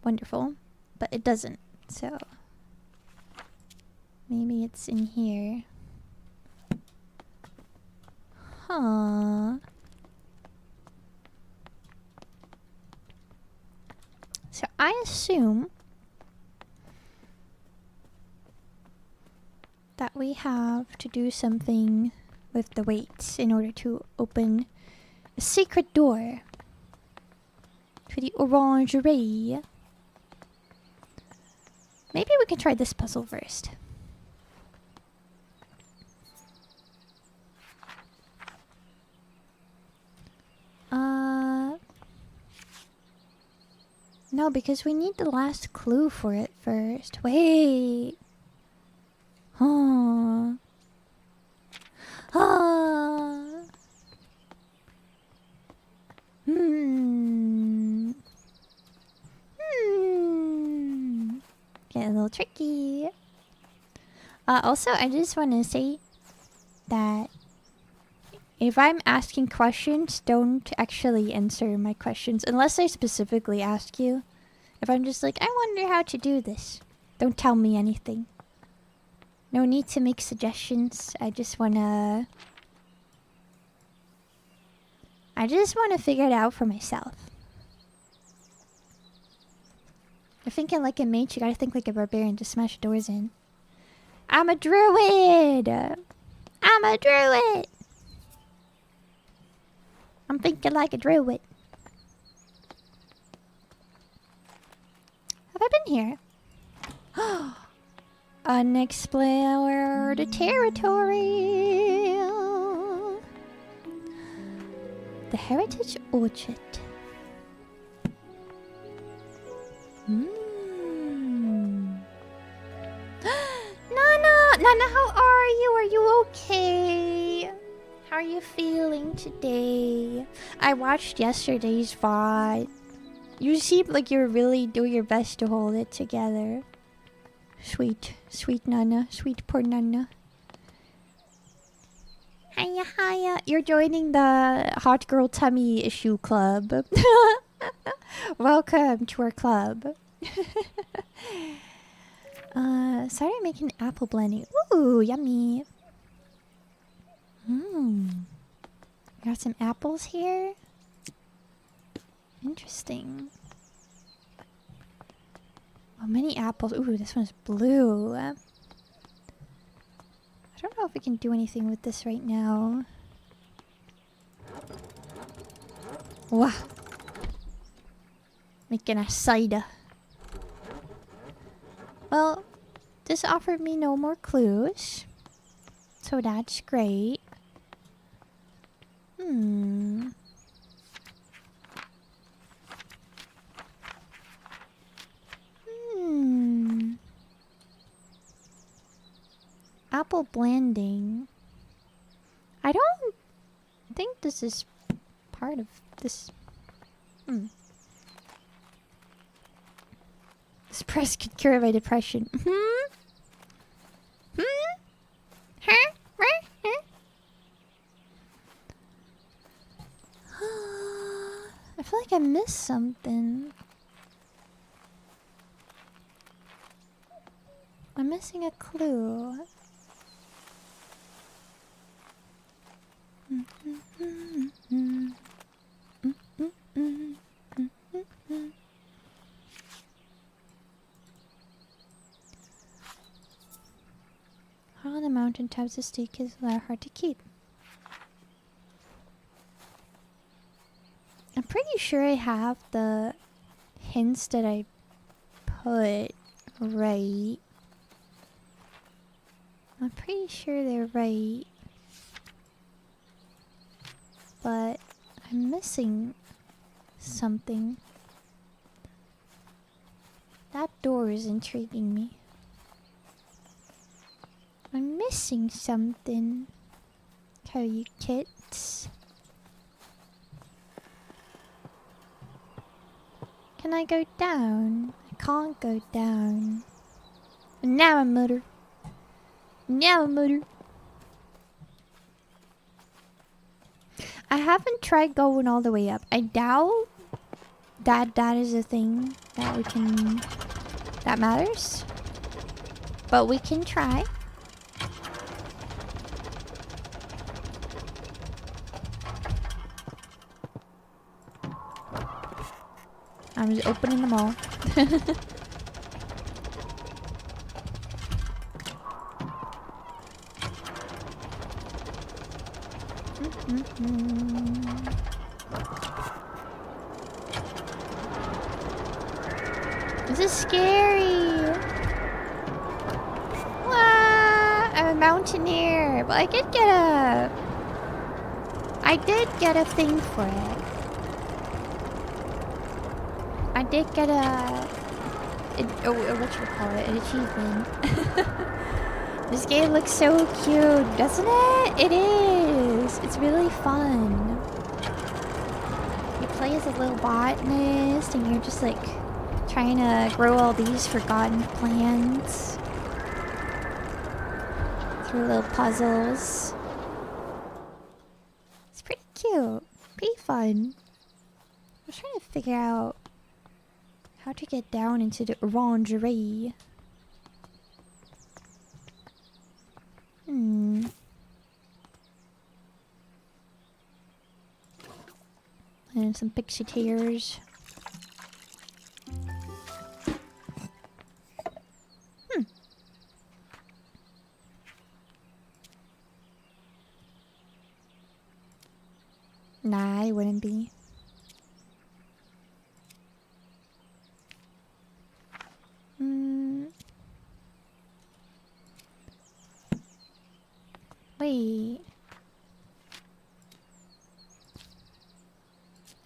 wonderful. But it doesn't, so... Maybe it's in here. Huh. So I assume that we have to do something with the weights in order to open a secret door to the orangerie. Maybe we can try this puzzle first. No, because we need the last clue for it first. Wait. Huh. Getting a little tricky. Also, I just want to say that if I'm asking questions, don't actually answer my questions unless I specifically ask you. If I'm just like, I wonder how to do this, don't tell me anything. No need to make suggestions. I just wanna figure it out for myself. You're thinking like a mage, you gotta think like a barbarian to smash doors in. I'm a druid! I'm a druid! I'm thinking like a druid. Have I been here? Unexplored territory. The Heritage Orchard. Nana, how are you? Are you okay? How are you feeling today? I watched yesterday's VOD. You seem like you're really doing your best to hold it together. Sweet, sweet Nana. Sweet poor Nana. Hiya, hiya. You're joining the Hot Girl Tummy Issue Club. Welcome to our club. Started making apple blending. Ooh, yummy. Got some apples here. Interesting. Oh, many apples. Ooh, this one's blue. I don't know if we can do anything with this right now. Wow. Making a cider. Well, this offered me no more clues. So that's great. Apple blending. I don't think this is part of this. This press could cure my depression. I feel like I missed something. I'm missing a clue. How on the mountain tops the steak is hard to keep. I'm pretty sure I have the hints that I put right. I'm pretty sure they're right. But I'm missing something. That door is intriguing me. I'm missing something. Koyukids. Can I go down? I can't go down. Now I mutter. Now I mutter. I haven't tried going all the way up. I doubt that that is a thing that we can... that matters. But we can try. I'm just opening them all. This is scary. Wow, I'm a mountaineer, but I did get a thing for it. I did get whatchamacallit, an achievement. This game looks so cute, doesn't it? It is. It's really fun. You play as a little botanist and you're just like trying to grow all these forgotten plants through little puzzles. It's pretty cute. Pretty fun. I was trying to figure out how to get down into the orangery. And some pixie tears. Nah, it wouldn't be. Wait.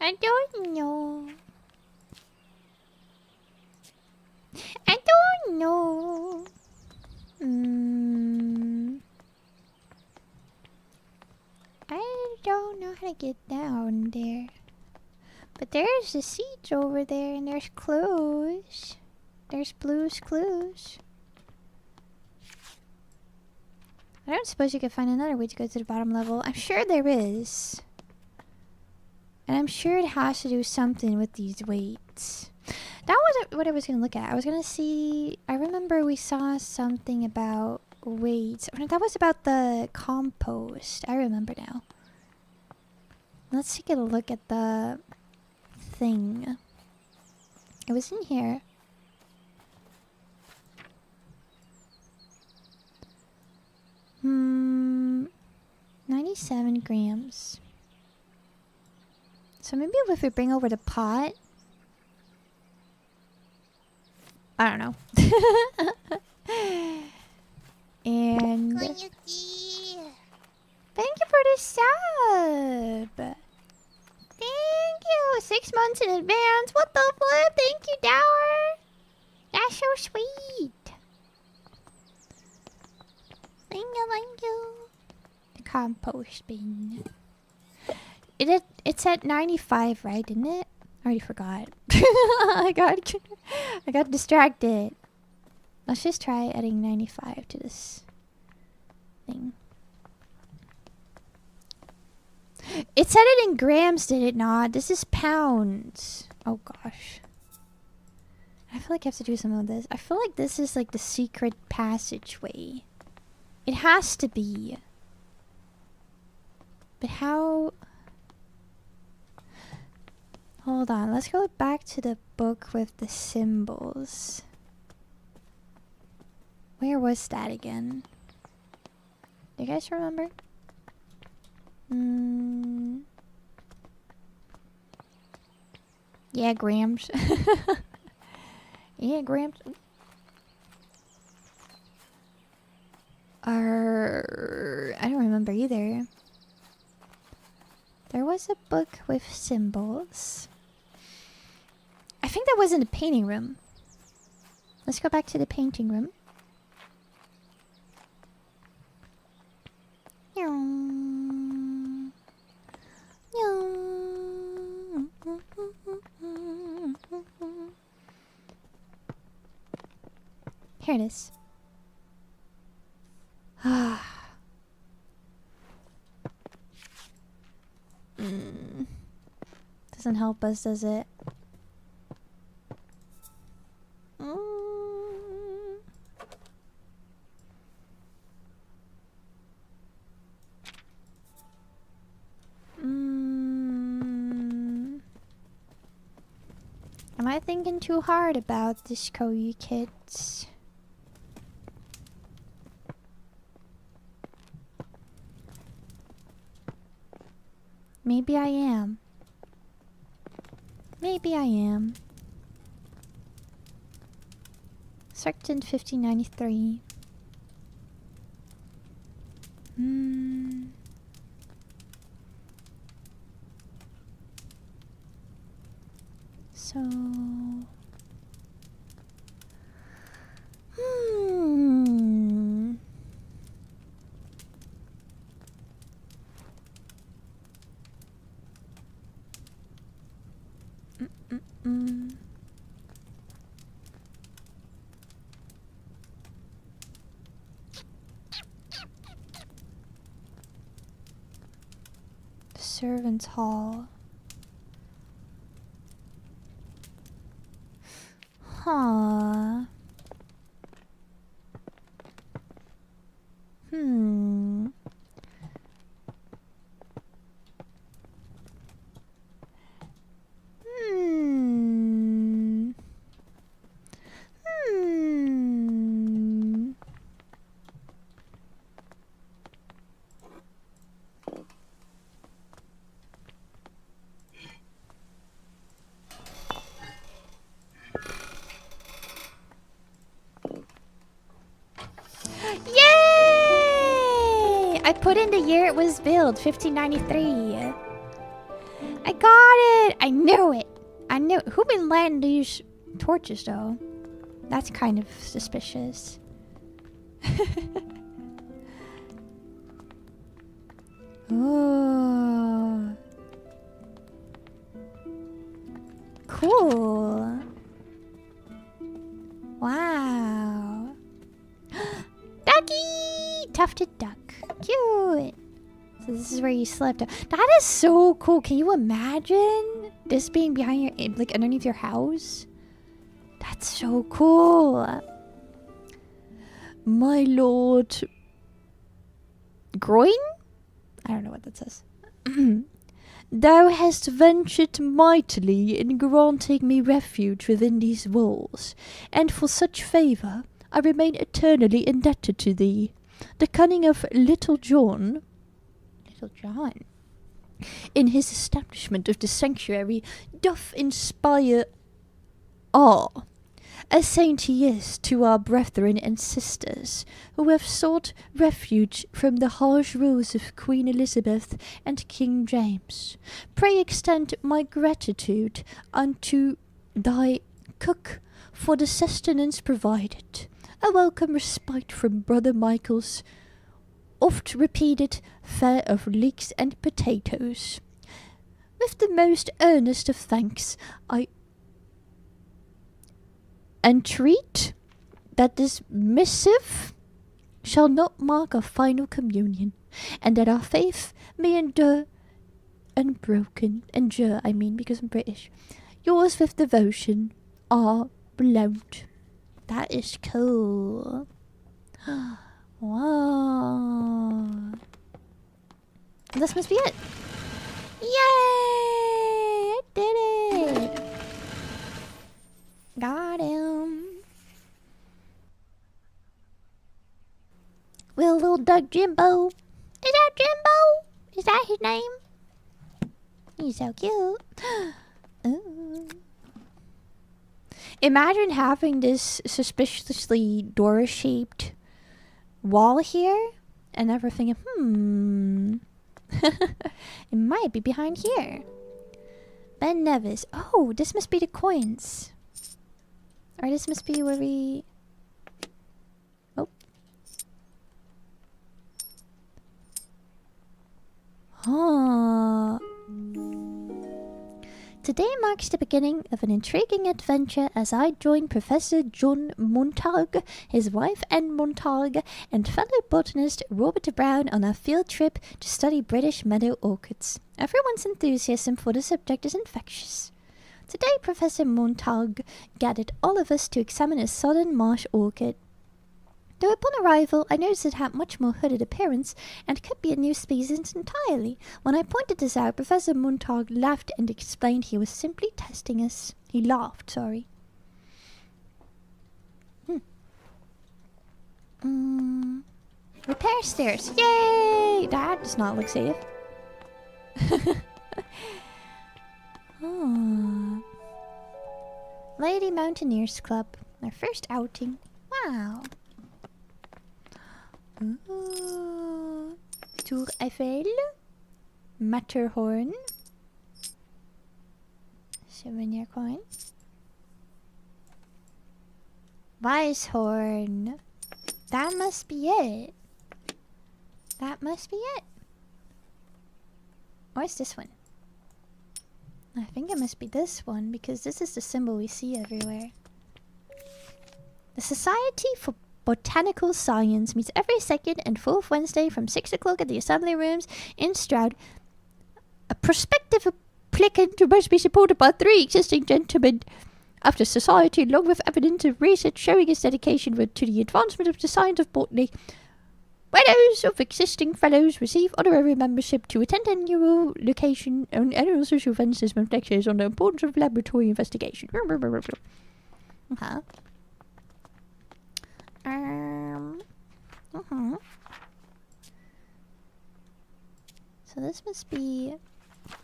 I don't know. I don't know. I don't know how to get down there. But there's the seeds over there and there's clues. There's blue's clues. I don't suppose you could find another way to go to the bottom level. I'm sure there is. And I'm sure it has to do something with these weights. That wasn't what I was going to look at. I was going to see... I remember we saw something about weights. That was about the compost. I remember now. Let's take a look at the thing. It was in here. Hmm... 97 grams. So maybe if we bring over the pot... I don't know. And... Koyuki. Thank you for the sub! Thank you! 6 months in advance! What the flip? Thank you, Dower! That's so sweet! Thank you, thank you. The compost bin. It's at 95, right? Didn't it? I already forgot. I got distracted. Let's just try adding 95 to this thing. It said it in grams, did it not? This is pounds. Oh gosh. I feel like I have to do some of this. I feel like this is like the secret passageway. It has to be. But how... Hold on, let's go back to the book with the symbols. Where was that again? Do you guys remember? Yeah, grams. Yeah, grams. I don't remember either. There was a book with symbols. I think that was in the painting room. Let's go back to the painting room. Here it is. Doesn't help us, does it? I thinking too hard about this, Koyukids? Maybe I am. Maybe I am. Started in 1593. So... Servants' hall. Huh. Hmm. Yay! I put in the year it was built, 1593. I got it! I knew it! I knew it. Who been lighting these torches though? That's kind of suspicious. Oh. Cool. Wow. Ducky! Tufted duck. Cute. So this is where you slept. That is so cool. Can you imagine this being behind your, like underneath your house? That's so cool. My lord. Groin? I don't know what that says. Thou hast ventured mightily in granting me refuge within these walls, and for such favour I remain eternally indebted to thee. The cunning of Little John, in his establishment of the sanctuary, doth inspire awe. A saint he is to our brethren and sisters, who have sought refuge from the harsh rules of Queen Elizabeth and King James. Pray extend my gratitude unto thy cook for the sustenance provided. A welcome respite from Brother Michael's oft-repeated fare of leeks and potatoes. With the most earnest of thanks, I entreat that this missive shall not mark our final communion, and that our faith may endure unbroken. Endure, I mean, because I'm British. Yours with devotion, R. Blount. That is cool. Wow. This must be it. Yay! I did it! Got him. Little Doug Jimbo. Is that Jimbo? Is that his name? He's so cute. Ooh. Imagine having this suspiciously door-shaped wall here and never thinking, it might be behind here. Ben Nevis. Oh, this must be the coins. Or this must be where we... Oh. Huh. Today marks the beginning of an intriguing adventure as I join Professor John Montague, his wife Anne Montague, and fellow botanist Robert Brown on a field trip to study British meadow orchids. Everyone's enthusiasm for the subject is infectious. Today Professor Montague gathered all of us to examine a southern marsh orchid. Though upon arrival, I noticed it had much more hooded appearance and could be a new species entirely. When I pointed this out, Professor Montag laughed and explained he was simply testing us. He laughed, sorry. Repair stairs. Yay! That does not look safe. Oh. Lady Mountaineers Club. Our first outing. Wow. Ooh. Tour Eiffel. Matterhorn. Souvenir coin. Weisshorn. That must be it. That must be it. Where's this one? I think it must be this one because this is the symbol we see everywhere. The Society for Botanical Science meets every second and fourth Wednesday from 6 o'clock at the Assembly Rooms in Stroud. A prospective applicant must be supported by 3 existing gentlemen of the Society, along with evidence of research showing its dedication to the advancement of the science of botany. Widows of existing fellows receive honorary membership to attend annual location on annual social events as lectures on the importance of laboratory investigation. Uh-huh. So this must be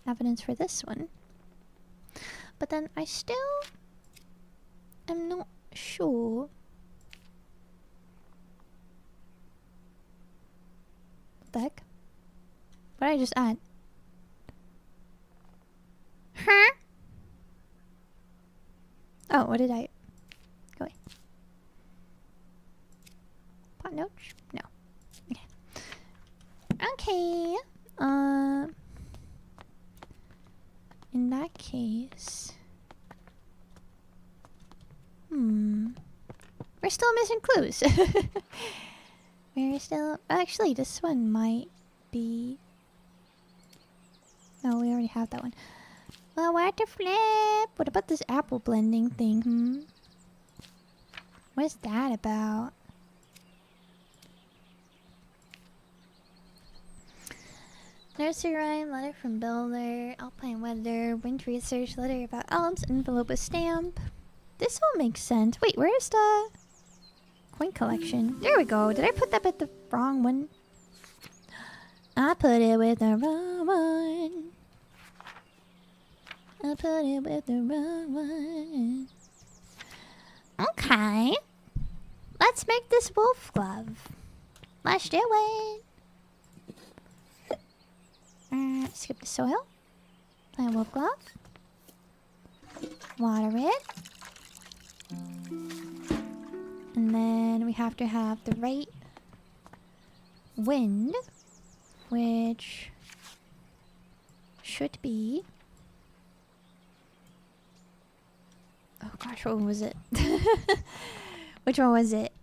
evidence for this one. But then I still am not sure. What the heck? What did I just add? Huh? Oh, what did I... Go away. Pot notes? No. Okay. Okay. In that case... We're still missing clues. We're still... Actually, this one might be... No, we already have that one. Well, what the flip? What about this apple blending thing, What's that about? Nursery rhyme, letter from builder, alpine weather, wind research, letter about elms, envelope with stamp. This all makes sense. Wait, where's the coin collection? There we go. Did I put that with the wrong one? I put it with the wrong one. I put it with the wrong one. Okay. Let's make this wolf glove. Let's do it. Skip the soil. Plant wolf glove. Water it. And then we have to have the right wind, which should be... Oh gosh, what one was it? Which one was it?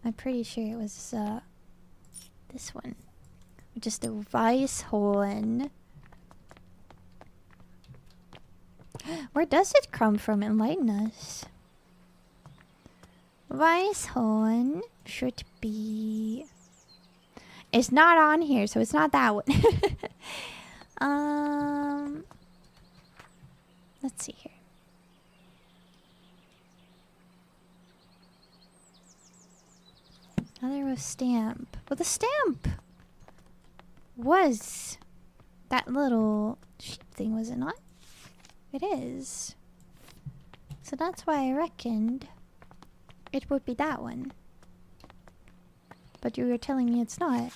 I'm pretty sure it was this one, which is the Weisshorn. Where does it come from? Enlighten us. Weisshorn should be... It's not on here, so it's not that one. Let's see here. Another was stamp. Well, the stamp was that little sheep thing, was it not? It is. So that's why I reckoned it would be that one. But you were telling me it's not.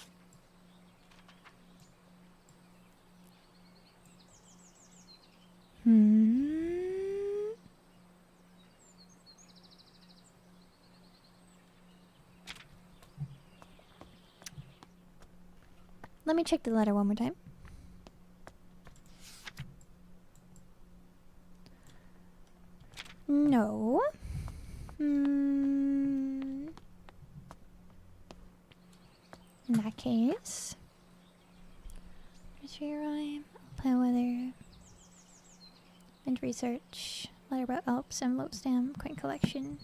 Let me check the letter one more time. No. In that case, nursery rhyme, alpine weather, Land research. Letter about Alps, envelope stamp, coin collection.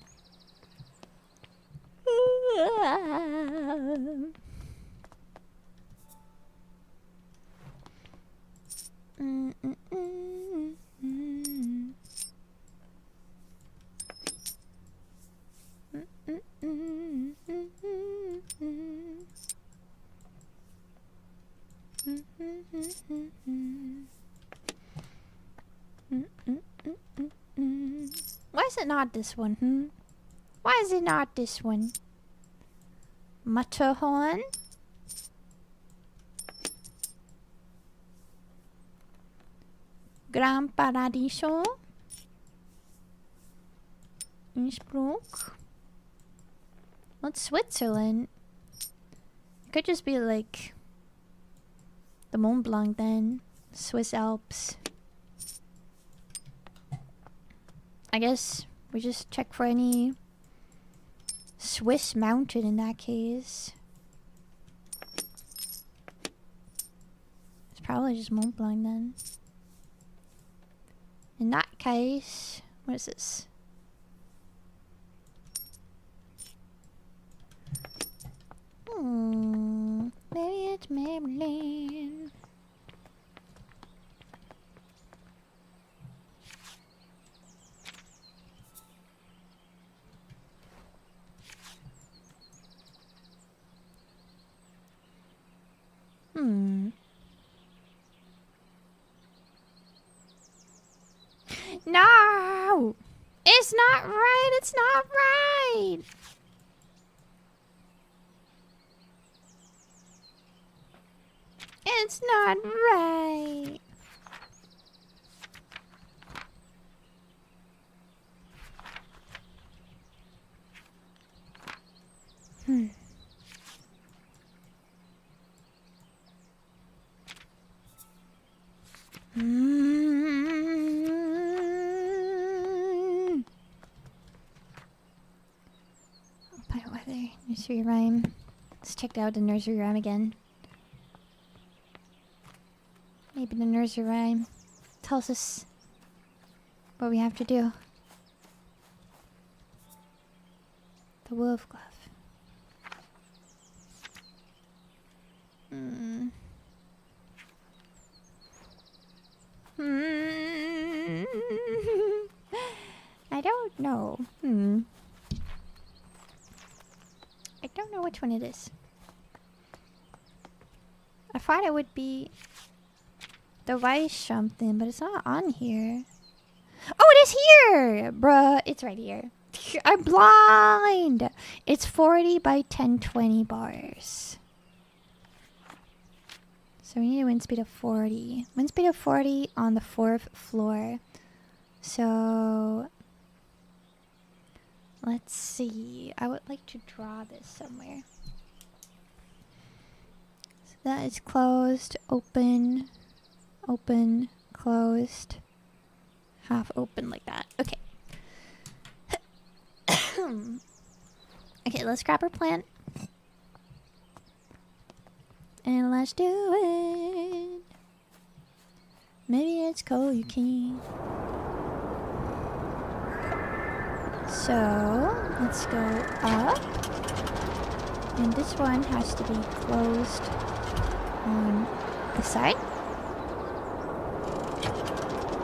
Why is it not this one, Why is it not this one? Matterhorn? Gran Paradiso? Innsbruck? What's Switzerland? It could just be like the Mont Blanc then. Swiss Alps. I guess we just check for any Swiss mountain in that case. It's probably just Mont Blanc then. In that case, what is this? Maybe it's Maryland. No! It's not right! It's not right! It's not right! By weather, nursery rhyme. Let's check out the nursery rhyme again. Maybe the nursery rhyme tells us what we have to do. The wolf glove. I don't know. I don't know which one it is. I thought it would be the rice something, but it's not on here. Oh, it is here! Bruh, it's right here. I'm blind! It's 40 by 1020 bars. So we need a wind speed of 40. Wind speed of 40 on the 4th floor. So let's see. I would like to draw this somewhere. So that is closed, open, open, closed, half open like that. Okay. Okay, let's grab our plant. And let's do it. Maybe it's Koyuki. So let's go up. And this one has to be closed on the side.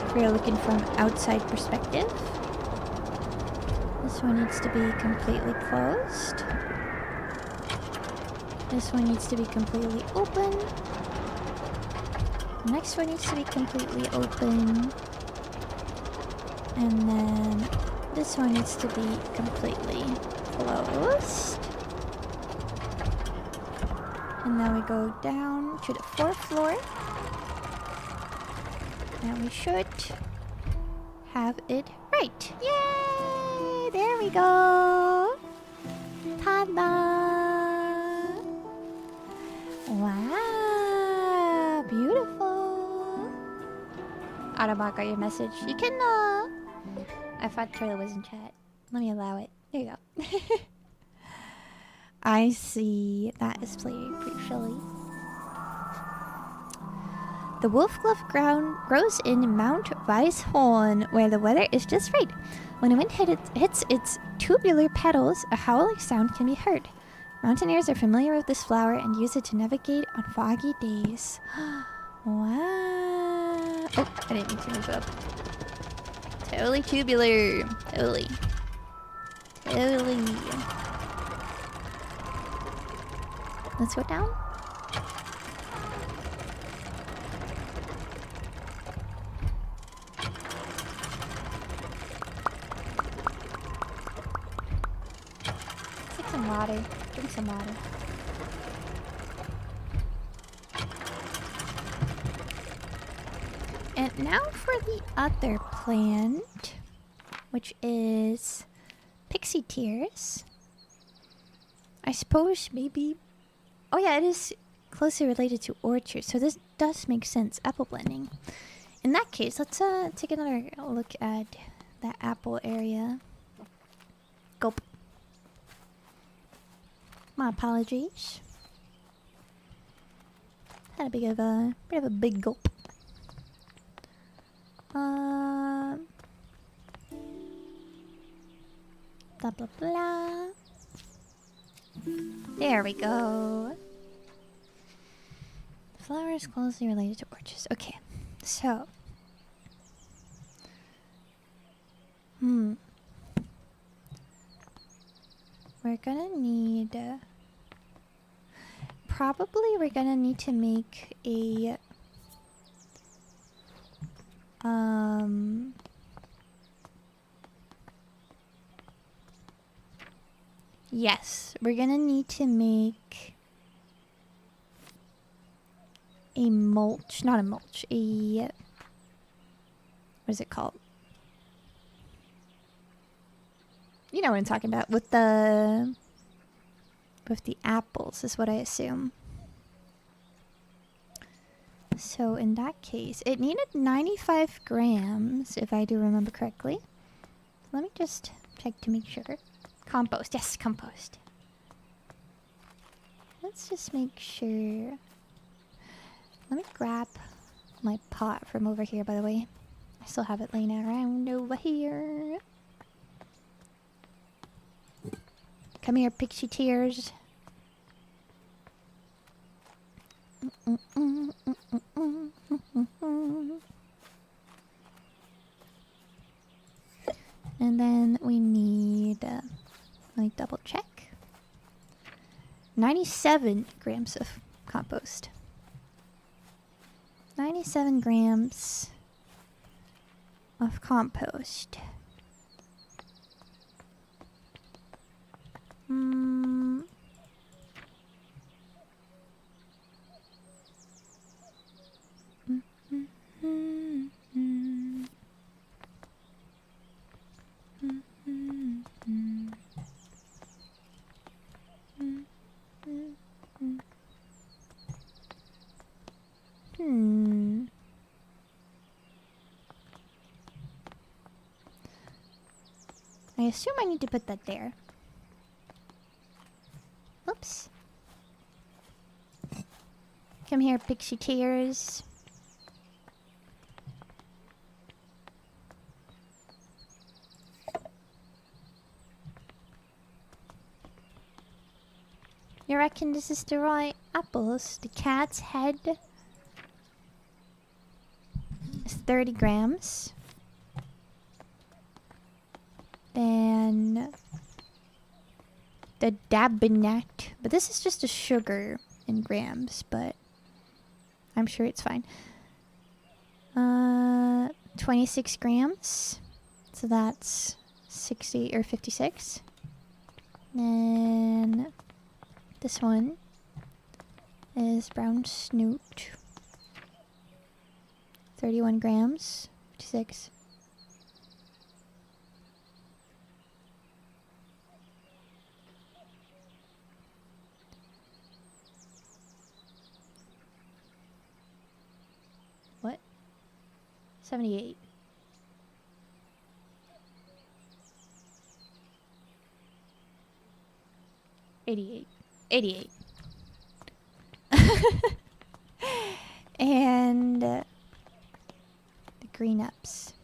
If we're looking from outside perspective. This one needs to be completely closed. This one needs to be completely open. The next one needs to be completely open. And then this one needs to be completely closed. And then we go down to the 4th floor. And we should have it right. Yay! There we go! Ta-da! Wow! Beautiful! Autobot, got your message. You can, I thought Turtle was in chat. Let me allow it. There you go. I see. That is pretty silly. The The wolf-glove grows in Mount Weisshorn, where the weather is just right. When the wind hits its tubular petals, a howling sound can be heard. Mountaineers are familiar with this flower and use it to navigate on foggy days. Wow. Oh, I didn't mean to move it up. Totally tubular. Totally. Let's go down. Let's take some water. Drink some water. And now for the other plant, which is Pixie Tears. I suppose maybe... Oh yeah, it is closely related to orchards, so this does make sense. Apple blending. In that case, let's take another look at that apple area. Gulp. My apologies. Had a bit of a big gulp. Blah blah blah. There we go. Flowers closely related to orchards. Okay, so we're gonna need probably we're gonna need to make a yes, we're gonna need to make a mulch, not a mulch, a what is it called? You know what I'm talking about with the apples is what I assume. So in that case, it needed 95 grams, if I do remember correctly. Let me just check to make sure. Compost, yes, compost. Let's just make sure. Let me grab my pot from over here, by the way. I still have it laying around over here. Come here, Pixie Tears. And then we need, let me double check. 97 grams of compost. 97 grams of compost. I assume I need to put that there. Oops. Come here, Pixie Tears. You reckon this is the right apples? The cat's head is 30 grams. Then the dabinette, but this is just a sugar in grams, but I'm sure it's fine. 26 grams, so that's 60 or 56. Then this one is brown snoot, 31 grams, 56. What? 78. 88. And the green ups.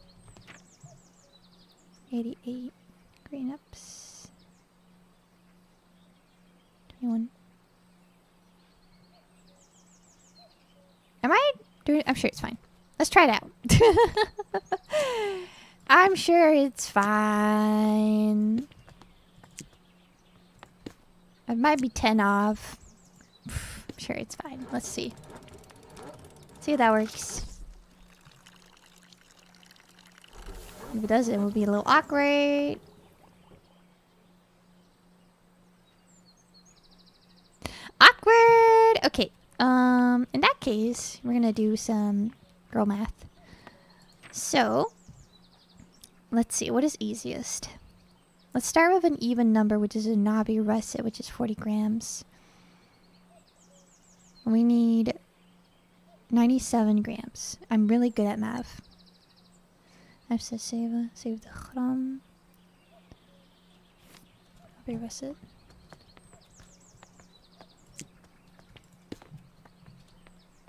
88 green ups. 21. Am I doing? I'm sure it's fine. Let's try it out. I'm sure it's fine. It might be 10 off. I'm sure it's fine. Let's see. See if that works. If it doesn't, it will be a little awkward. Awkward! Okay. In that case, we're gonna do some girl math. So, let's see. What is easiest? Let's start with an even number, which is a nabi russet, which is 40 grams. We need 97 grams. I'm really good at math. I have to save the gram. Nabi russet.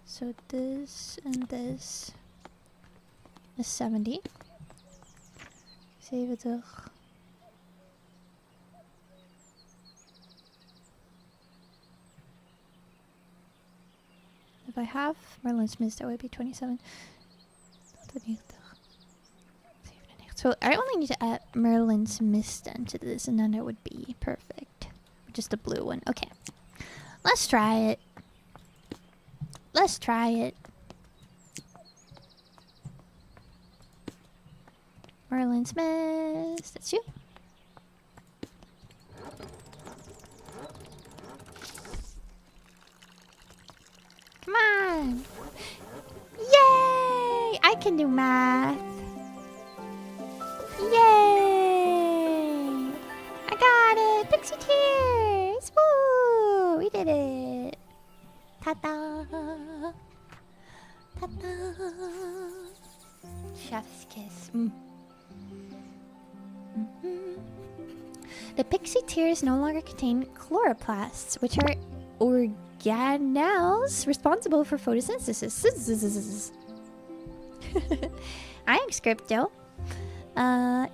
So this and this is 70. Save it. If I have Merlin's Mist, that would be 27. So I only need to add Merlin's Mist into this, and then it would be perfect. Just a blue one. Okay. Let's try it. Let's try it. Merlin's Mist. That's you. Come on. Yay! I can do math. Yay! I got it. Pixie tears. Woo! We did it. Ta-da! Ta-da! Chef's kiss. The pixie tears no longer contain chloroplasts, which are organelles responsible for photosynthesis. I am Scripto.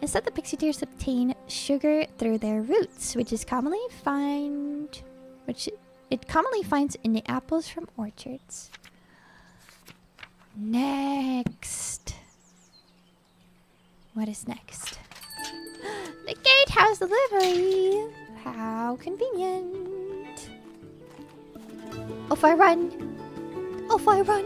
Instead, the pixie tears obtain sugar through their roots, which it commonly finds in the apples from orchards. Next. What is next? The gatehouse delivery. How convenient. Off I run. Off I run.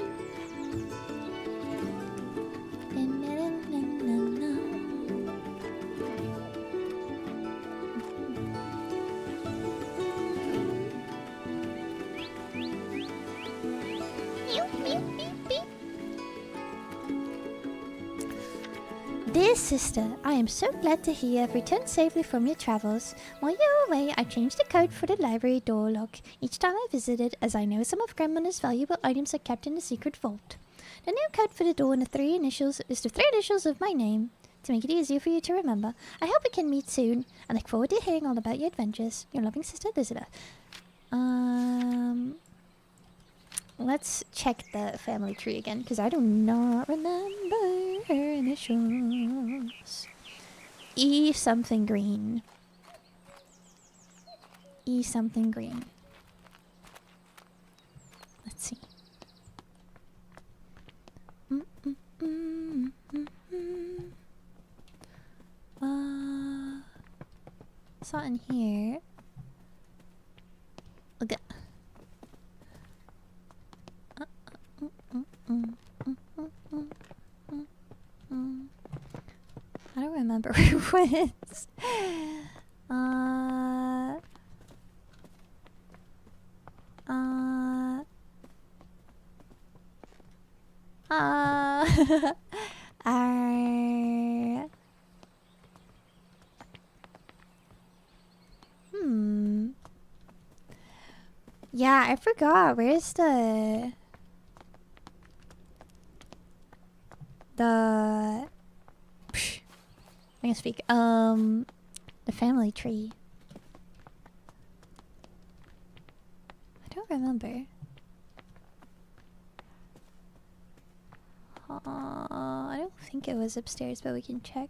Dear sister, I am so glad to hear you have returned safely from your travels. While you were away, I changed the code for the library door lock each time I visited, as I know some of Grandmother's valuable items are kept in the secret vault. The new code for the door and the three initials of my name. To make it easier for you to remember, I hope we can meet soon. I look forward to hearing all about your adventures. Your loving sister, Elizabeth. Let's check the family tree again, because I do not remember her initials. E something green. E something green. Let's see. It's not in here. Okay. I don't remember where it was. Yeah, I forgot. Where's the I can speak. The family tree. I don't remember. I don't think it was upstairs, but we can check.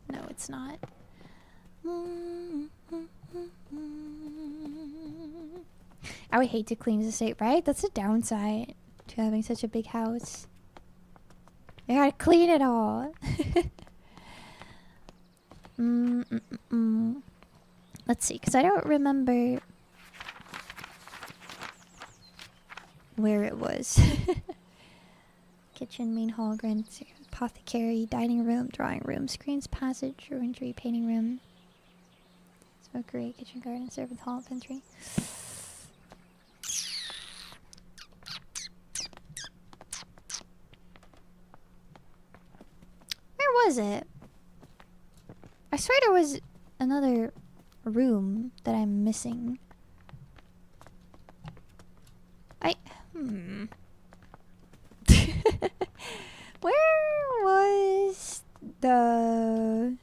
No, it's not. I would hate to clean this estate, right? That's a downside to having such a big house. I gotta clean it all. Let's see, because I don't remember where it was. Kitchen, main hall, grand apothecary, dining room, drawing room, screens, passage, orangery, painting room, smokery, kitchen, garden, servant hall, pantry. Where was it? I swear there was another room that I'm missing. Where was the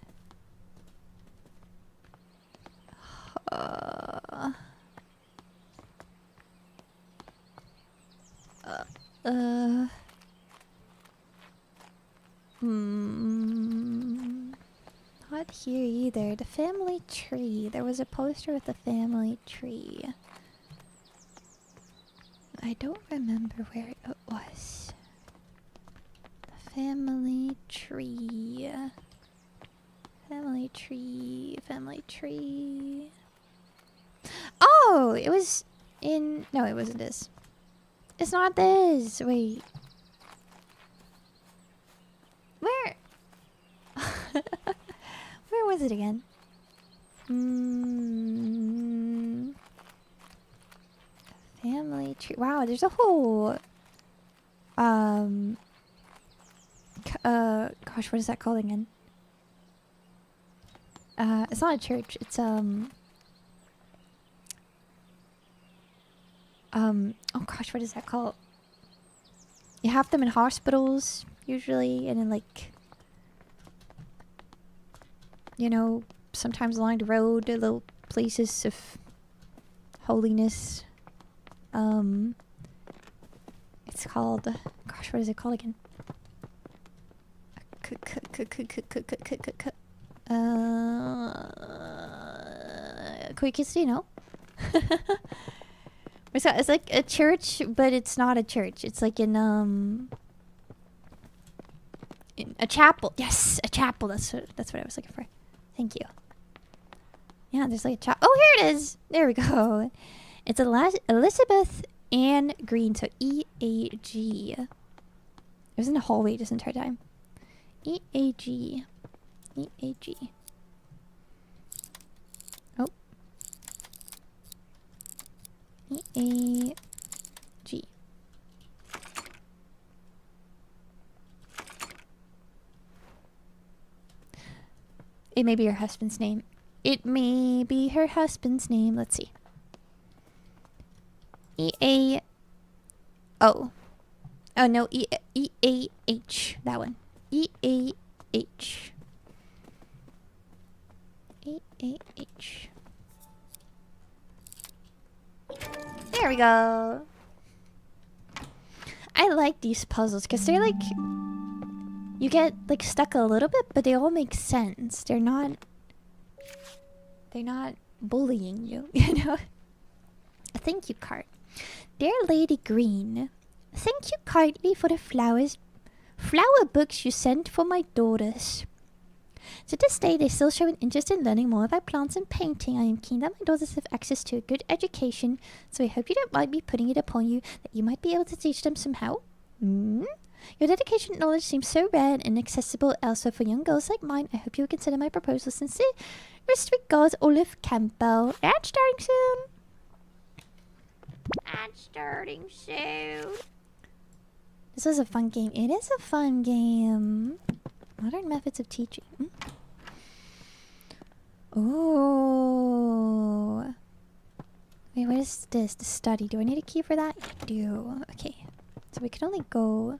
not here either. The family tree. There was a poster with the family tree. I don't remember where it was. The family tree. Family tree. Family tree. Oh! It was in... No, it wasn't this. It's not this! Wait. Where? Where was it again? Family tree. Wow, there's a whole... Gosh, what is that called again? It's not a church. It's, oh gosh, what is that called? You have them in hospitals, usually, and in, like... You know, sometimes along the road, little places of holiness. It's called... Gosh, what is it called again? Koyukids, do you know? It's like a church, but it's not a church. It's like in a chapel. Yes, a chapel. That's what I was looking for. Thank you. Yeah, there's like a chapel. Oh, here it is. There we go. It's Elizabeth Ann Green. So E-A-G. It was in the hallway this entire time. E-A-G. E-A-G. Oh. E-A-G. It may be her husband's name. It may be her husband's name. Let's see. E-A... Oh. Oh, no. E-A-H. That one. E-A-H. E-A-H. There we go. I like these puzzles because they're like... You get like stuck a little bit, but they all make sense. They're not bullying you, you know? A thank you card. Dear Lady Green, thank you kindly for the flower books you sent for my daughters. To this day, they still show an interest in learning more about plants and painting. I am keen that my daughters have access to a good education, so I hope you don't mind me putting it upon you that you might be able to teach them somehow. Your dedication and knowledge seems so rare and inaccessible elsewhere for young girls like mine. I hope you will consider my proposal sincere. Regards, Olive Campbell. That's starting soon. That's starting soon. This is a fun game. It is a fun game. Modern methods of teaching. Oh. Wait, what is this? The study. Do I need a key for that? I do. Okay. So we can only go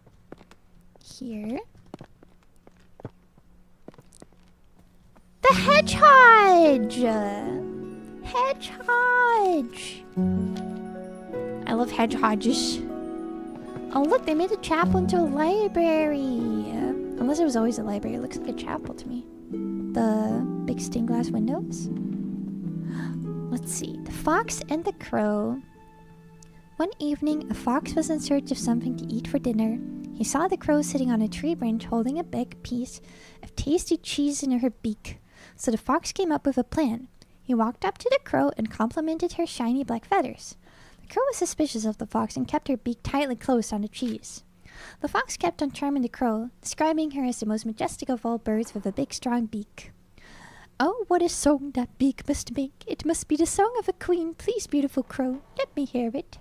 here. The hedgehog! Hedgehog! I love hedgehogs. Oh, look, they made a chapel into a library. Unless it was always a library. It looks like a chapel to me. The big stained glass windows. Let's see. The Fox and the Crow. One evening, a fox was in search of something to eat for dinner. He saw the crow sitting on a tree branch holding a big piece of tasty cheese in her beak. So the fox came up with a plan. He walked up to the crow and complimented her shiny black feathers. The crow was suspicious of the fox and kept her beak tightly closed on the cheese. The fox kept on charming the crow, describing her as the most majestic of all birds with a big strong beak. Oh, what a song that beak must make! It must be the song of a queen. Please, beautiful crow, let me hear it.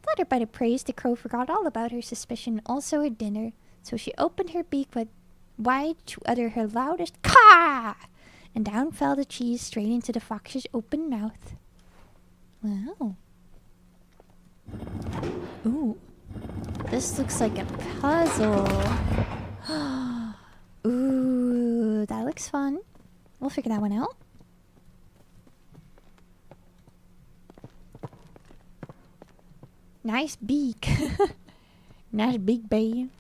Flattered by the praise, the crow forgot all about her suspicion, also her dinner, so she opened her beak wide to utter her loudest caw, and down fell the cheese straight into the fox's open mouth. Wow. Ooh. This looks like a puzzle. Ooh, that looks fun. We'll figure that one out. Nice beak. Nice big babe.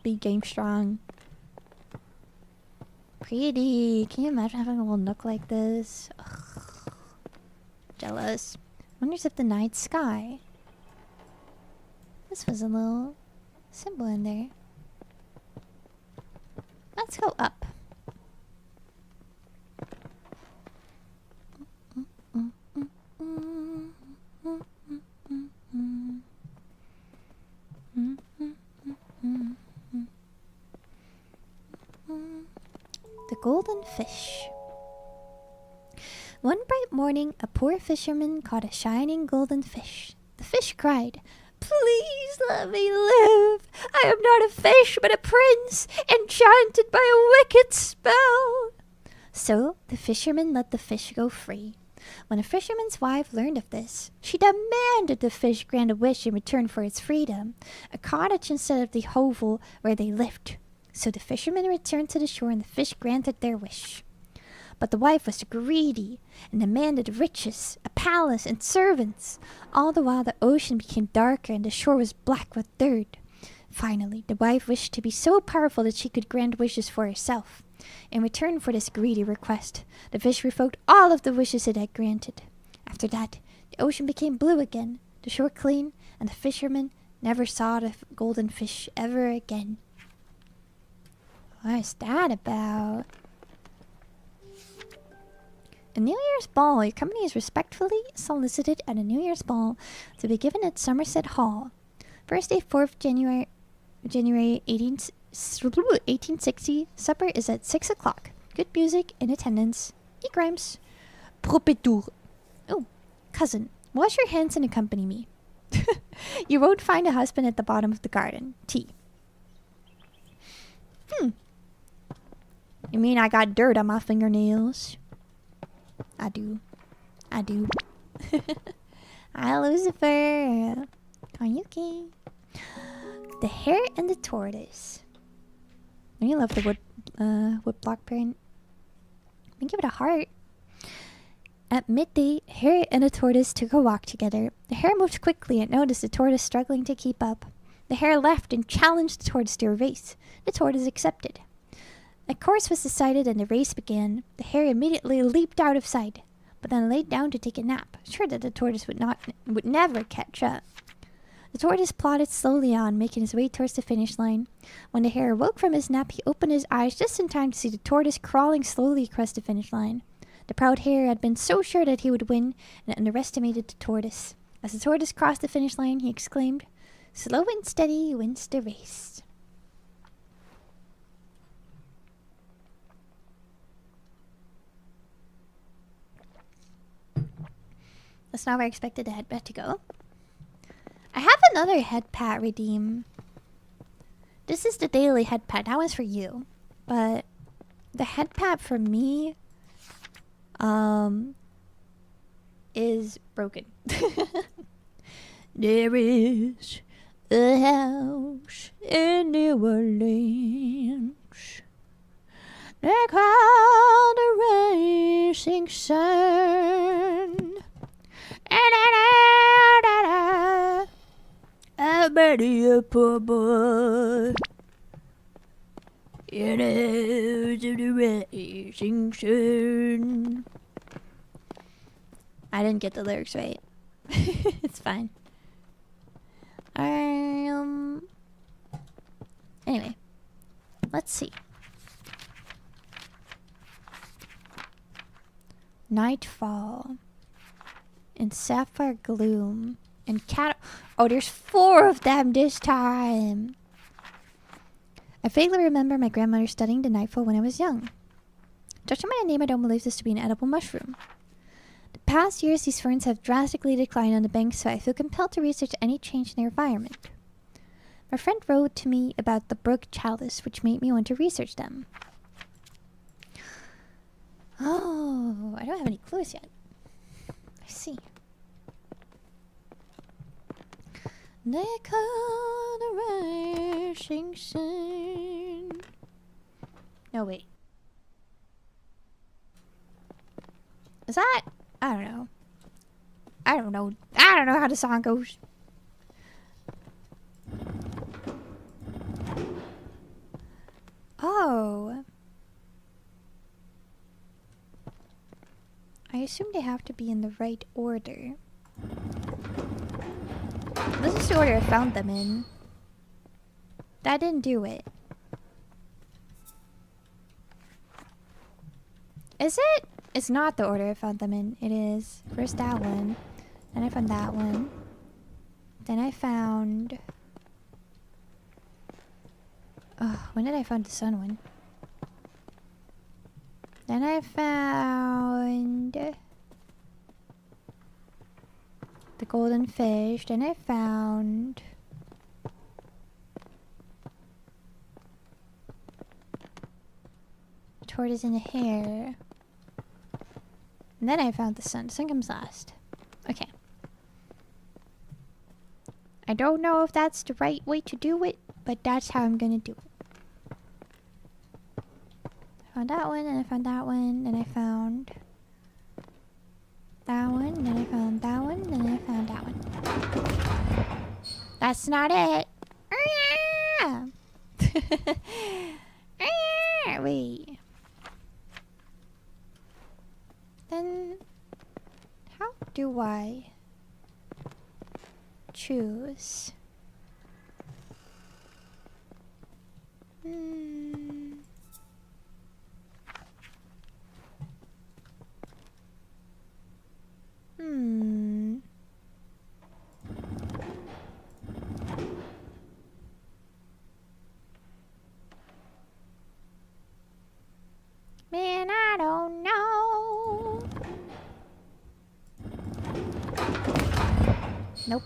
Big game strong. Pretty. Can you imagine having a little nook like this? Ugh. Jealous. Wonders if the night sky. This was a little symbol in there. Let's go up. The golden fish. One bright morning, a poor fisherman caught a shining golden fish. The fish cried, "Please let me live! I am not a fish, but a prince, enchanted by a wicked spell!" So the fisherman let the fish go free. When the fisherman's wife learned of this, she demanded the fish grant a wish in return for its freedom, a cottage instead of the hovel where they lived. So the fisherman returned to the shore and the fish granted their wish. But the wife was greedy and demanded riches, a palace, and servants. All the while the ocean became darker and the shore was black with dirt. Finally, the wife wished to be so powerful that she could grant wishes for herself. In return for this greedy request, the fish revoked all of the wishes it had granted. After that, the ocean became blue again, the shore clean, and the fisherman never saw the golden fish ever again. What is that about? A New Year's ball. Your company is respectfully solicited at a New Year's ball to be given at Somerset Hall. Thursday, 4th January 1860. Supper is at 6 o'clock. Good music in attendance. Eat rhymes. Propetour. Oh, cousin, wash your hands and accompany me. You won't find a husband at the bottom of the garden. T. You mean I got dirt on my fingernails? I do. Hi, Lucifer. Koyuki. The Hare and the Tortoise. I love the wood block print. Let me give it a heart. At midday, a hare and a tortoise took a walk together. The hare moved quickly and noticed the tortoise struggling to keep up. The hare laughed and challenged the tortoise to a race. The tortoise accepted. A course was decided and the race began. The hare immediately leaped out of sight, but then laid down to take a nap, sure that the tortoise would never catch up. The tortoise plodded slowly on, making his way towards the finish line. When the hare awoke from his nap, he opened his eyes just in time to see the tortoise crawling slowly across the finish line. The proud hare had been so sure that he would win and underestimated the tortoise. As the tortoise crossed the finish line, he exclaimed, "Slow and steady wins the race." That's not where I expected the headband to go. I have another head pat redeem. This is the daily head pat. That one's for you. But the head pat for me is broken. There is a house in New Orleans. They call the racing sun. And I'm ready, a poor boy. In a house of the rising sun. I didn't get the lyrics right. It's fine. Anyway, let's see. Nightfall and sapphire gloom and cat. Oh, there's 4 of them this time. I vaguely remember my grandmother studying the nightfall when I was young. Judging by the name, I don't believe this to be an edible mushroom. The past years, these ferns have drastically declined on the banks, so I feel compelled to research any change in their environment. My friend wrote to me about the brook chalice, which made me want to research them. Oh, I don't have any clues yet. I see. They call the rising sun. No, wait. Is that? I don't know. I don't know how the song goes. Oh. I assume they have to be in the right order. This is the order I found them in. That didn't do it. Is it? It's not the order I found them in. It is. First that one. Then I found that one. Then I found... Oh, when did I find the sun one? Then I found... the golden fish. Then I found... the tortoise and the hare. And then I found the sun. The sun comes last. Okay. I don't know if that's the right way to do it, but that's how I'm gonna do it. I found that one, and I found that one, and I found that one, and then I found that one, and then I found that one. That's not it. Wait. Then, how do I choose? Man, I don't know. Nope.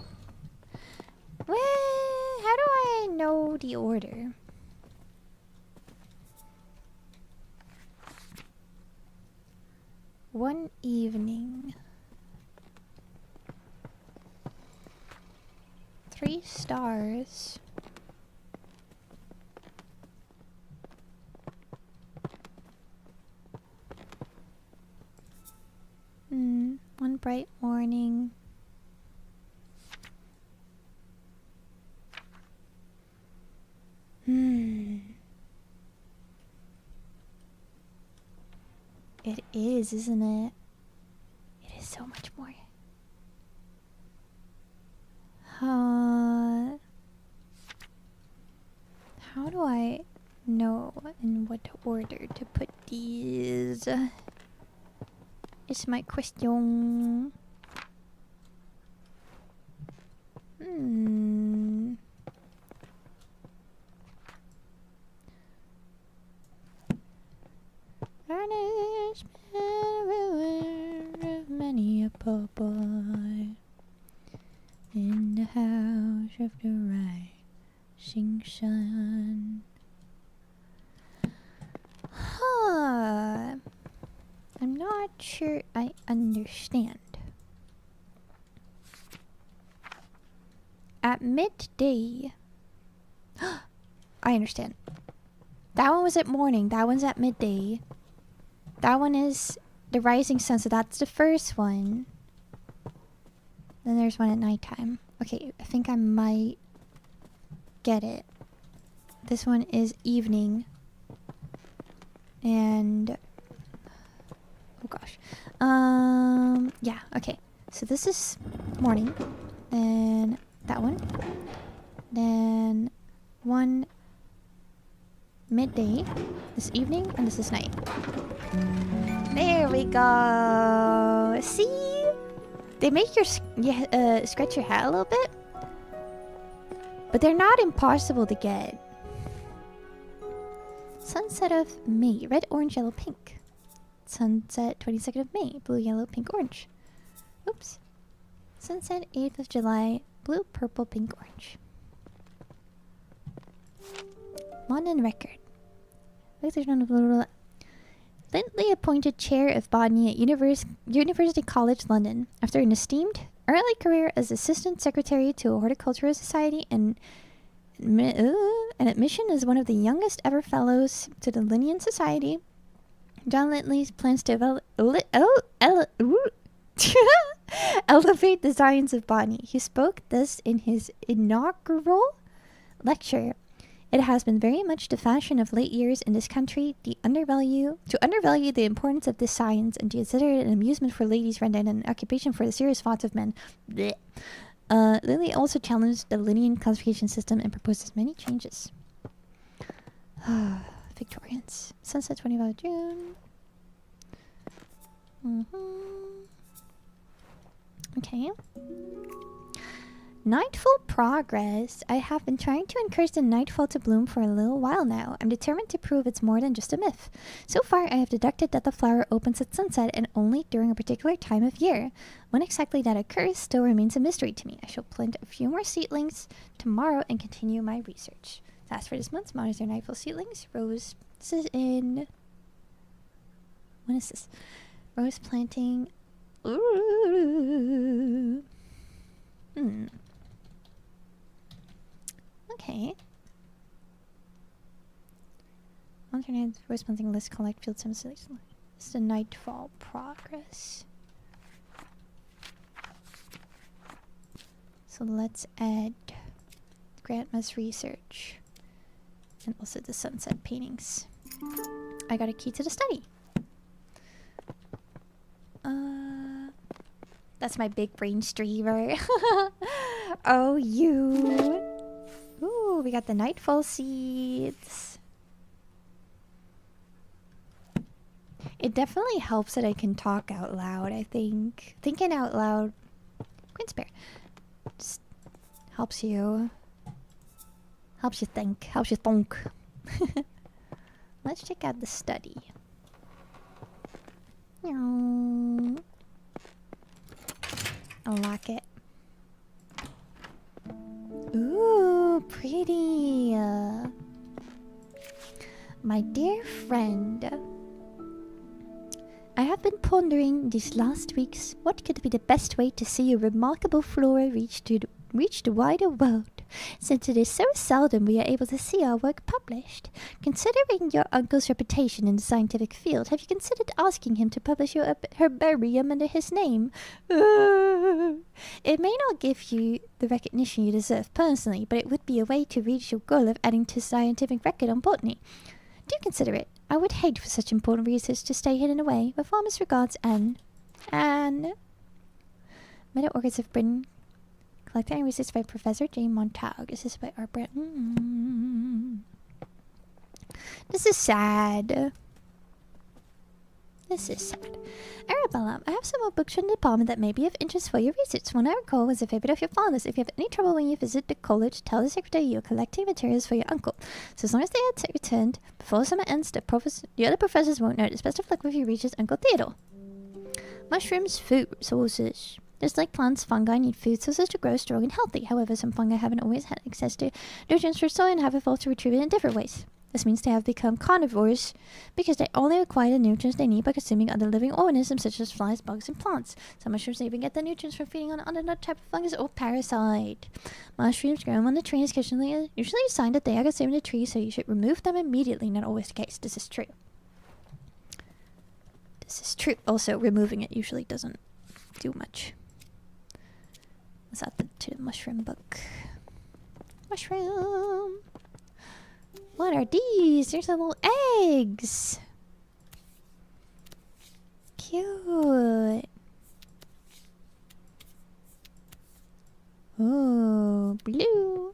Well, how do I know the order? One evening. 3 stars. One bright morning. It is, isn't it? It is so much more. How do I know in what order to put these? Is my question. Of many a poor boy in the house of the rising sun. I'm not sure I understand. At midday. I understand. That one was at morning. That one's at midday. That one is the rising sun, so that's the first one. Then there's one at nighttime. Okay, I think I might get it. This one is evening. And oh gosh. Yeah, okay. So this is morning. Then that one. Then one midday. This evening, and this is night. There we go. See? They make your scratch your hat a little bit. But they're not impossible to get. Sunset of May. Red, orange, yellow, pink. Sunset 22nd of May. Blue, yellow, pink, orange. Oops. Sunset 8th of July. Blue, purple, pink, orange. London record. Lindley appointed chair of botany at University College London after an esteemed early career as assistant secretary to a horticultural society and an admission as one of the youngest ever fellows to the Linnean Society. John Lindley plans to elevate the science of botany. He spoke this in his inaugural lecture. It has been very much the fashion of late years in this country to undervalue the importance of this science and to consider it an amusement for ladies rather than an occupation for the serious thoughts of men. Lilly also challenged the Linnean classification system and proposes many changes. Victorians. Sunset 25 June. Okay. Nightfall progress. I have been trying to encourage the nightfall to bloom for a little while now. I'm determined to prove it's more than just a myth. So far, I have deducted that the flower opens at sunset and only during a particular time of year. When exactly that occurs still remains a mystery to me. I shall plant a few more seedlings tomorrow and continue my research. That's for this month's Monitor Nightfall seedlings. Rose. This is in... When is this? Rose planting. Ooh. Okay. Alternate rose planting list collect field symbols. This is the nightfall progress. So let's add grandma's research and also the sunset paintings. I got a key to the study. That's my big brain streamer. Oh, you. Ooh, we got the nightfall seeds. It definitely helps that I can talk out loud, I think. Thinking out loud. Queen Spare. Just helps you. Helps you think. Helps you thunk. Let's check out the study. Unlock it. Ooh, pretty. My dear friend, I have been pondering these last weeks what could be the best way to see a remarkable flora reach the wider world, since it is so seldom we are able to see our work published. Considering your uncle's reputation in the scientific field, have you considered asking him to publish your herbarium under his name? It may not give you the recognition you deserve personally, but it would be a way to reach your goal of adding to scientific record on botany. Do consider it. I would hate for such important research to stay hidden away. With warmest regards, Anne. Meta Orchids of Britain. Collected and researched by Professor J. Montague. This is by Art Brand. This is sad. This is sad. Arabella, I have some more books from the department that may be of interest for your research. One I recall was a favorite of your father's. If you have any trouble when you visit the college, tell the secretary you are collecting materials for your uncle. So as long as they are returned before summer ends, the other professors won't notice. Best of luck with your research, Uncle Theodore. Mushrooms, food sources. Just like plants, fungi need food sources to grow strong and healthy. However, some fungi haven't always had access to nutrients for soil and have evolved to retrieve it in different ways. This means they have become carnivores because they only acquire the nutrients they need by consuming other living organisms such as flies, bugs, and plants. Some mushrooms even get the nutrients from feeding on another type of fungus or parasite. Mushrooms grown on the tree is usually a sign that they are consuming the tree, so you should remove them immediately. Not always the case. This is true. This is true. Also, removing it usually doesn't do much. Let's add that to the mushroom book. Mushroom. What are these? There's little eggs. Cute. Oh, blue.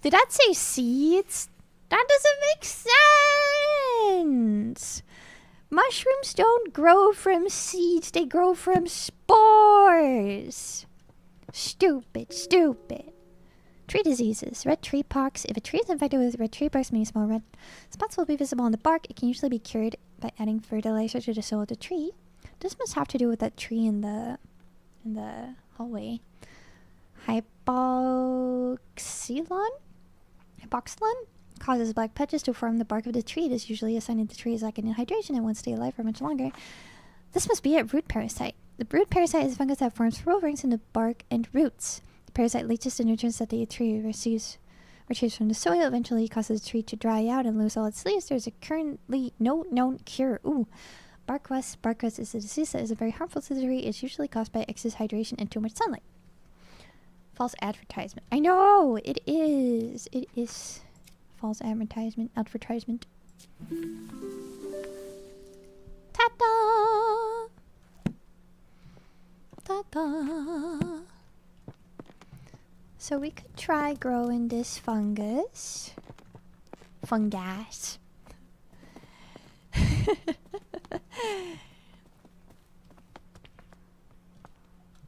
Did that say seeds? That doesn't make sense. Mushrooms don't grow from seeds, they grow from spores. Stupid, stupid. Tree diseases. Red tree pox. If a tree is infected with red tree pox, many small red spots will be visible on the bark. It can usually be cured by adding fertilizer to the soil of the tree. This must have to do with that tree in the hallway. Hypoxylon causes black patches to form the bark of the tree. It is usually a sign that the tree is lacking in hydration and won't stay alive for much longer. This must be a root parasite. The root parasite is a fungus that forms pearl rings in the bark and roots. The parasite leaches the nutrients that the tree receives from the soil. Eventually causes the tree to dry out and lose all its leaves. There is a currently no known cure. Bark rust. Bark rust is a disease that is very harmful to the tree. It's usually caused by excess hydration and too much sunlight. False advertisement. I know! It is. It is false advertisement. Advertisement. Ta-da! Ta-da! So we could try growing this fungus. Fungus.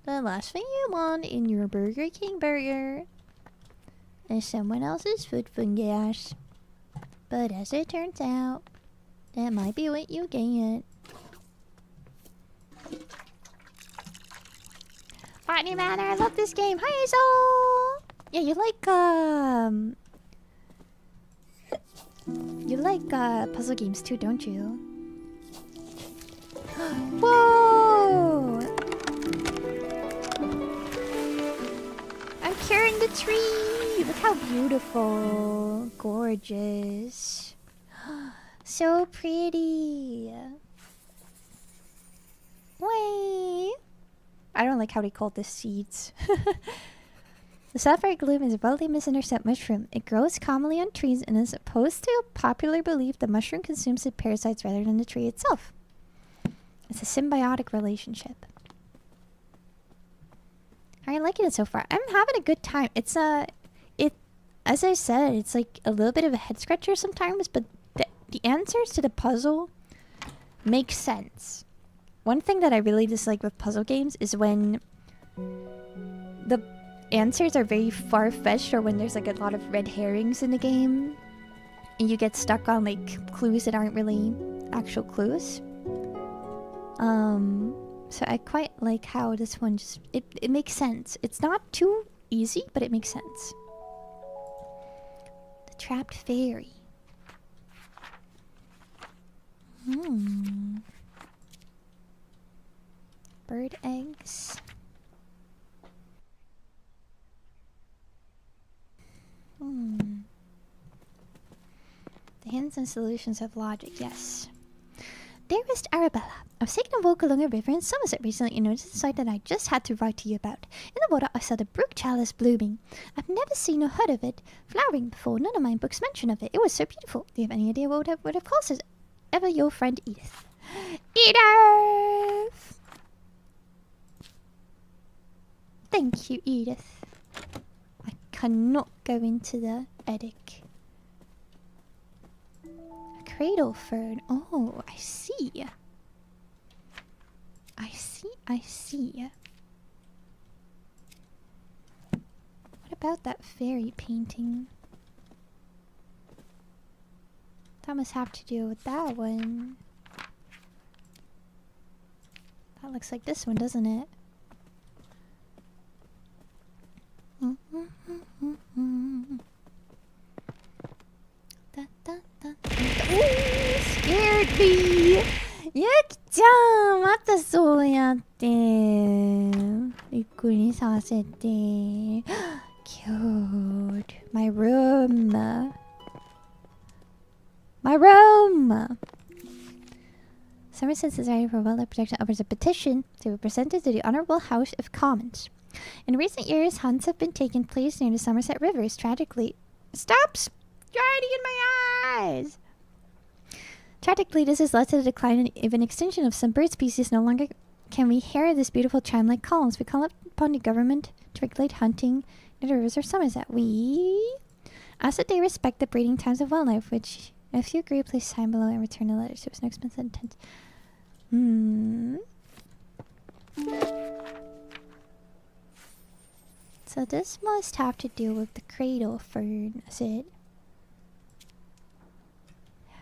The last thing you want in your Burger King burger is someone else's food fungus. But as it turns out, that might be what you get. Botany Manor, I love this game. Hi, Hazel! Yeah, you like puzzle games too, don't you? Whoa! I'm carrying the tree! Look how beautiful. Gorgeous. So pretty. Wait. I don't like how they called this seeds. The sapphire gloom is a widely misunderstood mushroom. It grows commonly on trees and is opposed to a popular belief the mushroom consumes the parasites rather than the tree itself. It's a symbiotic relationship. How are you liking it so far? I'm having a good time. It's as I said, it's like a little bit of a head scratcher sometimes, but the answers to the puzzle make sense. One thing that I really dislike with puzzle games is when the answers are very far-fetched, or when there's like a lot of red herrings in the game and you get stuck on like clues that aren't really actual clues. So I quite like how this one just it makes sense. It's not too easy, but it makes sense. The trapped fairy. Bird eggs. The hints and solutions have logic, yes. Dearest Arabella, I was taking a walk along a river in Somerset recently and noticed a sight that I just had to write to you about. In the water I saw the brook chalice blooming. I've never seen or heard of it flowering before. None of my books mention of it. It was so beautiful. Do you have any idea what would have caused it? Ever your friend Edith. Edith! Thank you, Edith. I cannot go into the attic. A cradle fern. Oh, I see. I see. What about that fairy painting? That must have to do with that one. That looks like this one, doesn't it? Ooh, scared me! Yuki-chan! またそうやって。びっくりさせて。Cute. My room. My room! So Somerset's desire for wildlife protection offers a petition to be presented to the Honourable House of Commons. In recent years, hunts have been taking place near the Somerset rivers. Tragically... Stop striding in my eyes! Tragically, this has led to the decline and even extinction of some bird species. No longer can we hear this beautiful chime-like calls. We call upon the government to regulate hunting near the rivers of Somerset. We ask that they respect the breeding times of wildlife, which, if you agree, please sign below and return the letters. It was no expense intent. So this must have to do with the cradle fern, is it?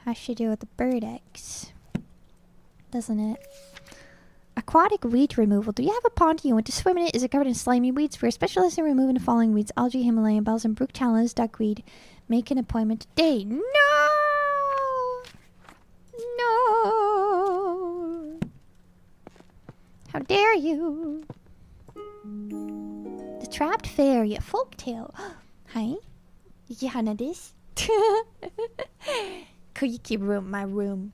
Has to do with the bird eggs, doesn't it? Aquatic weed removal. Do you have a pond you want to swim in it? Is it covered in slimy weeds? We're specialists in removing the following weeds: algae, Himalayan bells, and brook challis, duckweed. Make an appointment today. No! No! How dare you! The Trapped Fairy, a folktale. Hi. Yukihana desu. Koyuki room, my room.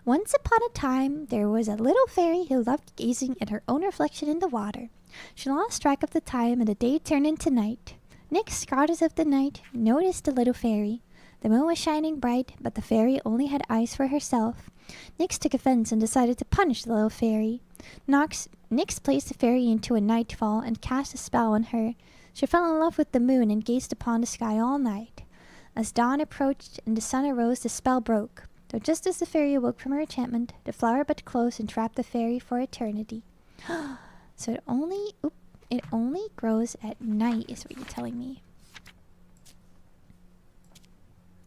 Once upon a time, there was a little fairy who loved gazing at her own reflection in the water. She lost track of the time and the day turned into night. Nyx, goddess of the night, noticed the little fairy. The moon was shining bright, but the fairy only had eyes for herself. Nyx took offense and decided to punish the little fairy. Nyx placed the fairy into a nightfall and cast a spell on her. She fell in love with the moon and gazed upon the sky all night. As dawn approached and the sun arose, the spell broke. Though just as the fairy awoke from her enchantment, the flower bud closed and trapped the fairy for eternity. So it only grows at night, is what you're telling me.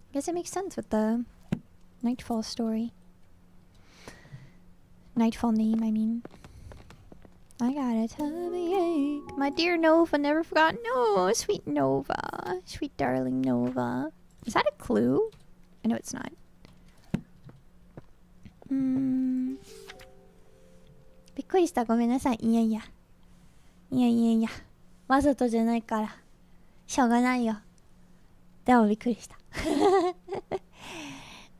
I guess it makes sense with the Nightfall story. Nightfall name, I mean. I got a tummy ache. My dear Nova, never forgot. No, sweet Nova. Sweet darling Nova. Is that a clue? I know it's not. びっくりした。ごめんなさい。いやいや。いやいやいや。わざとじゃないから。しょうがないよ。でもびっくりした。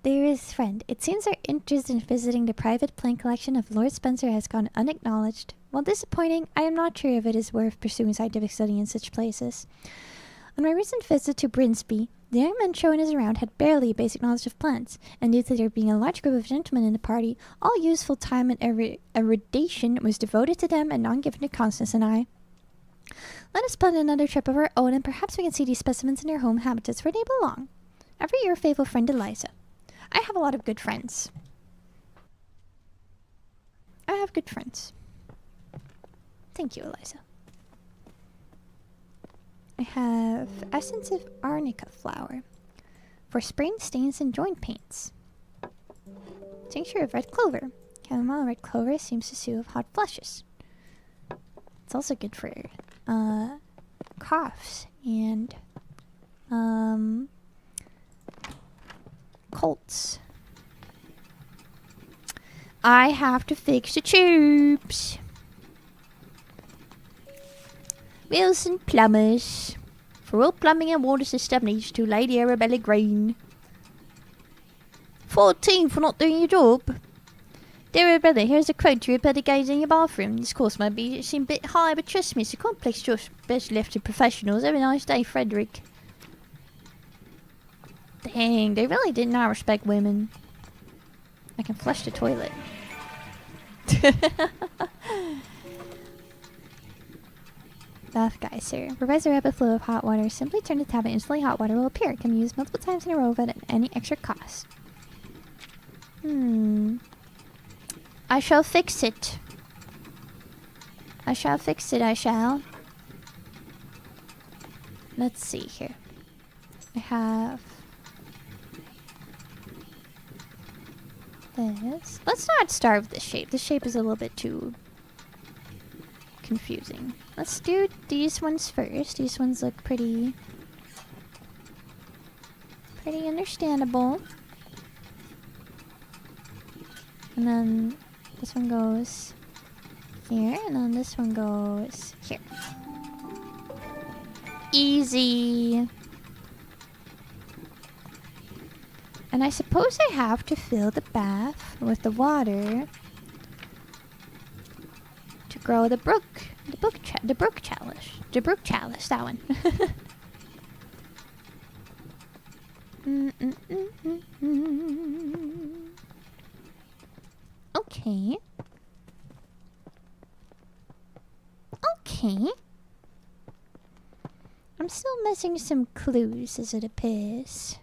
Dearest friend, it seems our interest in visiting the private plant collection of Lord Spencer has gone unacknowledged. While disappointing, I am not sure if it is worth pursuing scientific study in such places. On my recent visit to Bessiebee, the young men shown us around had barely a basic knowledge of plants, and due to there being a large group of gentlemen in the party, all useful time and erudition was devoted to them and none given to Constance and I. Let us plan another trip of our own, and perhaps we can see these specimens in their home habitats where they belong. Ever your faithful friend Eliza. I have a lot of good friends. I have good friends. Thank you, Eliza. I have essence of arnica flower for spraying stains and joint pains. Tincture of red clover. Chamomile red clover seems to soothe hot flushes. It's also good for coughs and colds. I have to fix the tubes. Wilson Plumbers. For all plumbing and water system needs to Lady Arabella Green. 14 for not doing your job. Dear Arabella, here's a quote to repair the gauge in your bathroom. This course might seem a bit high, but trust me, it's a complex job best left to professionals. Have a nice day, Frederick. Dang, they really did not respect women. I can flush the toilet. Bath geyser. Provides a rapid flow of hot water. Simply turn the tap and instantly hot water will appear. It can be used multiple times in a row without any extra cost. I shall fix it. I shall fix it, I shall. Let's see here. I have this. Let's not start with this shape. This shape is a little bit too confusing. Let's do these ones first. These ones look pretty understandable. And then this one goes here, and then this one goes here. Easy. And I suppose I have to fill the bath with the water to grow the brook chalice, that one. Okay. Okay. I'm still missing some clues as it appears.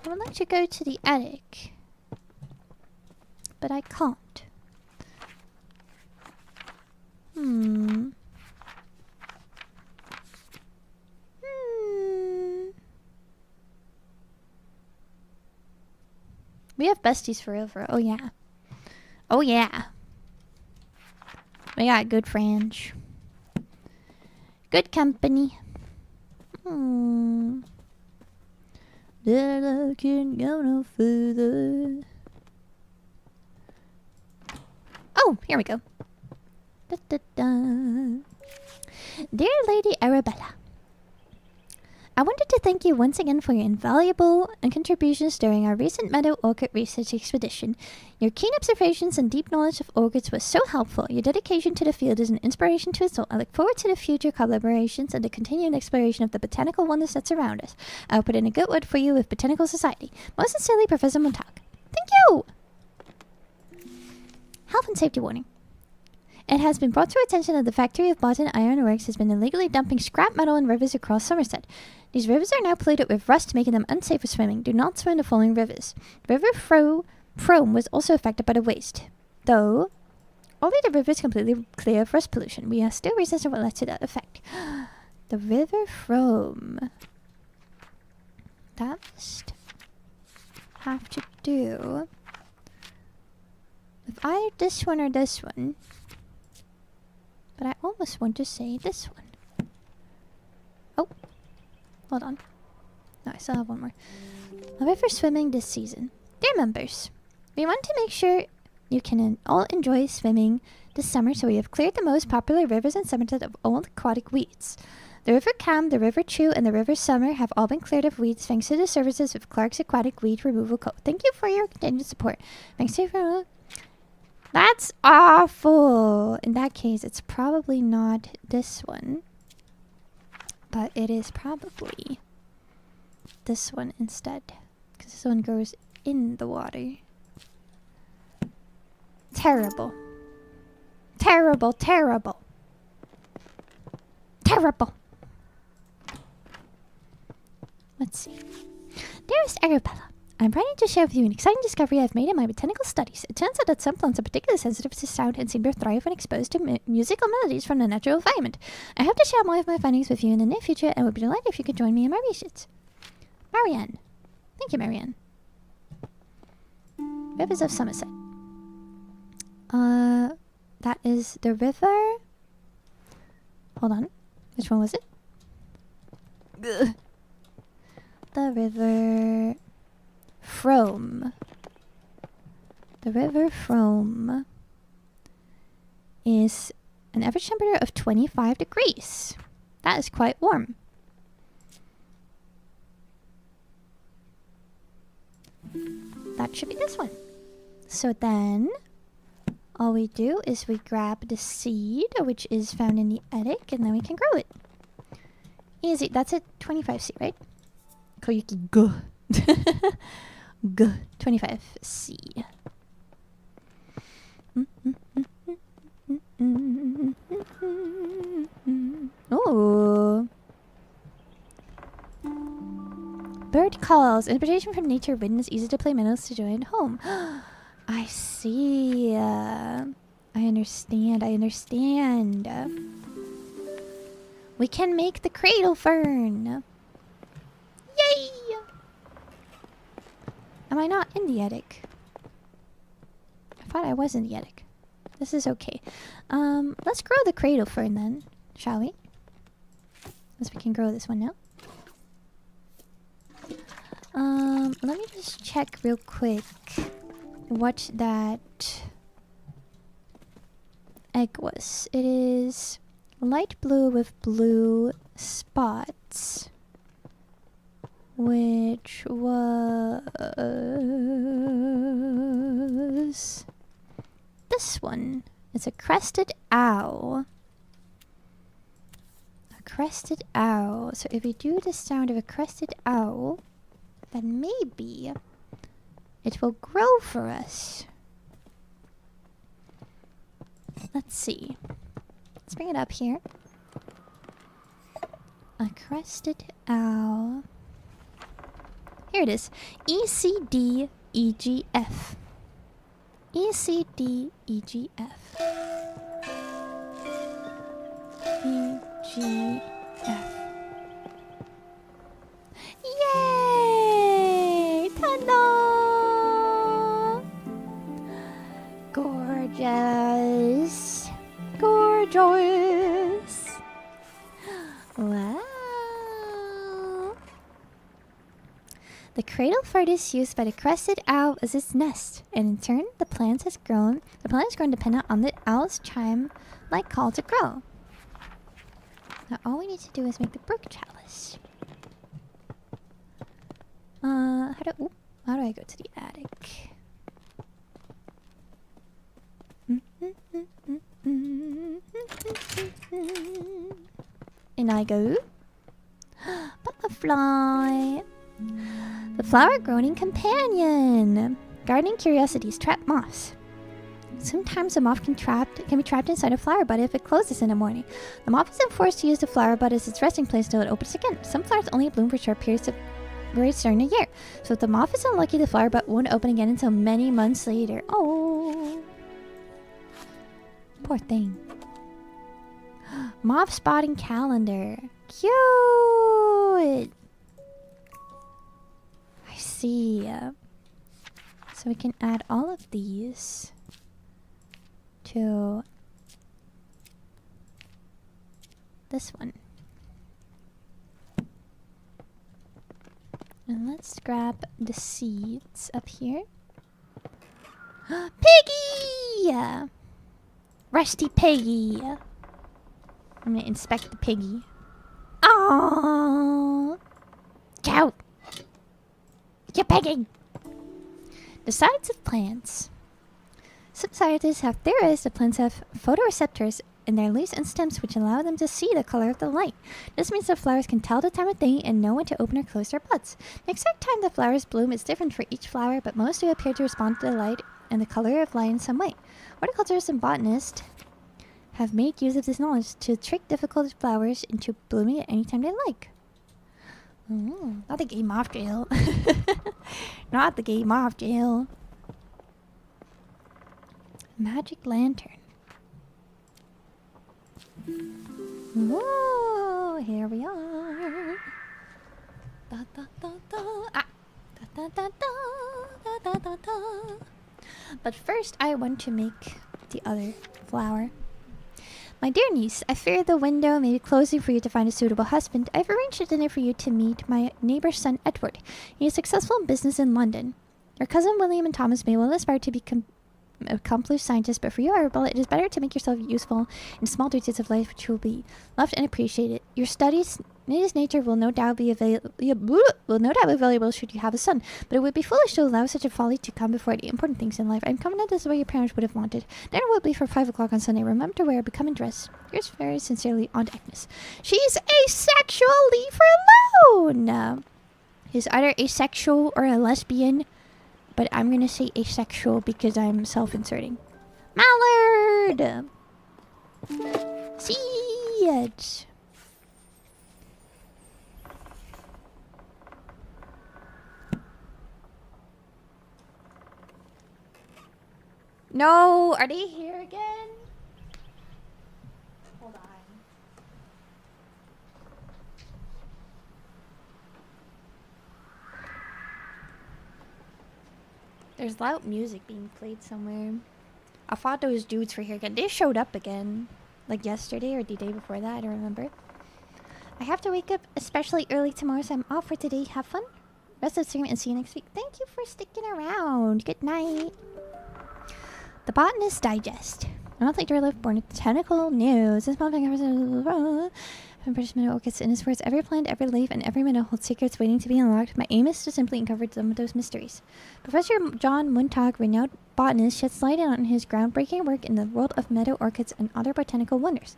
I would like to go to the attic, but I can't. We have besties forever. Oh yeah. Oh yeah. We got good friends. Good company. That I can't go no further. Oh, here we go. Da, da, da. Dear Lady Arabella, I wanted to thank you once again for your invaluable contributions during our recent meadow orchid research expedition. Your keen observations and deep knowledge of orchids was so helpful. Your dedication to the field is an inspiration to us all. I look forward to the future collaborations and the continued exploration of the botanical wonders that surround us. I will put in a good word for you with Botanical Society. Most sincerely, Professor Montag. Thank you! Health and safety warning. It has been brought to our attention that the factory of Botany Iron Works has been illegally dumping scrap metal in rivers across Somerset. These rivers are now polluted with rust, making them unsafe for swimming. Do not swim in the following rivers. River Frome was also affected by the waste, though only the river is completely clear of rust pollution. We are still researching what led to that effect. The River Frome. That must have to do with either this one or this one. But I almost want to say this one. Oh. Hold on. No, I still have one more. A river swimming this season. Dear members, we want to make sure you can all enjoy swimming this summer, so we have cleared the most popular rivers in Somerset of all aquatic weeds. The River Cam, the River Chew, and the River Summer have all been cleared of weeds thanks to the services of Clark's Aquatic Weed Removal Co. Thank you for your continued support. Thanks to you. That's awful. In that case, it's probably not this one. But it is probably this one instead. Because this one goes in the water. Terrible. Terrible, terrible. Terrible. Let's see. Dearest Arabella, I'm writing to share with you an exciting discovery I've made in my botanical studies. It turns out that some plants are particularly sensitive to sound and seem to thrive when exposed to musical melodies from the natural environment. I hope to share more of my findings with you in the near future and would be delighted if you could join me in my research. Marianne. Thank you, Marianne. Rivers of Somerset. That is the river. Hold on. Which one was it? Ugh. The River Frome. The River Frome is an average temperature of 25 degrees. That is quite warm. That should be this one. So then, all we do is we grab the seed, which is found in the attic, and then we can grow it. Easy. That's a 25 seed, right? Koyuki, go. Go. 25C. Oh. Bird calls. Inspiration from nature written is easy to play melodies to join home. I see. I understand. I understand. We can make the cradle fern. Yay! Am I not in the attic? I thought I was in the attic. This is okay. Let's grow the cradle fern then, shall we? Unless we can grow this one now. Let me just check real quick what that egg was. It is light blue with blue spots. which was this one. It's a crested owl. A crested owl. So if we do the sound of a crested owl, then maybe it will grow for us. Let's see. Let's bring it up here. A crested owl. Here it is. ECDEGF. ECDEGF. EGF. Yay! Ta-da! Gorgeous. Gorgeous. Wow. The cradle fart is used by the crested owl as its nest, and in turn, the plant has grown dependent on the owl's chime-like call to grow. Now all we need to do is make the brook chalice. How do I go to the attic? And I go butterfly. The flower-growing companion. Gardening curiosities trap moths. Sometimes a moth can be trapped inside a flower bud if it closes in the morning. The moth isn't forced to use the flower bud as its resting place until it opens again. Some flowers only bloom for short periods during the year. So if the moth is unlucky, the flower bud won't open again until many months later. Oh, poor thing. Moth spotting calendar. Cute. I see. So we can add all of these to this one. And let's grab the seeds up here. Piggy! Rusty Piggy. I'm gonna inspect the piggy. Oh, cow! You're pegging! The sides of plants. Some scientists have theorized that plants have photoreceptors in their leaves and stems which allow them to see the color of the light. This means that flowers can tell the time of day and know when to open or close their buds. The exact time the flowers bloom is different for each flower, but most do appear to respond to the light and the color of light in some way. Horticulturists and botanists have made use of this knowledge to trick difficult flowers into blooming at any time they like. Ooh, not the gay moth jail. Not the gay moth jail. Magic lantern. Whoa, here we are. Da, da, da, da. Ah. Da, da, da, da, da, da, da. But first, I want to make the other flower. My dear niece, I fear the window may be closing for you to find a suitable husband. I've arranged a dinner for you to meet my neighbor's son, Edward. He is successful in business in London. Your cousin William and Thomas may well aspire to become accomplished scientists, but for you, Arabella, it is better to make yourself useful in small duties of life which will be loved and appreciated. Your studies, his nature will no doubt be valuable should you have a son, but it would be foolish to allow such a folly to come before the important things in life. I'm confident this is what your parents would have wanted. Dinner will be for 5 o'clock on Sunday. Remember to wear a becoming dress. Yours very sincerely, Aunt Agnes. She's asexual. Leave her alone. He's either asexual or a lesbian, but I'm gonna say asexual because I'm self-inserting. Mallard! Seeds! No! Are they here again? Hold on. There's loud music being played somewhere. I thought those dudes were here again. They showed up again. Like yesterday or the day before that, I don't remember. I have to wake up especially early tomorrow, so I'm off for today. Have fun. Rest of the stream and see you next week. Thank you for sticking around. Good night. The Botanist Digest. I don't think they're born with technical news. This and British minnow orchids. In his words, every plant, every leaf, and every minnow holds secrets waiting to be unlocked. My aim is to simply uncover some of those mysteries. Professor John Muntag, renowned botanist, sheds light on his groundbreaking work in the world of meadow orchids and other botanical wonders.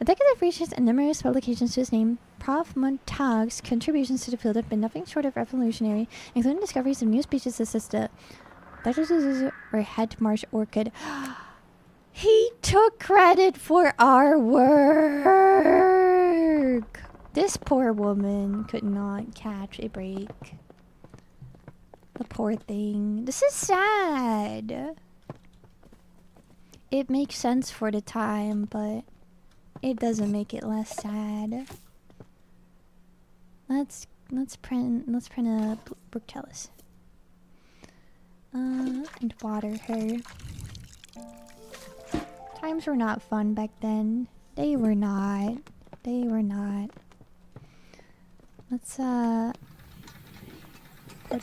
A decade of research and numerous publications to his name, Prof. Muntag's contributions to the field have been nothing short of revolutionary, including discoveries of new species such as the or head marsh orchid. He took credit for our work. This poor woman could not catch a break. The poor thing. This is sad. It makes sense for the time, but it doesn't make it less sad. Let's print a Bruxelles. And water her. Times were not fun back then. They were not. They were not. Let's put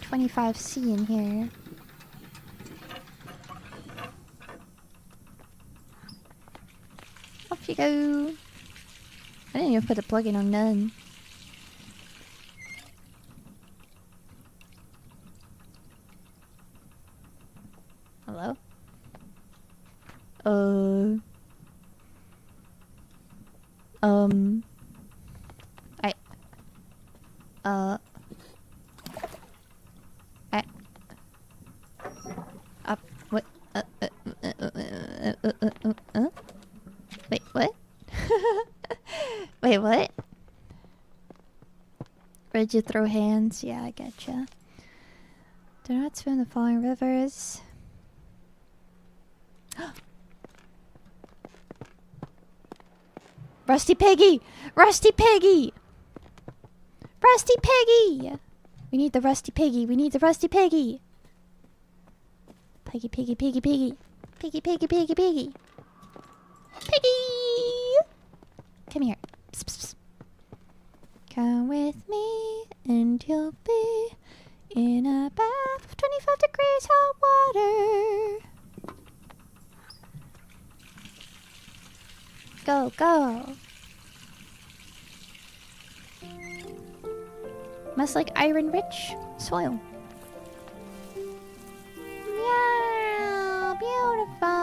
25C in here. Off you go. I didn't even put a plug-in on none. Hello? What? Wait, what? Wait, what? Where'd you throw hands? Yeah, I getcha. Do not swim the following rivers. Rusty Piggy! Rusty Piggy! Rusty Piggy! We need the Rusty Piggy. We need the Rusty Piggy. Piggy, piggy, piggy, piggy. Piggy, piggy, piggy, piggy. Piggy! Come here. Psst, psst, psst. Come with me and you'll be in a bath of 25 degrees hot water. Go, go. Must like iron-rich soil. Meow, beautiful.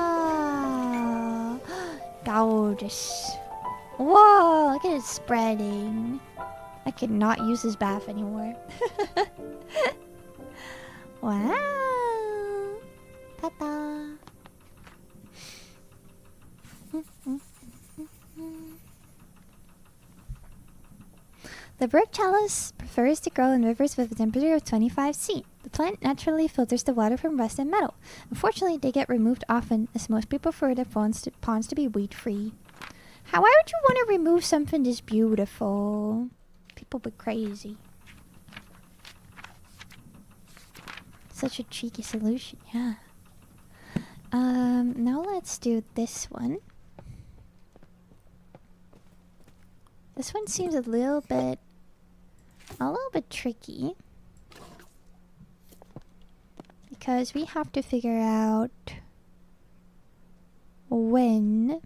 Gorgeous. Whoa, look at it spreading. I could not use this bath anymore. Wow. Ta-da. The Bruxelles prefers to grow in rivers with a temperature of 25°C. The plant naturally filters the water from rust and metal. Unfortunately, they get removed often, as most people prefer their ponds to be weed-free. Why would you want to remove something this beautiful? People be crazy. Such a cheeky solution, yeah. Now let's do this one. This one seems a little bit tricky. Because we have to figure out when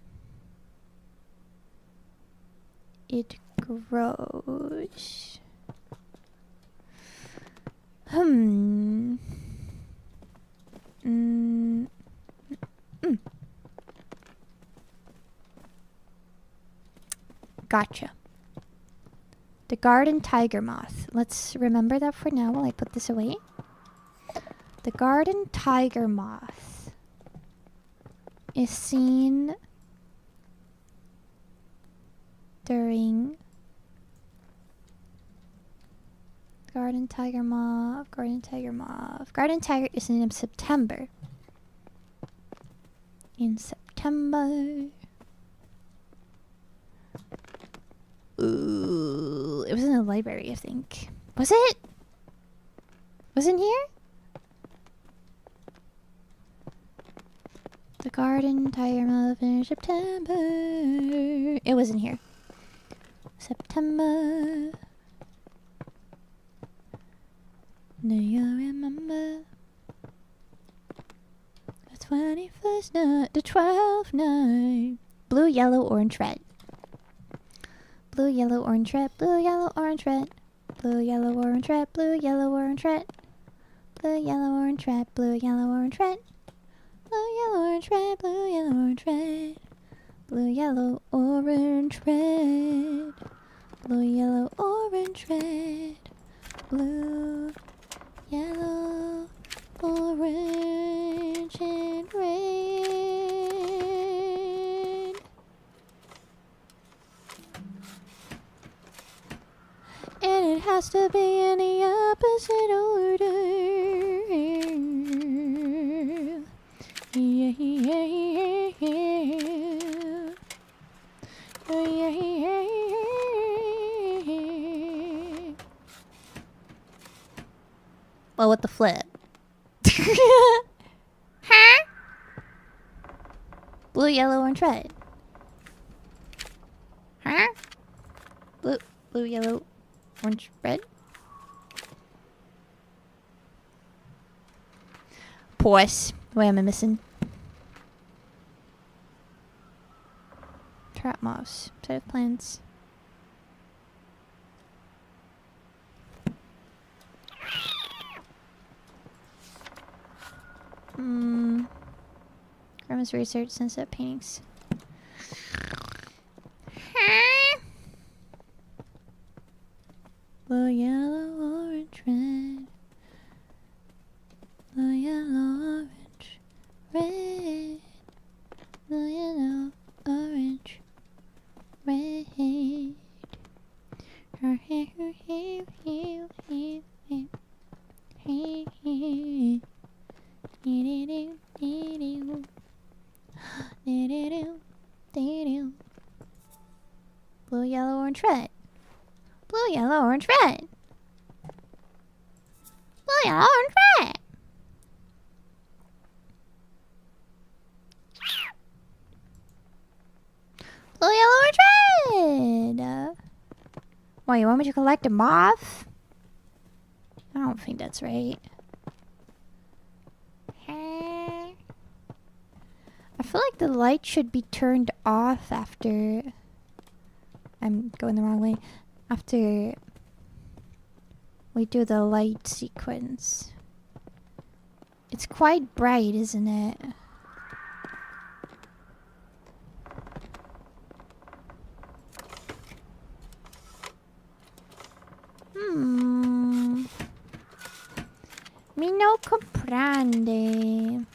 it grows. Gotcha. The garden tiger moth. Let's remember that for now while I put this away. The garden tiger moth is seen during garden tiger is in September. In September. Ooh, it was in the library, I think. Was it? Was it in here? The garden tiger moth in September. It was in here. September. Do you remember the 21st night, the 12th night? Blue, yellow, orange, red. Blue, yellow, orange, red. Blue, yellow, orange, red. Blue, yellow, orange, red. Blue, yellow, orange, red. Blue, yellow, orange, red. Blue, yellow, orange, red. Blue, yellow, orange, red. Blue, yellow, orange, red. Blue, yellow, orange, red. Blue, yellow, orange, red. Blue, yellow, orange, and red. And it has to be in the opposite order. Yeah, yeah, yeah, yeah. Yeah, yeah, yeah, yeah. Well, with the flip. Huh? Blue, yellow, orange, red. Huh? Blue, yellow, orange, red. Pause. What am I missing? Trap mouse. Set of plants. Grandma's research sunset paintings. Blue, yellow, orange, red. Blue, yellow, orange, red. Blue, yellow, orange, red. Blue, yellow, orange, red. Blue, yellow, orange, red. Blue, yellow, orange, red. Blue, yellow, orange, red. Why, you want me to collect a moth? I don't think that's right. I feel like the light should be turned off after... I'm going the wrong way. After we do the light sequence. It's quite bright, isn't it? Mi no comprende.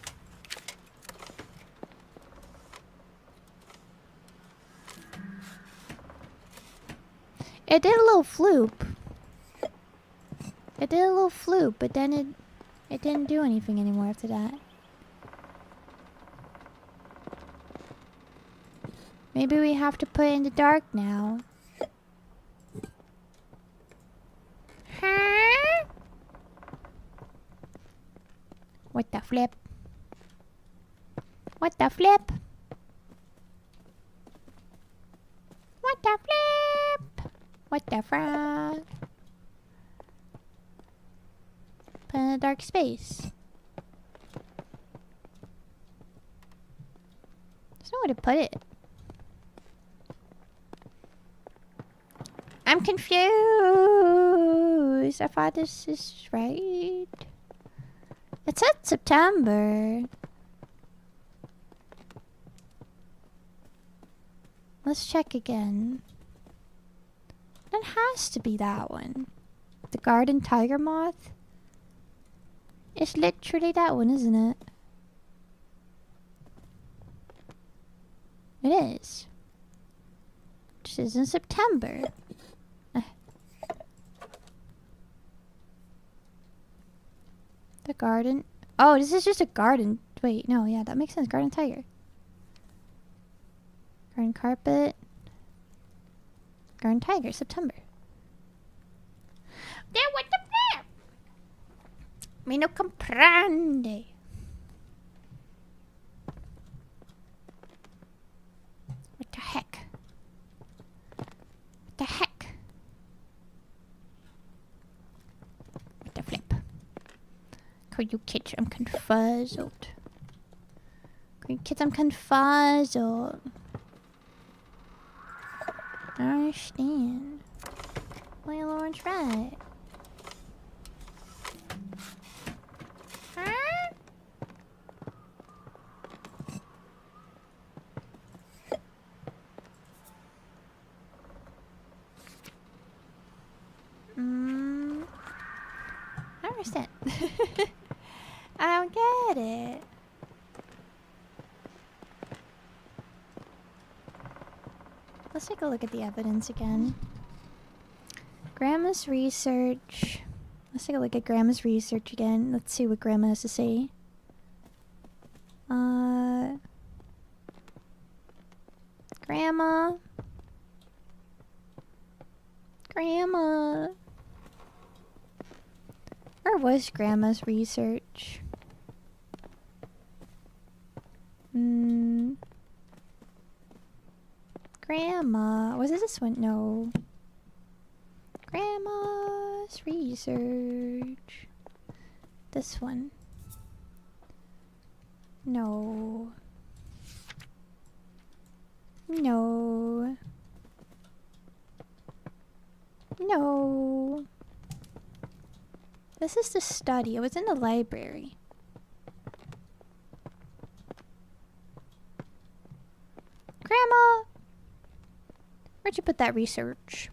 It did a little floop. It did a little floop, but then it didn't do anything anymore after that. Maybe we have to put it in the dark now. Huh? What the flip? What the flip? What the flip? What the frog? Put in a dark space. There's nowhere to put it. I'm confused. I thought this is right. It said September. Let's check again. That has to be that one. The garden tiger moth. It's literally that one, isn't it? It is. This is in September. The garden. Oh, this is just a garden. Wait, no, yeah, that makes sense. Garden tiger. Garden carpet. Garden tiger, September. There, what the flip? Me no comprende. What the heck? What the heck? What the flip? Koyukids, I'm confused. Koyukids, I'm confused. I don't understand. Landlord's right. Huh? I don't understand. I don't get it. Let's take a look at the evidence again. Grandma's research. Let's take a look at Grandma's research again. Let's see what Grandma has to say. Grandma. Grandma. Where was Grandma's research? Grandma. Was it this one? No. Grandma's research. This one. No. No. No. This is the study. It was in the library. Grandma! Where'd you put that research?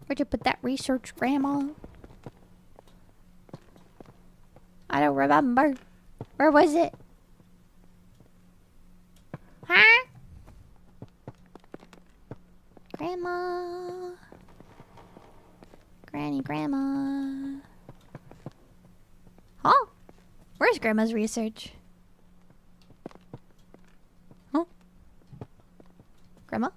Where'd you put that research, Grandma? I don't remember. Where was it? Huh? Grandma. Grandma. Huh? Where's Grandma's research? Huh? Grandma?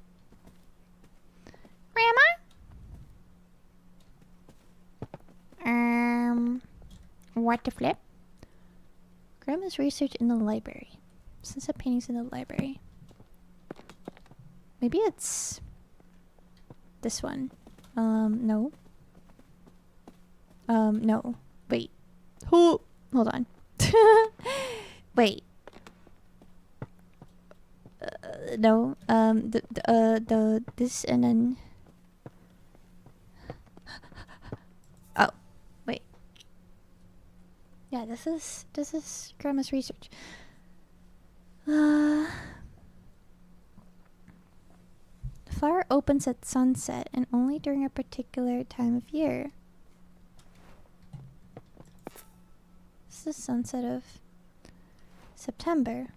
What the flip? Grandma's research in the library. Sunset paintings in the library. Maybe it's this one. No. No. Wait. Hold on. Wait. No. This and then. Oh, wait. Yeah, this is Grandma's research. The flower opens at sunset and only during a particular time of year. This is sunset of September.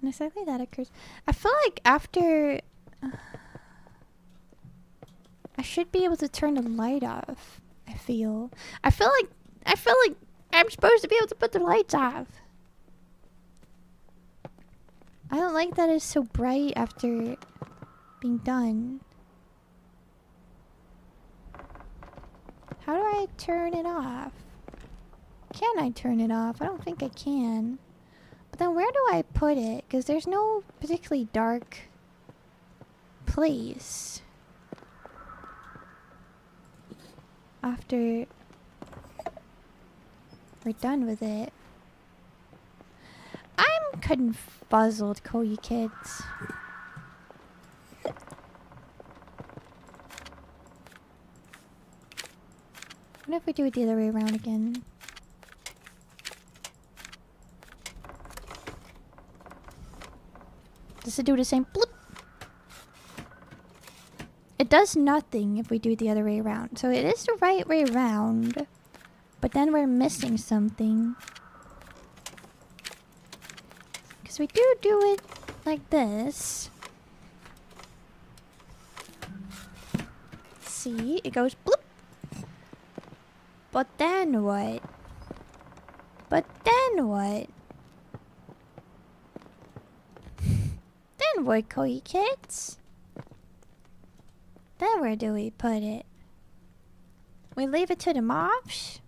When exactly that occurs, I feel like after I should be able to turn the light off. I feel like I'm supposed to be able to put the lights off. I don't like that it's so bright after being done. How do I turn it off? Can I turn it off? I don't think I can. But then where do I put it? Because there's no particularly dark place after we're done with it. I'm confuzzled, Koyukids. What if we do it the other way around again? Does it do the same? Bloop. It does nothing if we do it the other way around. So it is the right way around. But then we're missing something. Because we do it like this. See? It goes bloop. But then what? But then what? Then what, Koyukids? Then where do we put it? We leave it to the mobs?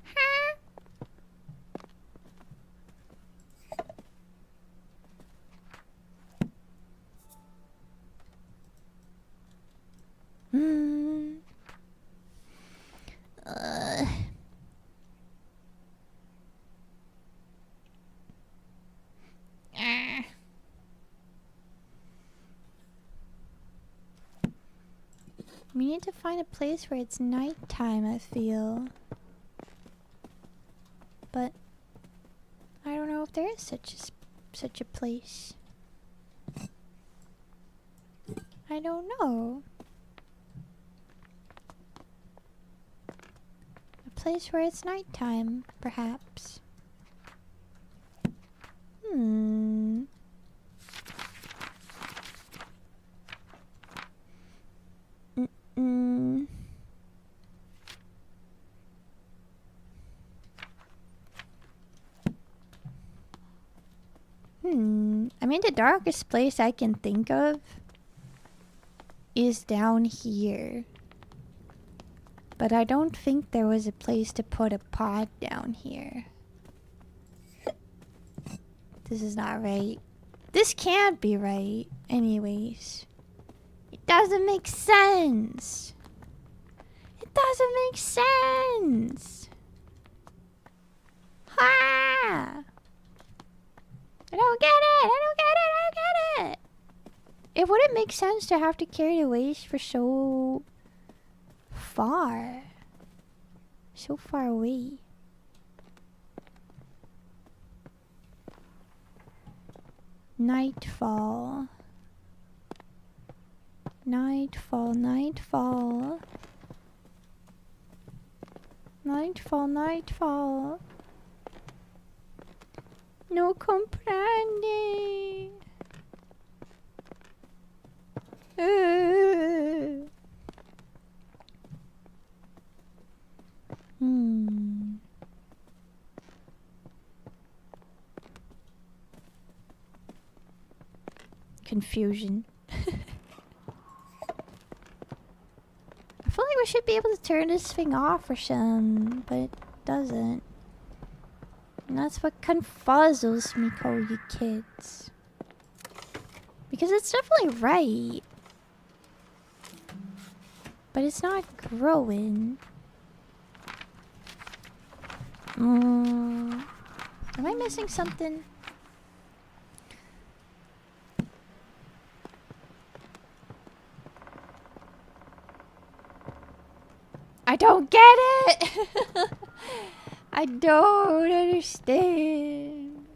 Huh? We need to find a place where it's nighttime, I feel. But I don't know if there is such a place. I don't know. A place where it's nighttime, perhaps. Hmm. I mean, the darkest place I can think of is down here. But I don't think there was a place to put a pod down here. This is not right. This can't be right, anyways. It doesn't make sense. It doesn't make sense. Ha! I don't get it! I don't get it! I don't get it! It wouldn't make sense to have to carry the waste for so far. So far away. Nightfall. Nightfall, nightfall. Nightfall, nightfall. No comprende. Confusion. I feel like we should be able to turn this thing off or something, but it doesn't. And that's what confuzzles me, Koyukids. Because it's definitely right. But it's not growing. Am I missing something? I don't get it! I don't understand.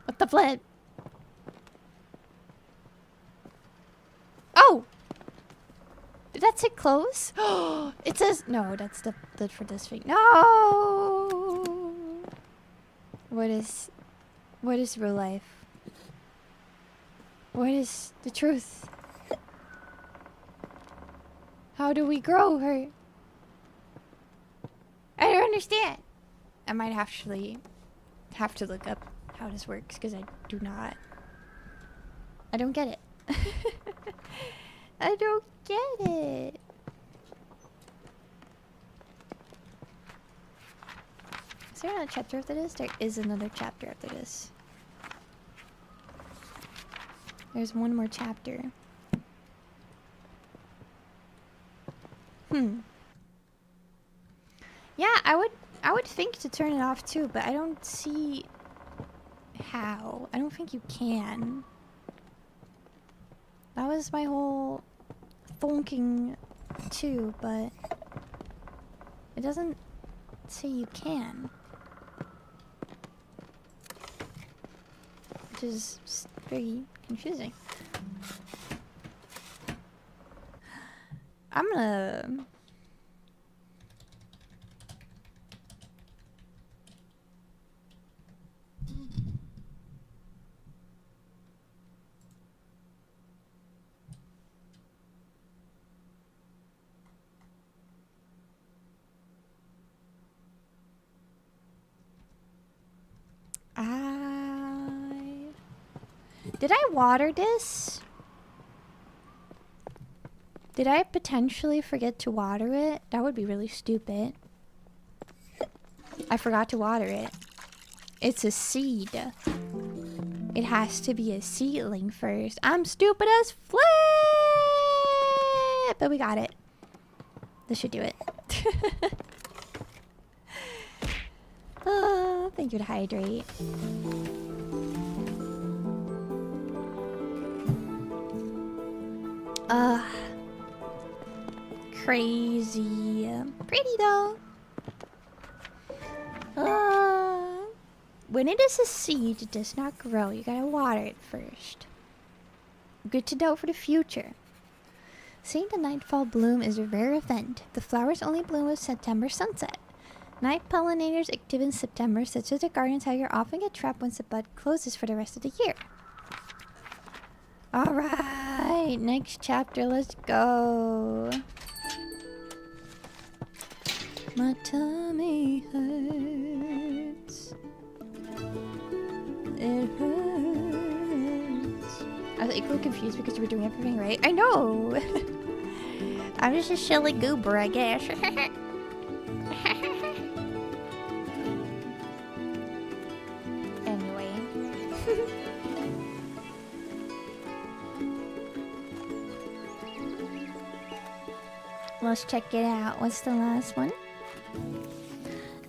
What the flip? Oh! Did that say close? It says no, that's the lid for this thing. No! What is real life? What is the truth? How do we grow her? I don't understand. I might actually have to look up how this works because I do not. I don't get it. I don't get it. Is there another chapter after this? There is another chapter after this. There's one more chapter. Yeah, I would think to turn it off too, but I don't see how. I don't think you can. That was my whole thinking too, but it doesn't say you can. Which is very confusing. I'm gonna... Did I water this? Did I potentially forget to water it? That would be really stupid. I forgot to water it. It's a seed. It has to be a seedling first. I'm stupid as flip! But we got it. This should do it. Thank you to hydrate. Crazy. Pretty though. When it is a seed, it does not grow. You gotta water it first. Good to know for the future. Seeing the nightfall bloom is a rare event. The flowers only bloom with September sunset. Night pollinators active in September, such as the garden tiger, often get trapped once the bud closes for the rest of the year. Alright, next chapter, let's go. My tummy hurts. It hurts. I was equally confused because you were doing everything right. I know! I'm just a silly goober, I guess. Anyway. Let's check it out. What's the last one?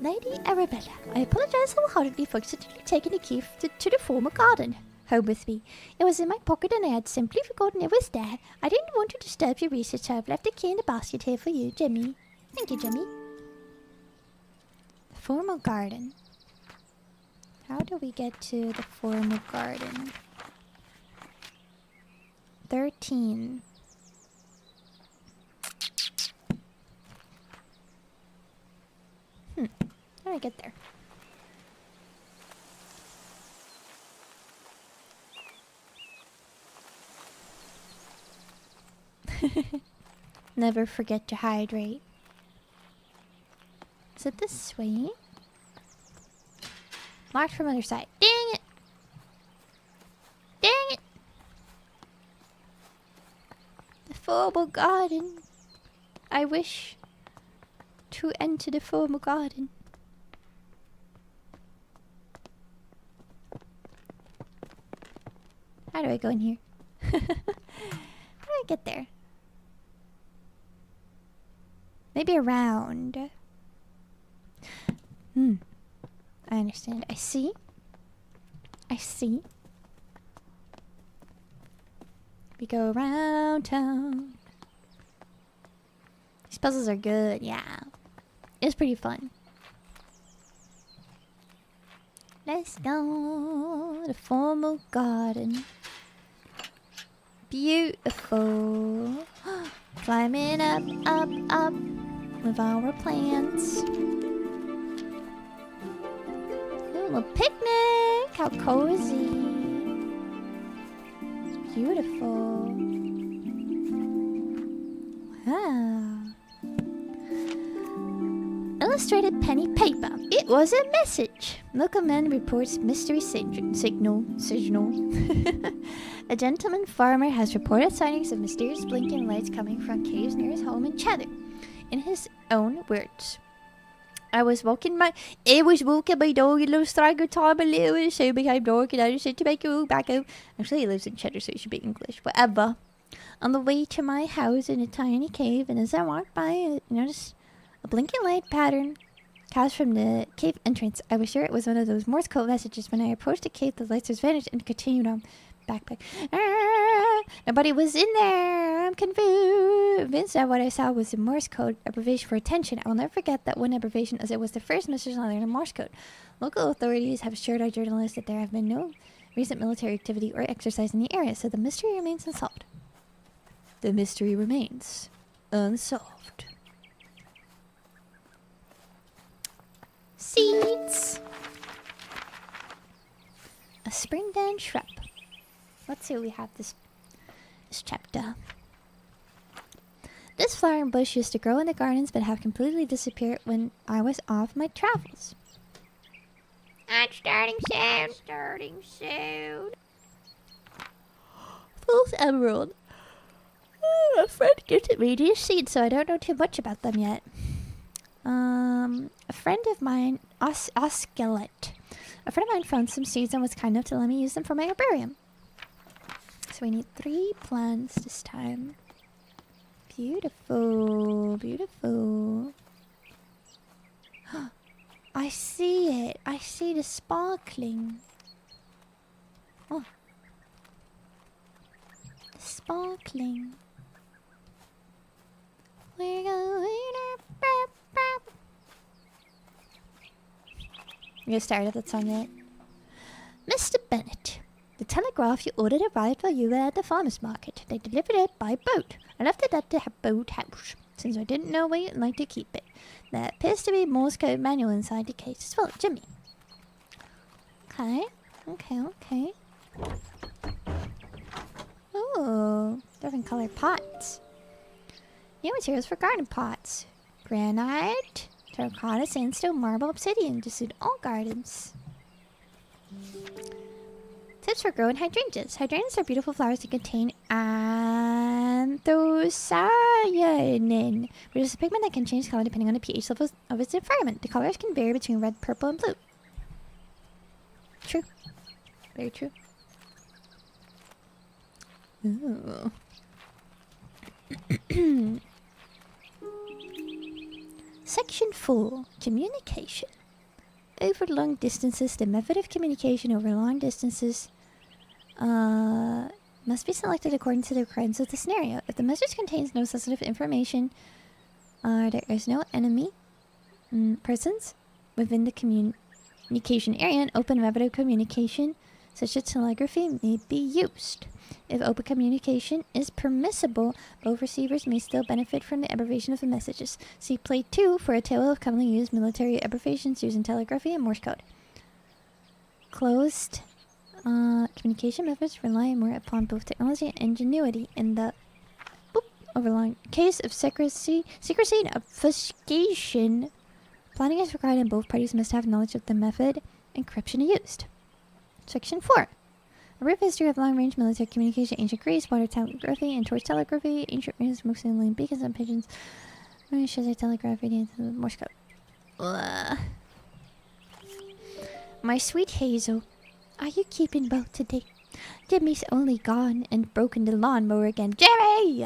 Lady Arabella, I apologize wholeheartedly for accidentally taking the key to the former garden. Home with me. It was in my pocket and I had simply forgotten it was there. I didn't want to disturb your research, so I've left the key in the basket here for you, Jimmy. Thank you, Jimmy. Formal garden. How do we get to the formal garden? 13. How do I get there? Never forget to hydrate. Is it this way? Marked from other side. Dang it! Dang it! The formal garden. I wish to enter the formal garden. How do I go in here? How do I get there? Maybe around. I understand. I see. I see. We go around town. These puzzles are good, yeah. It's pretty fun. Let's go. The formal garden. Beautiful. Climbing up, up, up with our plants. Ooh, a picnic! How cozy. It's beautiful. Wow. Illustrated penny paper. It was a message. Local man reports mystery signal. A gentleman farmer has reported sightings of mysterious blinking lights coming from caves near his home in Cheddar. In his own words, I was walking my dog in Little Striker time a little and so became dark and I decided to make a move back home. Actually, he lives in Cheddar, so he should be English. Whatever. On the way to my house in a tiny cave, and as I walked by, I noticed a blinking light pattern cast from the cave entrance. I was sure it was one of those Morse code messages. When I approached the cave, the lights just vanished and continued on. Backpack. Nobody was in there. I'm convinced that what I saw was a Morse code abbreviation for attention. I will never forget that one abbreviation, as it was the first message on the Morse code. Local authorities have assured our journalists that there have been no recent military activity or exercise in the area, so the mystery remains unsolved. The mystery remains unsolved. Seeds. A spring dance shrub. Let's see what we have this chapter. This flowering bush used to grow in the gardens but have completely disappeared when I was off my travels. I'm starting soon. False emerald. A friend gifted me these seeds, so I don't know too much about them yet. A friend of mine, Osceolet. A friend of mine found some seeds and was kind enough to let me use them for my herbarium. So we need 3 plants this time. Beautiful, beautiful. I see it. I see the sparkling. Oh. Sparkling. We're going up. You're gonna start at that song yet? Mr. Bennett, the telegraph you ordered arrived while you were at the farmer's market. They delivered it by boat. I left it at the boat house, since I didn't know where you'd like to keep it. There appears to be a Morse code manual inside the case as well, Jimmy. Okay, okay. Ooh, different colored pots. New materials for garden pots. Granite, terracotta, sandstone, marble, obsidian to suit all gardens. Tips for growing hydrangeas. Hydrangeas are beautiful flowers that contain anthocyanin, which is a pigment that can change color depending on the pH level of its environment. The colors can vary between red, purple, and blue. True. Very true. Ooh. Section 4. Communication. Over long distances, the method of communication over long distances must be selected according to the requirements of the scenario. If the message contains no sensitive information, there is no enemy persons within the communication area, an open method of communication, such as telegraphy, may be used. If open communication is permissible, both receivers may still benefit from the abbreviation of the messages. See Plate 2 for a table of commonly used military abbreviations using telegraphy and Morse code. Closed communication methods rely more upon both technology and ingenuity. In the overlying case of secrecy and obfuscation, planning is required and both parties must have knowledge of the method encryption used. Section 4. A brief history of long-range military communication, ancient Greece, water telegraphy, and torch telegraphy, ancient rings, mostly laying beacons and pigeons. Shows a telegraphy, Morse code. My sweet Hazel, are you keeping well today? Jimmy's only gone and broken the lawnmower again. Jimmy!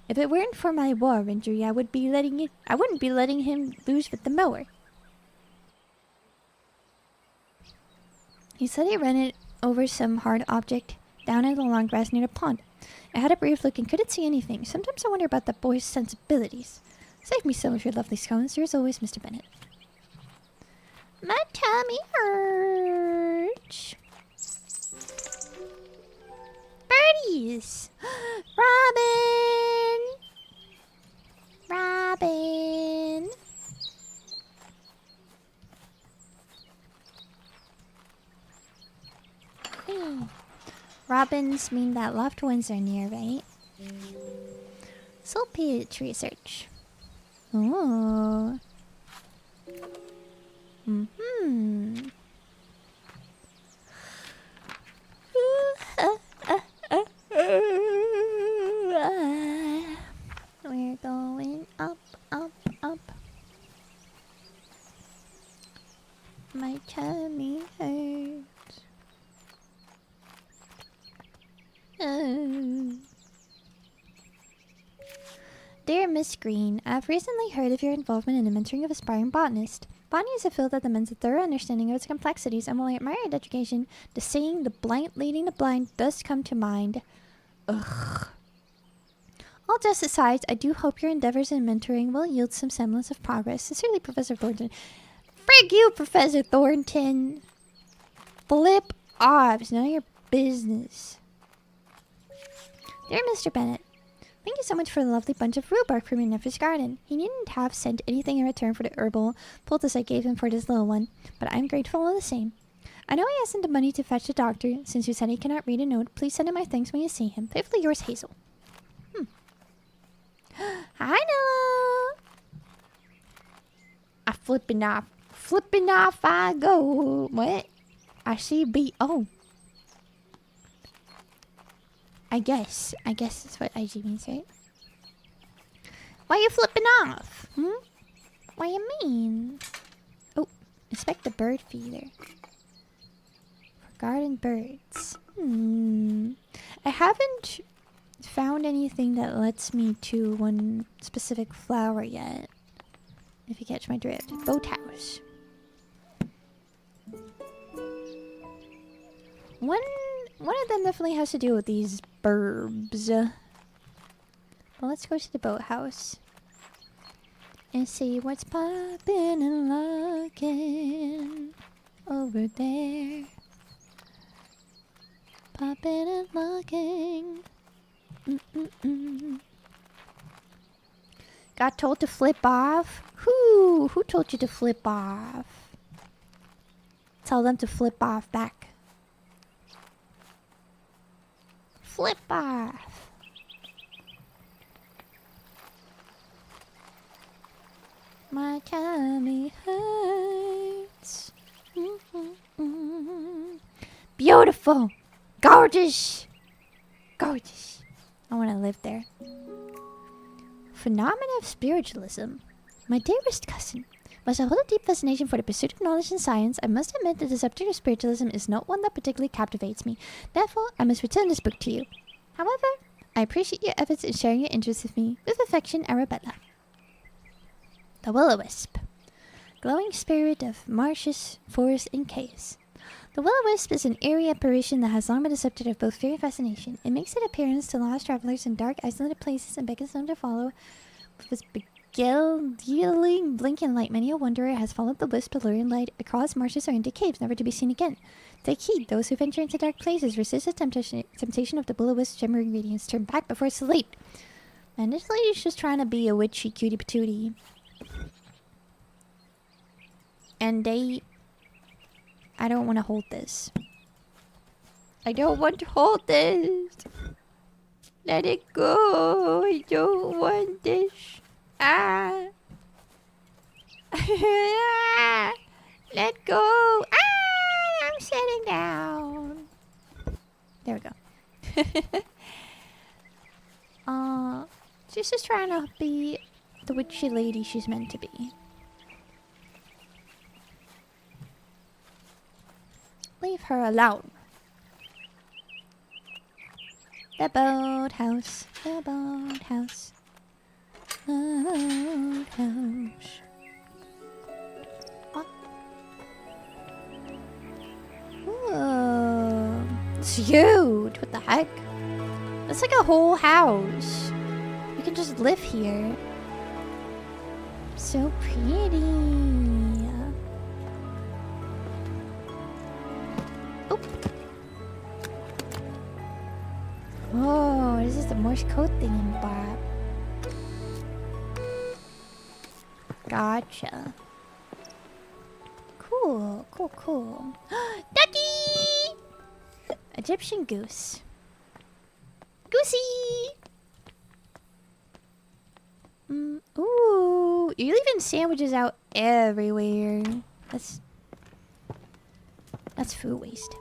If it weren't for my war injury, I wouldn't be letting him loose with the mower. He said he ran it over some hard object down in the long grass near the pond. I had a brief look and couldn't see anything. Sometimes I wonder about that boy's sensibilities. Save me some of your lovely scones. Yours always, Mr. Bennett. My tummy hurts. Birdies! Robin! Robin! Robins mean that loved ones are near, right? Soul pitch research. Oh. We're going up, up, up. My tummy hurts. Dear Miss Green, I've recently heard of your involvement in the mentoring of aspiring botanists. Botany is a field that demands a thorough understanding of its complexities, and while I admire your dedication, the saying, the blind leading the blind, does come to mind. Ugh. All just aside, I do hope your endeavors in mentoring will yield some semblance of progress. Sincerely, Professor Thornton. Frig you, Professor Thornton! Flip off, it's none of your business. Dear Mr. Bennett, thank you so much for the lovely bunch of rhubarb from your nephew's garden. He needn't have sent anything in return for the herbal poultice I gave him for this little one, but I'm grateful all the same. I know he hasn't the money to fetch the doctor. Since you said he cannot read a note, please send him my thanks when you see him. Faithfully yours, Hazel. Hi, Noah! I flipping off I go. What? I see B-O. I guess that's what IG means, right? Why are you flipping off? What do you mean? Oh, inspect the bird feeder. For garden birds. I haven't found anything that lets me to one specific flower yet. If you catch my drift. Boathouse. One of them definitely has to do with these burbs. Well, let's go to the boathouse and see what's popping and locking over there. Popping and locking. Got told to flip off? Who told you to flip off? Tell them to flip off back. Flip off. My tummy hurts. Beautiful. Gorgeous. Gorgeous. I want to live there. Phenomena of spiritualism. My dearest cousin, whilst I hold a deep fascination for the pursuit of knowledge and science, I must admit that the subject of spiritualism is not one that particularly captivates me. Therefore, I must return this book to you. However, I appreciate your efforts in sharing your interest with me. With affection, Arabella. The Will-O-Wisp. Glowing spirit of marshes, forests, and caves. The Will-O-Wisp is an eerie apparition that has long been the subject of both fear and fascination. It makes its appearance to lost travelers in dark, isolated places and beckons them to follow with its beguiling, blinking light. Many a wanderer has followed the wisp alluring light across marshes or into caves, never to be seen again. Take heed, those who venture into dark places resist the temptation of the Will-O-Wisp's shimmering radiance. Turn back before it's too late. And this lady's just trying to be a witchy cutie patootie. And I don't want to hold this. I don't want to hold this. Let it go. I don't want this. Ah. Let go. Ah, I'm sitting down. There we go. She's just trying to be the witchy lady she's meant to be. Leave her alone. The boathouse. The boathouse. The boathouse. What? Ooh. It's huge. What the heck? It's like a whole house. You can just live here. So pretty. Oh, this is the Morse code thing in Bob. Gotcha. Cool, cool, cool. Ducky! Egyptian goose. Goosey! Ooh, you're leaving sandwiches out everywhere. That's food waste.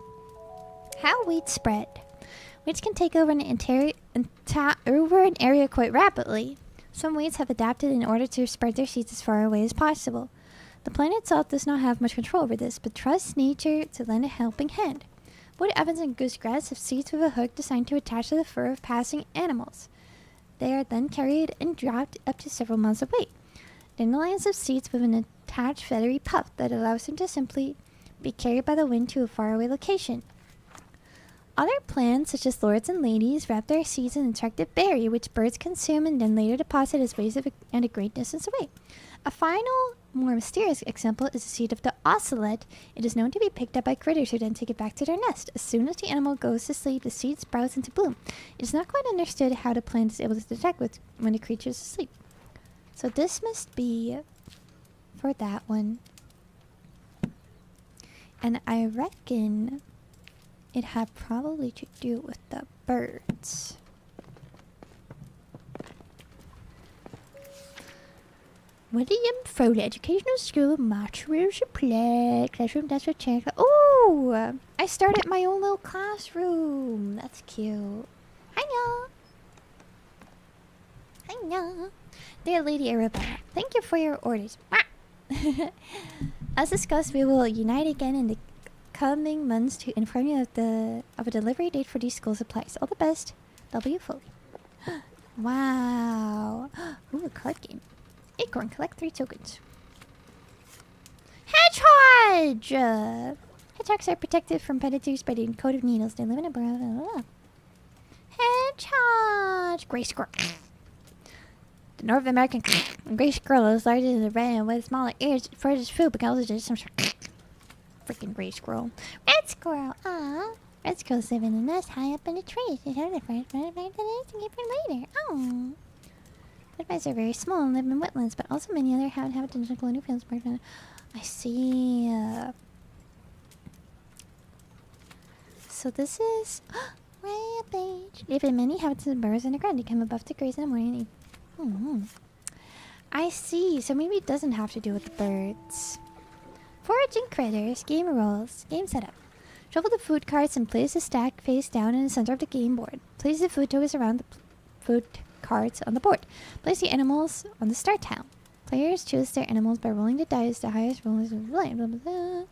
How wheat spread. Weeds can take over an area quite rapidly. Some weeds have adapted in order to spread their seeds as far away as possible. The plant itself does not have much control over this, but trusts nature to lend a helping hand. Wood ovens and goosegrass have seeds with a hook designed to attach to the fur of passing animals. They are then carried and dropped up to several miles away. Dandelions have seeds with an attached feathery puff that allows them to simply be carried by the wind to a faraway location. Other plants, such as lords and ladies, wrap their seeds in an attractive berry, which birds consume and then later deposit as waves and a great distance away. A final, more mysterious example is the seed of the ocelot. It is known to be picked up by critters who then take it back to their nest. As soon as the animal goes to sleep, the seed sprouts into bloom. It is not quite understood how the plant is able to detect when the creature is asleep. So this must be for that one. And I reckon it had probably to do with the birds. William Foley Educational School, March Supply, Classroom, that's what check. Oh! I started my own little classroom. That's cute. Hiya! Hiya! Dear Lady Arabella, thank you for your orders. As discussed, we will unite again in the coming months to inform you of a delivery date for these school supplies. All the best, W. Foley. Wow. Ooh, a card game. Acorn, collect 3 tokens. Hedgehog! Hedgehogs are protected from predators by the coat of needles. They live in a burrow. Hedgehog! Gray squirrel. The North American gray squirrel is larger than the red and with smaller ears for its food because it's just some freaking gray squirrel. Red squirrel! Ah, red squirrels live in a nest high up in the trees. They have the first one to keep it later. Oh. Butterflies are very small and live in wetlands, but also many other habitats include new fields. I see. So this is rampage. Live in many habitats and burrows underground. They come above to graze in the morning and eat. I see. So maybe it doesn't have to do with the birds. Foraging critters. Game rules. Game setup. Shuffle the food carts and place the stack face down in the center of the game board. Place the food tokens around the food cards on the board. Place the animals on the start tile. Players choose their animals by rolling the dice. The highest roller is blah, blah, blah.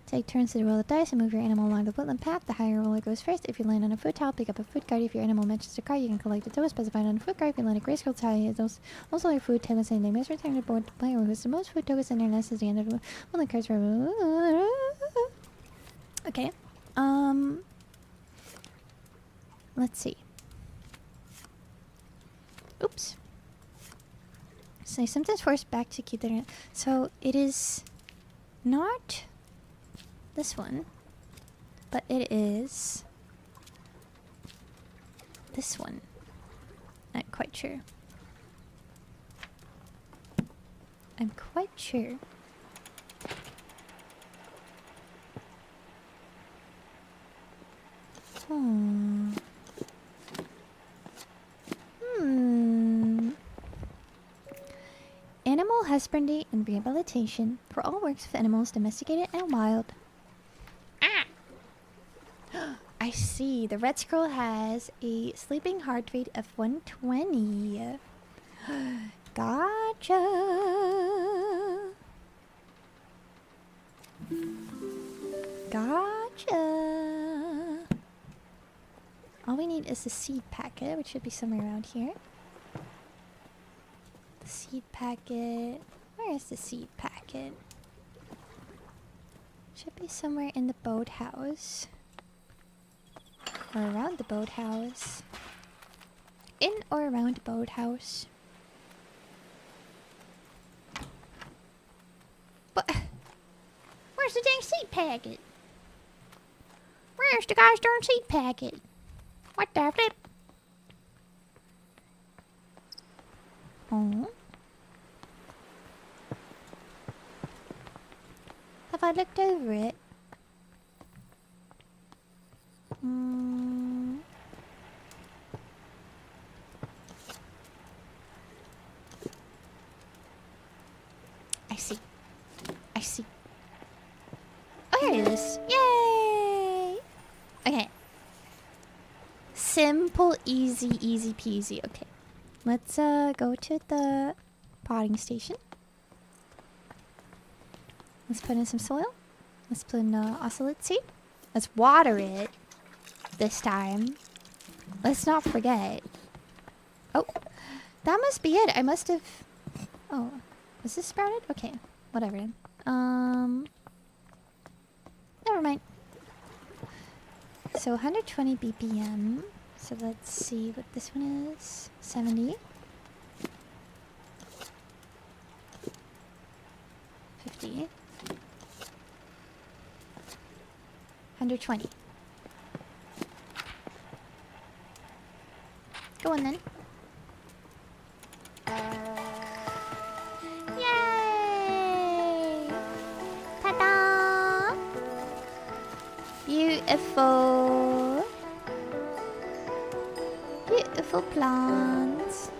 Take turns to roll the dice and move your animal along the woodland path. The higher roller goes first. If you land on a food tile, pick up a food card. If your animal matches the card, you can collect the tokens specified on the food card. If you land a grayscale tile, those also your food tokens and they must return to the board. The player who has the most food tokens in their nest is the end of the woodland cards. Okay. Let's see. Oops. So sometimes forced back to keep their... So it is not this one, but it is this one. Not quite sure. I'm quite sure. Animal husbandry and rehabilitation for all works with animals domesticated and wild. Ah! I see. The red squirrel has a sleeping heart rate of 120. Gotcha. Gotcha. All we need is the seed packet, which should be somewhere around here. The seed packet. Where is the seed packet? Should be somewhere in the boathouse. Or around the boathouse. In or around the boathouse. But where's the dang seed packet? Where's the gosh darn seed packet? What the flip? Oh. Have I looked over it? I see. I see. Oh, here it is. Yay! Okay. Simple, easy, easy peasy. Okay. Let's go to the potting station. Let's put in some soil. Let's put in ocelot seed. Let's water it this time. Let's not forget. Oh, that must be it. I must have... Oh, is this sprouted? Okay, whatever then. Never mind. So 120 BPM. So let's see what this one is. 70. 50. 120. Go on then. Yay! Ta-da! Beautiful. Beautiful plants.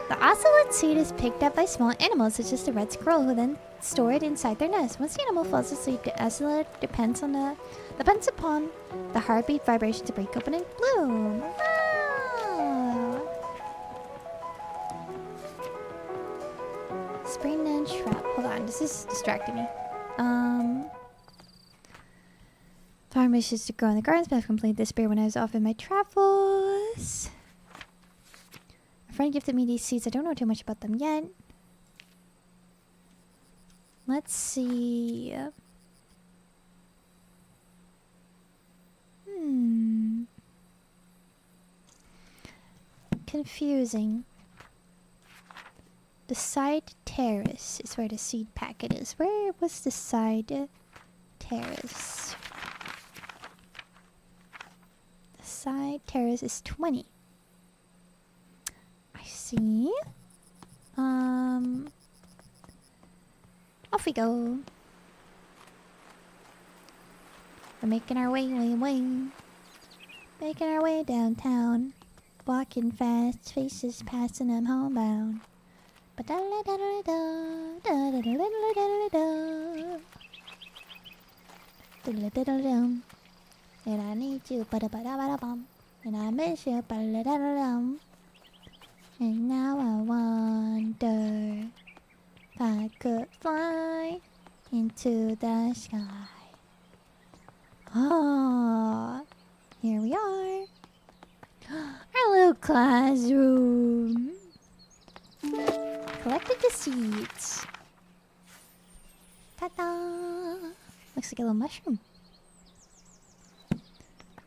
The ocelot seed is picked up by small animals such as the red squirrel, who then store it inside their nest. Once the animal falls asleep, the ocelot depends upon the heartbeat vibration to break open and bloom. Wow. Spring and shrub. Hold on, this is distracting me. Farm wishes to grow in the gardens, but I've completed this beer when I was off in my travels. A friend gifted me these seeds. I don't know too much about them yet. Let's see. Confusing. The side terrace is where the seed packet is. Where was the side terrace? The side terrace is 20. I see. Off we go. We're making our way. Making our way downtown. Walking fast, faces passing, I'm homebound. And I need you, and I miss you, and now I wonder if I could fly into the sky. Oh, here we are. Our little classroom. Collected the seeds. Ta-da! Looks like a little mushroom.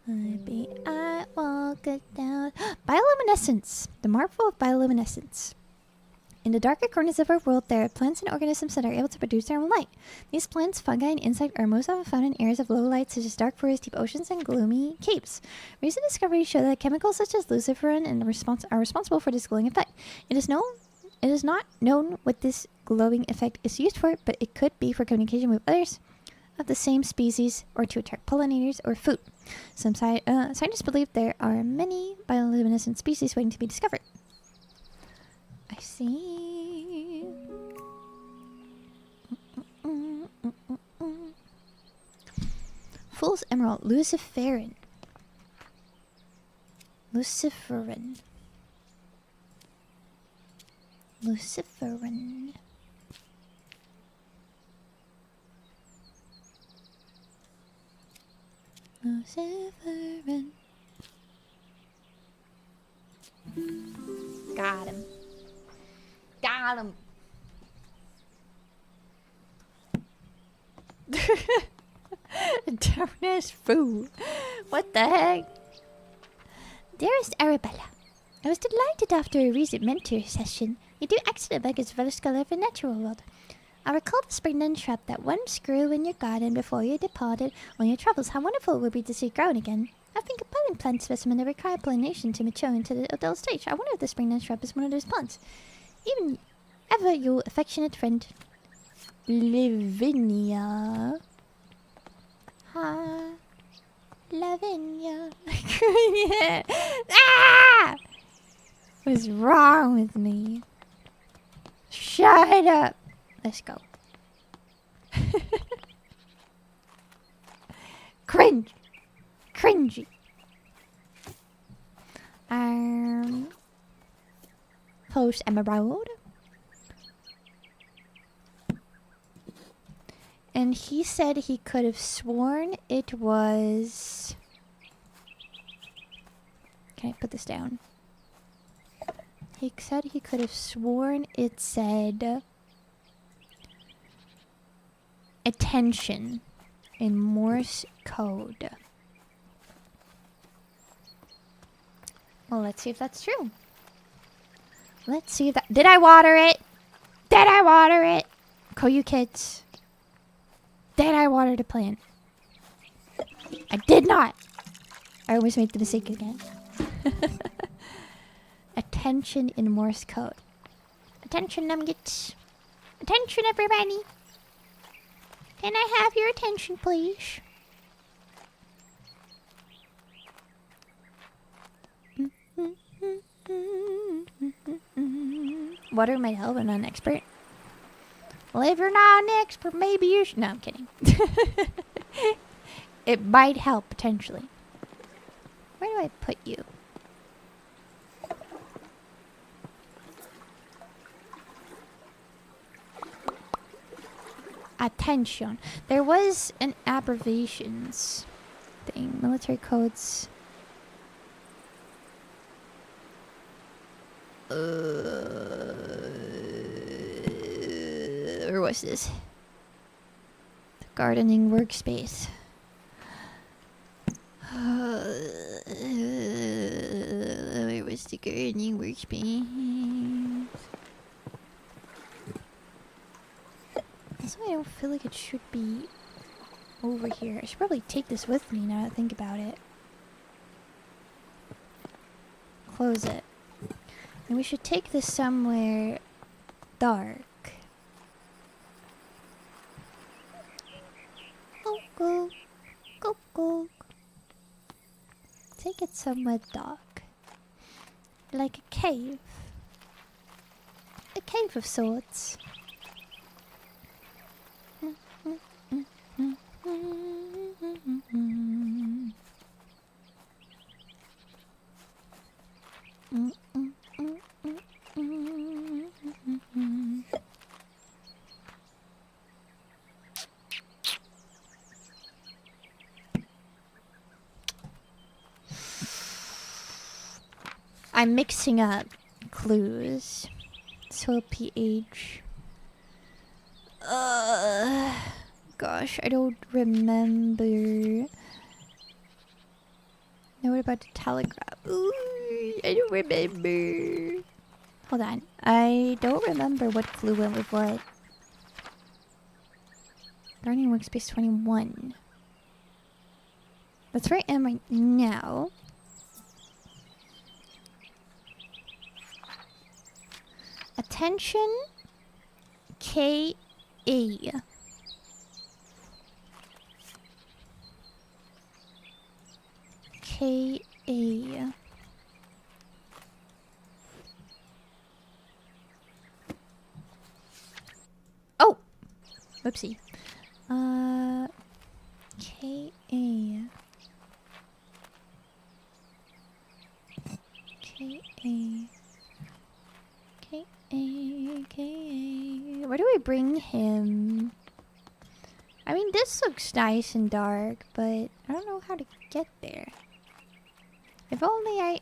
I walk it down. Bioluminescence. The marvel of bioluminescence. In the darker corners of our world, there are plants and organisms that are able to produce their own light. These plants, fungi, and insects are most often found in areas of low light, such as dark forests, deep oceans, and gloomy caves. Recent discoveries show that chemicals such as luciferin are responsible for this glowing effect. It is not known what this glowing effect is used for, but it could be for communication with others of the same species, or to attract pollinators or food. Some scientists believe there are many bioluminescent species waiting to be discovered. I see. Fool's Emerald. Luciferin. Luciferin. Luciferin. Luciferin. Got him. Got him. Darkness fool. What the heck? Dearest Arabella, I was delighted after a recent mentor session. You do excellent work as a fellow scholar of the natural world. I recall the spring and shrub that once grew in your garden before you departed on your travels. How wonderful it would be to see it grown again. I think a pollen plant specimen that require pollination to mature into the adult stage. I wonder if the spring and shrub is one of those plants. Even ever your affectionate friend, Lavinia. Ha, Lavinia. Ah! What's wrong with me? Shut up. Let's go. Cringe. Cringy. Post Emerald. And he said he could have sworn it was... Can I put this down? He said he could have sworn it said... attention in Morse code. Well, let's see if that's true. Let's see if that... Did I water it? Did I water it? Koyukids. Did I water the plant? I did not. I always make the mistake again. Attention in Morse code. Attention, nuggets. Attention, everybody. Can I have your attention, please? Water might help. I'm not an expert. Well, if you're not an expert, maybe you should. No, I'm kidding. It might help, potentially. Where do I put you? Attention. There was an abbreviations thing. Military codes. Or what's this? The gardening workspace. Where was the gardening workspace? That's why I don't feel like it should be over here. I should probably take this with me now that I think about it. Close it. And we should take this somewhere dark. Go, go, go. Take it somewhere dark. Like a cave. A cave of sorts. I'm mixing up clues. Soil pH. Gosh, I don't remember. Now what about the telegraph? Ooh, I don't remember. Hold on. I don't remember what clue went with what. Gardening workspace 21. That's where I am right now. Attention, K-A. K-A. Oh! Whoopsie. K-A. K-A. K-A. Where do we bring him? I mean, this looks nice and dark, but I don't know how to get there. If only I...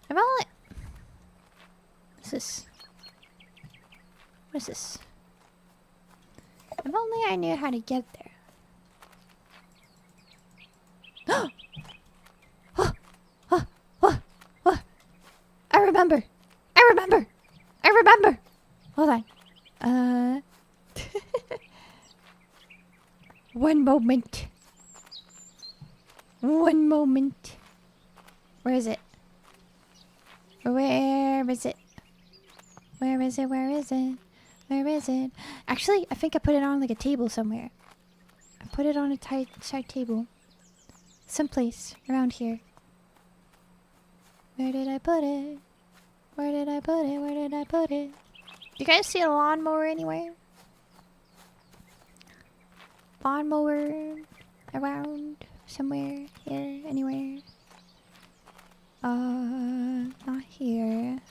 If only... What's this? What is this? If only I knew how to get there. I remember! I remember! I remember! Hold on. One moment. One moment. Where is it? Where is it? Where is it? Where is it? Where is it? Actually, I think I put it on like a table somewhere. I put it on a side table. Someplace around here. Where did I put it? Where did I put it? Where did I put it? Do you guys see a lawnmower anywhere? Lawnmower around somewhere here, anywhere? Not here.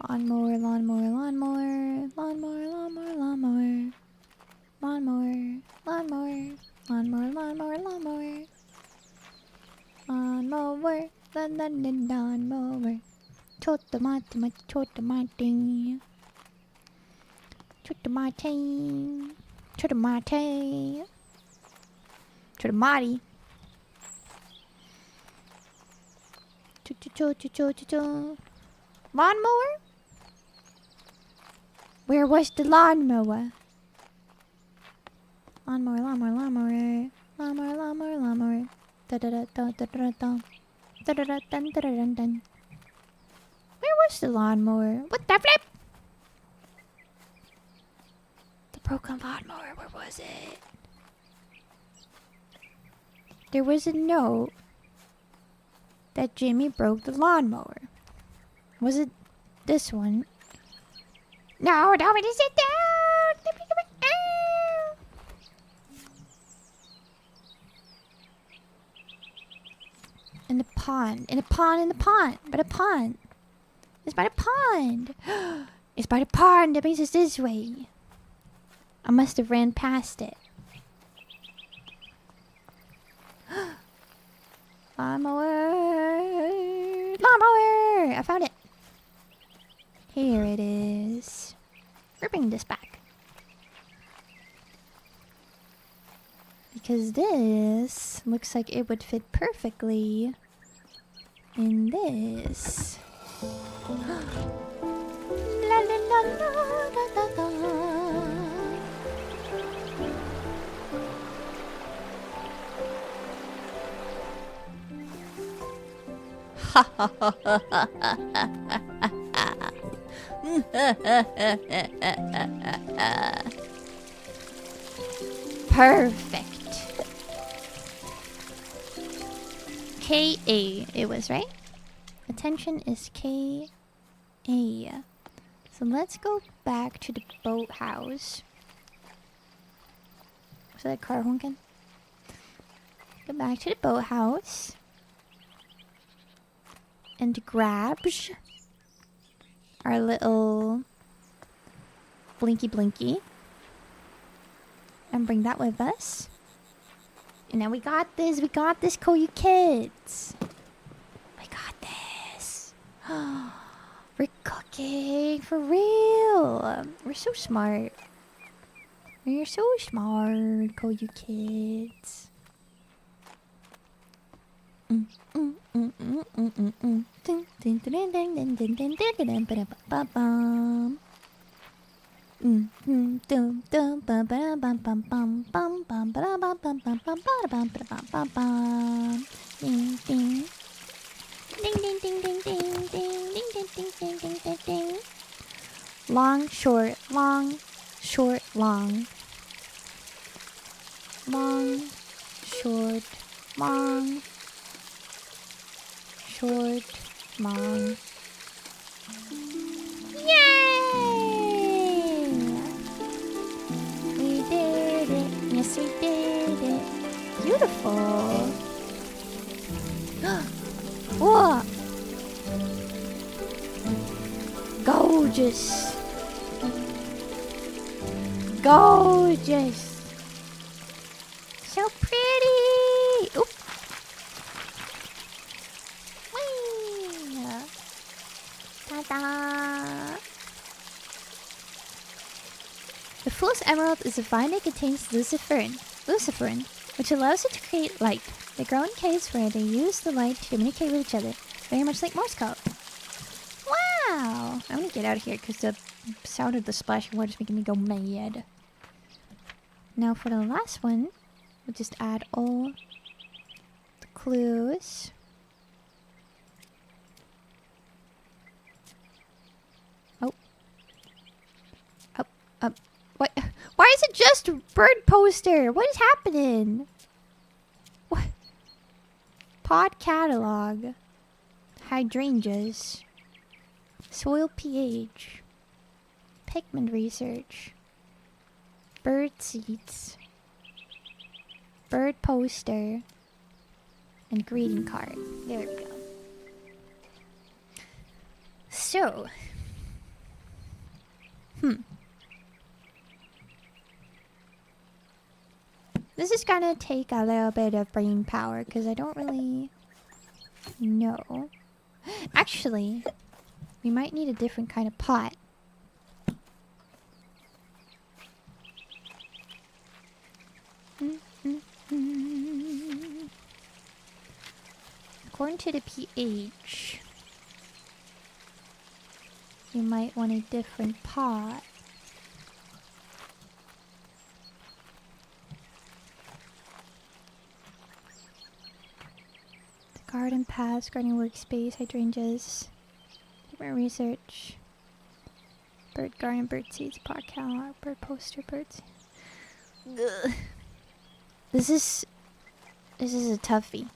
Lawnmower, lawnmower, lawnmower, lawnmower, lawnmower, lawnmower, lawnmower, lawnmower, lawnmower, lawnmower, lawnmower, lawnmower, lawnmower. Chotomate, chotomate, chotomate, chotomate, chotomate. Lawnmower? Where was the lawnmower? Lawnmower, lawnmower, lawnmower, lawnmower, lawnmower, lawnmower. Da da da da da da da da da da dun da da dun dun. Where was the lawnmower? What the flip? The broken lawnmower. Where was it? There was a note that Jimmy broke the lawnmower. Was it this one? No, don't want to sit down. In the pond. In the pond. In the pond. By the pond. It's by the pond. It's by the pond. That means it's this way. I must have ran past it. Lawnmower! Lawnmower! I found it. Here it is. We're bringing this back. Because this looks like it would fit perfectly in this. La la la la la la la. Ha ha ha ha ha ha. Perfect. K-A it was, right? Attention is K-A. So let's go back to the boathouse. Was that a car honking? Go back to the boathouse. And grab our little blinky blinky. And bring that with us. And now we got this, Koyukids. We got this. We're cooking for real. We're so smart. We're so smart, Koyukids. Long, short, long, short, long. Long, short, long. Short, long. Yay! We did it. Yes, we did it. Beautiful. Whoa! Gorgeous. Gorgeous. So pretty. Oop. Ta-da! The Fool's Emerald is a vine that contains luciferin, which allows it to create light. They grow in caves where they use the light to communicate with each other, very much like Morse code. Wow! I'm gonna get out of here because the sound of the splashing water is making me go mad. Now for the last one, we'll just add all the clues. What? Why is it just bird poster? What is happening? What? Pod catalog. Hydrangeas. Soil pH. Pigment research. Bird seeds. Bird poster. And greeting card. There we go. So. This is gonna take a little bit of brain power because I don't really know. Actually, we might need a different kind of pot. According to the pH, you might want a different pot. Garden paths, garden workspace, hydrangeas, pigment research, bird garden, bird seeds, pot catalog, bird poster, birds. This is a toughie.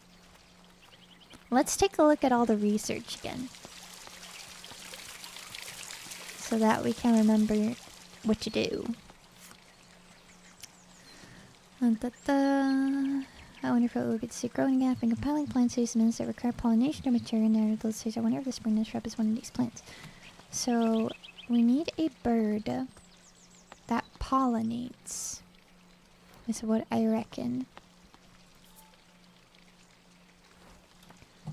Let's take a look at all the research again, so that we can remember what to do. I wonder if it will get to growing again. I've been compiling plant specimens that require pollination to mature, and those stages I wonder if the spring shrub is one of these plants. So we need a bird that pollinates. Is what I reckon.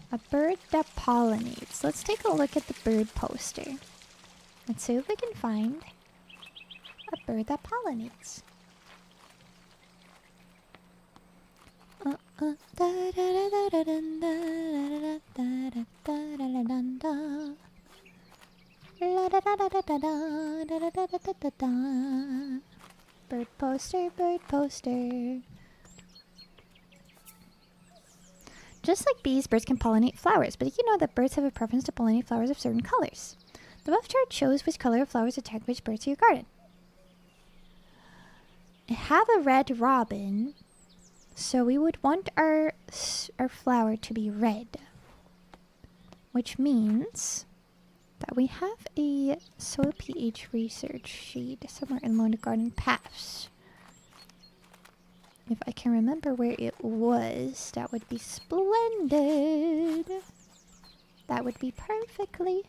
A bird that pollinates. Let's take a look at the bird poster. Let's see if we can find a bird that pollinates. Bird poster, bird poster. Just like bees, birds can pollinate flowers, but did you know that birds have a preference to pollinate flowers of certain colors? The above chart shows which color of flowers attract which birds to your garden. I have a red robin, so we would want our flower to be red, which means that we have a soil pH research sheet somewhere in one of the garden paths. If I can remember where it was, that would be splendid. That would be perfectly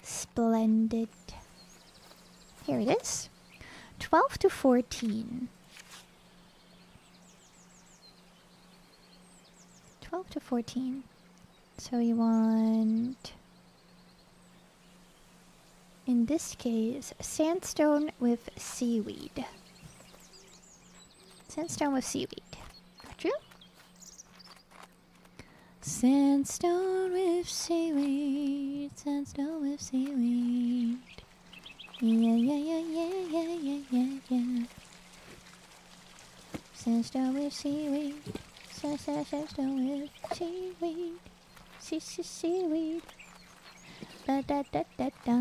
splendid. Here it is. 12 to 14. 12 to 14. So you want, in this case, sandstone with seaweed. Sandstone with seaweed. True? Sandstone with seaweed. Sandstone with seaweed. Yeah, yeah, yeah, yeah, yeah, yeah, yeah, yeah. Sandstone with seaweed. Sandstone with seaweed. Seaweed. Da da da da da.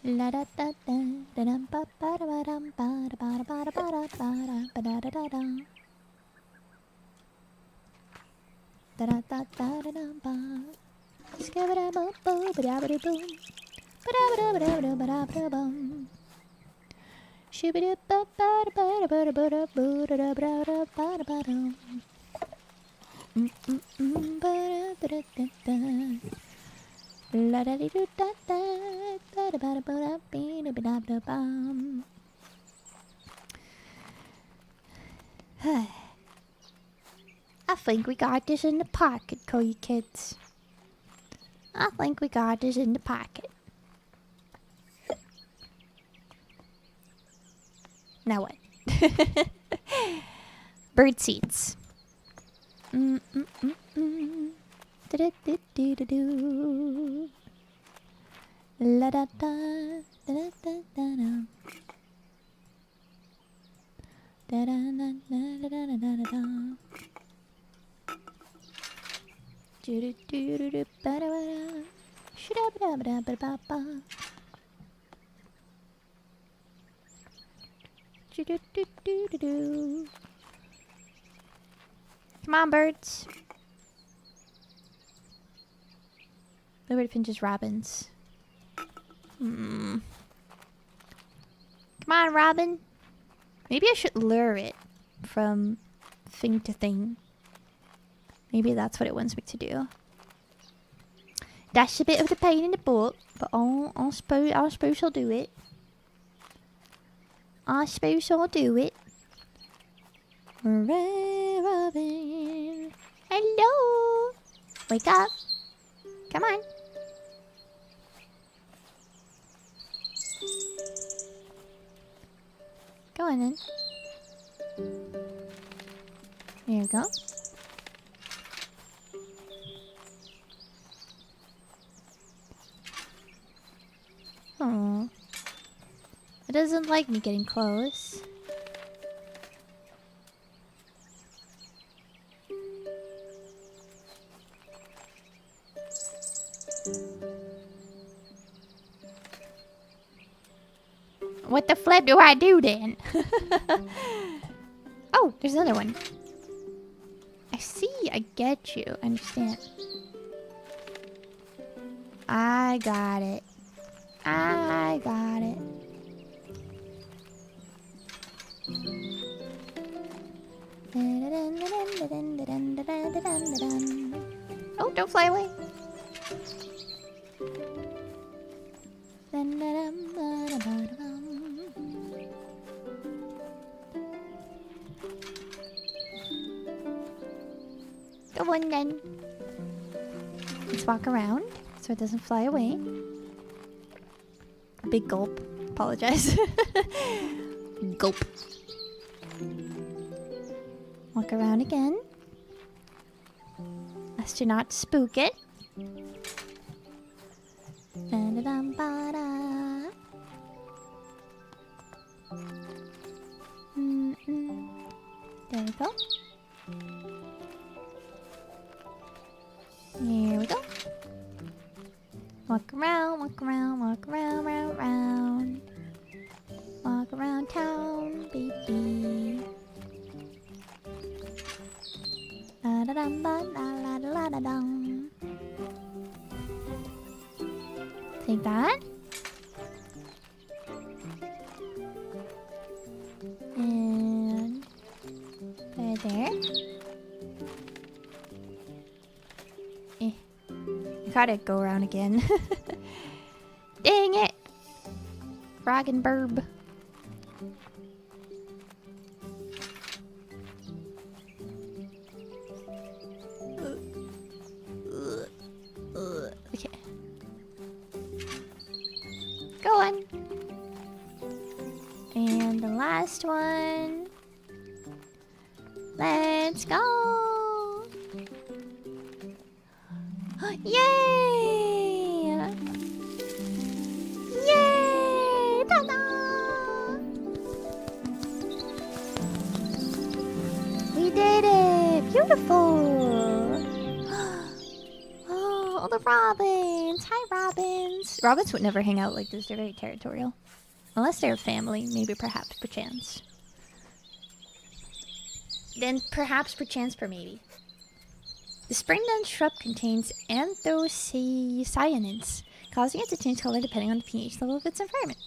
La da da da da dum ba ba da ba dum ba da ba da ba da ba da ba da da da da da da da da da dum ba. Skabada boom boom ba da ba da boom ba da ba da ba da ba da ba da boom. Shibida ba ba da ba da ba da ba da ba da ba da ba da ba dum. Ba da da da da. La da dee doo da da da da da da da da da da bum. I think we got this in the pocket, Koyukids. I think we got this in the pocket. Now what? Bird seeds. Do-do-do-do-do-do. La da da da da da da da da da da da da da da. Do do do do do ba da ba da. Shoo da ba da ba da ba. Do do do do do do. Come on, birds. Bluebird, finches, robins. Come on, robin. Maybe I should lure it from thing to thing. Maybe that's what it wants me to do. That's a bit of the pain in the butt, but I suppose I'll do it. I suppose I'll do it. Hooray, robin. Hello. Wake up. Come on. Go on then. There you go. Oh, it doesn't like me getting close. What the flip do I do then? Oh, there's another one. I see, I get you, I understand. I got it. I got it. Oh, don't fly away. Go on then. walk around so it doesn't fly away. A big gulp. Apologize. Gulp. Walk around again. As to not spook it. Da-da-dum-ba-da. There we go. Here we go. Walk around, walk around, walk around, round, round. Walk around town, baby. La da dum ba la la da la da dum. Take that. And put it there. Gotta go around again. Dang it! Frog and burb. Okay. Go on. And the last one. Let's go! Yay! Yay! Ta-da! We did it! Beautiful! Oh, all the robins! Hi, robins! Robins would never hang out like this. They're very territorial. Unless they're family, maybe, perhaps, perchance. Then perhaps, perchance, per maybe. The spring-done shrub contains anthocyanins, causing it to change color depending on the pH level of its environment.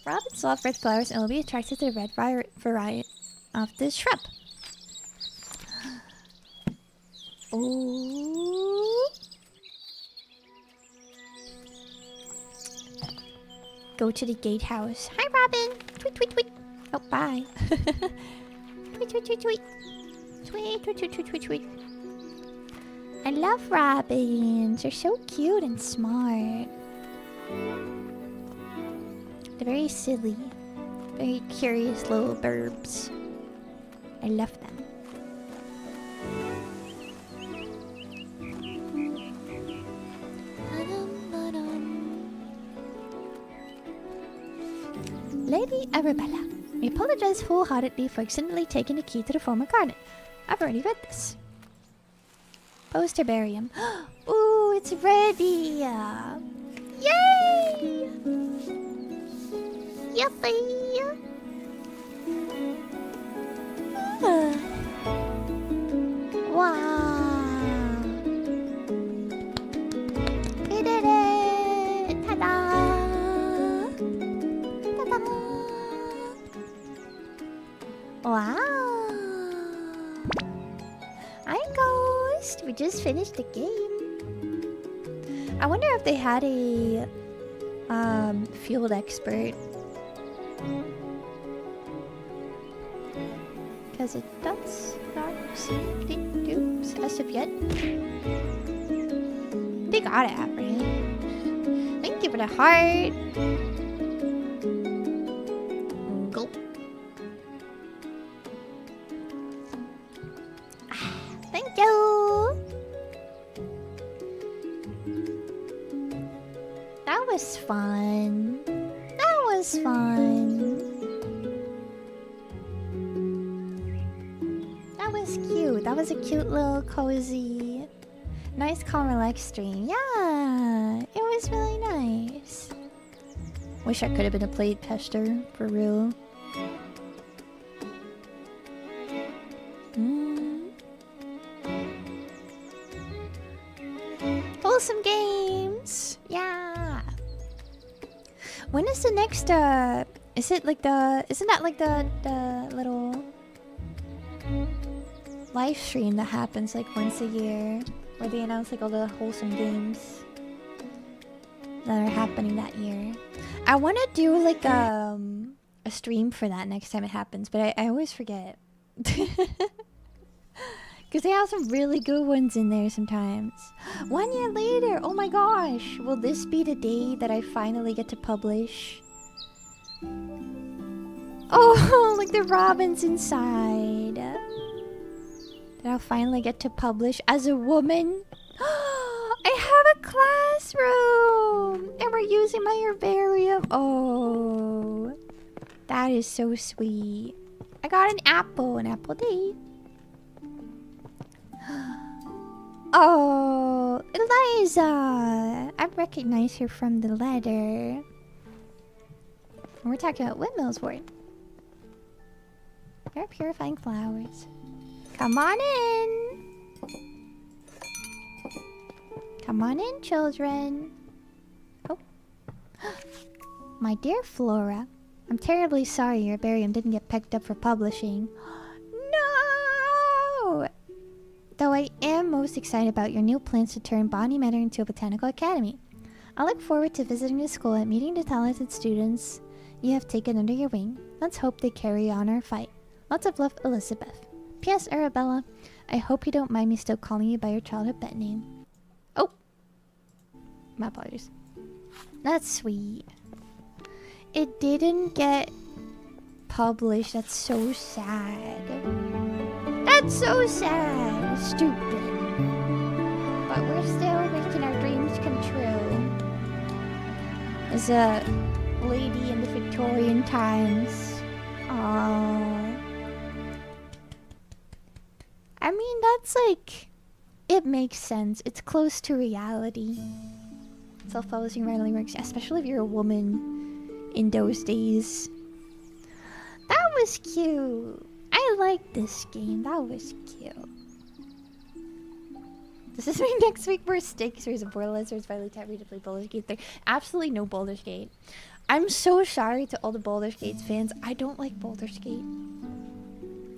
Robins love red flowers and will be attracted to the red variety of this shrub. Oh! Go to the gatehouse. Hi, Robin! Tweet, tweet, tweet! Oh, bye. Tweet, tweet, tweet, tweet! Tweet, tweet, tweet, tweet, tweet, tweet! I love robins. They're so cute and smart. They're very silly. Very curious little birds. I love them. Lady Arabella, we apologize wholeheartedly for accidentally taking the key to the former garden. I've already read this. Posterbarium. Ooh, it's ready! Yay! Yippee! Wow! We did it! Ta-da! Ta-da! Wow! Hi, Ghost! We just finished the game. I wonder if they had a field expert. Because it does not seem to do as of yet. They gotta have, right? Thank you for the heart. Gulp. Thank you. That was fun. That was fun. That was cute. That was a cute little cozy, nice, calm, relaxed stream. Yeah, it was really nice. Wish I could have been a plate tester for real. Wholesome games. Yeah. When is the next is it like the isn't that like the little live stream that happens like once a year where they announce like all the wholesome games that are happening that year? I want to do like a stream for that next time it happens, but I always forget. Because they have some really good ones in there sometimes. 1 year later, oh my gosh. Will this be the day that I finally get to publish? Oh, like the robins inside. That I'll finally get to publish as a woman. I have a classroom! And we're using my herbarium. Oh, that is so sweet. I got an apple day. Oh, Eliza! I recognize her from the letter. We're talking about windmills, Ward. They're purifying flowers. Come on in! Come on in, children. Oh. My dear Flora, I'm terribly sorry your herbarium didn't get picked up for publishing. No! Though I am most excited about your new plans to turn Botany Manor into a botanical academy. I look forward to visiting the school and meeting the talented students you have taken under your wing. Let's hope they carry on our fight. Lots of love, Elizabeth. P.S. Arabella, I hope you don't mind me still calling you by your childhood pet name. Oh! My apologies. That's sweet. It didn't get published. That's so sad. That's so sad. Stupid. But we're still making our dreams come true. As a lady in the Victorian times. Aww. I mean, that's like... It makes sense. It's close to reality. Self-publishing rarely works, especially if you're a woman in those days. That was cute. I like this game. That was cute. Does this mean next week we're Stakes Race of Borderlands or is finally time for you to play Baldur's Gate 3? Absolutely no Baldur's Gate. I'm so sorry to all the Baldur's Gate fans. I don't like Baldur's Gate.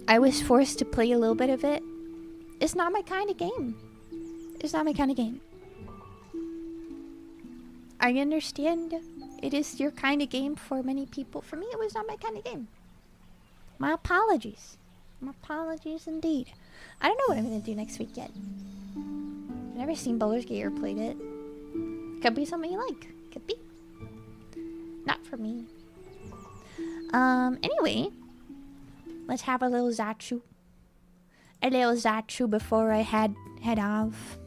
I was forced to play a little bit of it. It's not my kind of game. It's not my kind of game. I understand it is your kind of game for many people. For me, it was not my kind of game. My apologies. My apologies indeed. I don't know what I'm going to do next week yet. I've never seen Baldur's Gate or played it. Could be something you like. Could be. Not for me. Anyway. Let's have a little Zatsu. A little Zatsu before I head off.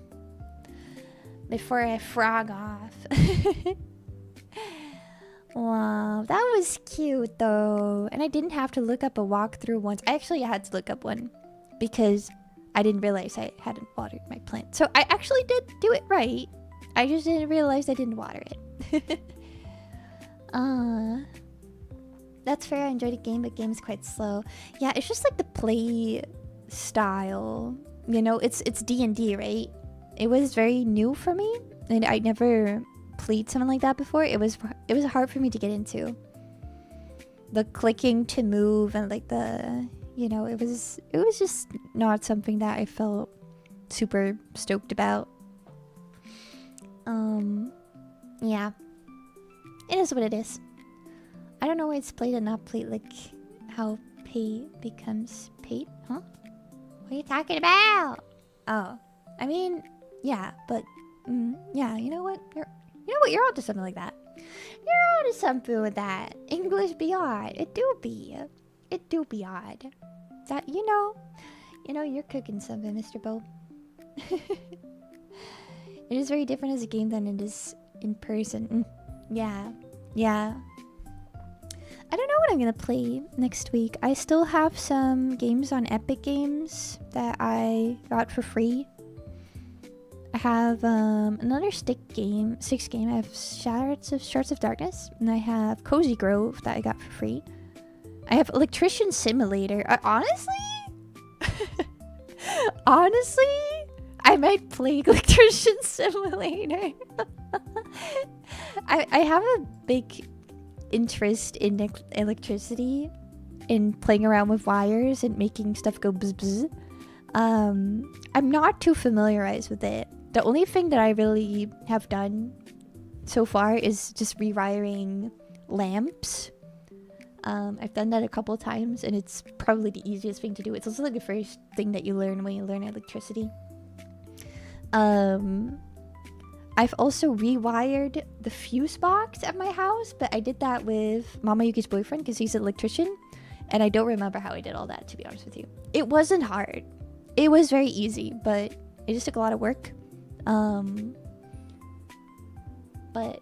Before I frog off. Wow, that was cute though. And I didn't have to look up a walkthrough once. I actually had to look up one because I didn't realize I hadn't watered my plant. So I actually did do it right. I just didn't realize I didn't water it. That's fair. I enjoyed the game, but game is quite slow. Yeah, it's just like the play style. You know, it's D&D, right? It was very new for me, and I never played something like that before. It was hard for me to get into. The clicking to move and like the, you know, it was just not something that I felt super stoked about. Yeah. It is what it is. I don't know why it's played and not played, like how pay becomes paid, huh? What are you talking about? Oh, I mean, yeah, but yeah, you know what? You're onto something like that. You're onto something with that. English be odd. It do be odd. That you know, you're cooking something, Mr. Bo. It is very different as a game than it is in person. Yeah. I don't know what I'm gonna play next week. I still have some games on Epic Games that I got for free. I have another 6 game. I have Shards of Darkness, and I have Cozy Grove that I got for free. I have Electrician Simulator. Honestly, I might play Electrician Simulator. I have a big interest in electricity, in playing around with wires and making stuff go bzz bzz. I'm not too familiarized with it. The only thing that I really have done so far is just rewiring lamps. I've done that a couple times, and it's probably the easiest thing to do. It's also like the first thing that you learn when you learn electricity. I've also rewired the fuse box at my house, but I did that with Mama Yuki's boyfriend because he's an electrician, and I don't remember how I did all that, to be honest with you. It wasn't hard. It was very easy, but it just took a lot of work. But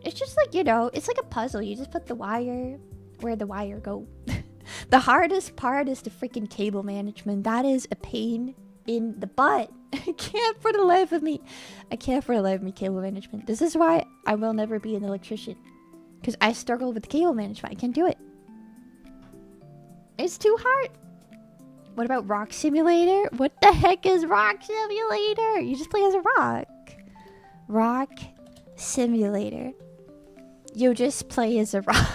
it's just like, you know, it's like a puzzle. You just put the wire where the wire go. The hardest part is the freaking cable management. That is a pain in the butt. I can't for the life of me cable management. This is why I will never be an electrician, because I struggle with the cable management. I can't do it. It's too hard. What about Rock Simulator? What the heck is Rock Simulator? You just play as a rock. Rock Simulator. You just play as a rock.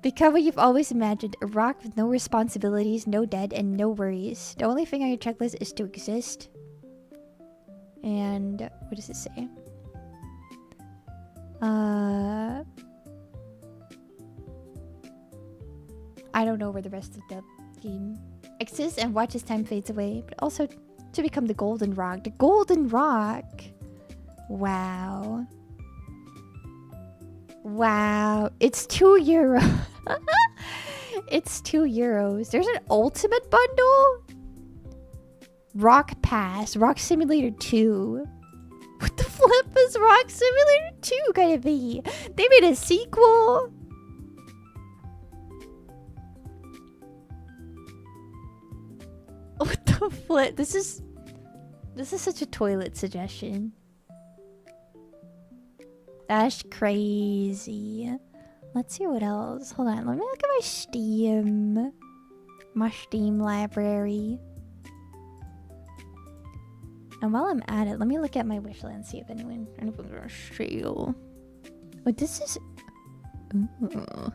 Become what you've always imagined. A rock with no responsibilities, no debt, and no worries. The only thing on your checklist is to exist. And what does it say? I don't know where the rest of the game exists and watch as time fades away, but also to become the golden rock. The golden rock. Wow. Wow. It's €2. It's €2. There's an ultimate bundle? Rock Pass. Rock Simulator 2. What the flip is Rock Simulator 2 gonna be? They made a sequel? What the flip? This is such a toilet suggestion. That's crazy. Let's see what else. Hold on, let me look at my Steam. My Steam library. And while I'm at it, let me look at my wishlist and see if anyone's gonna steal. Oh, this is... Ooh.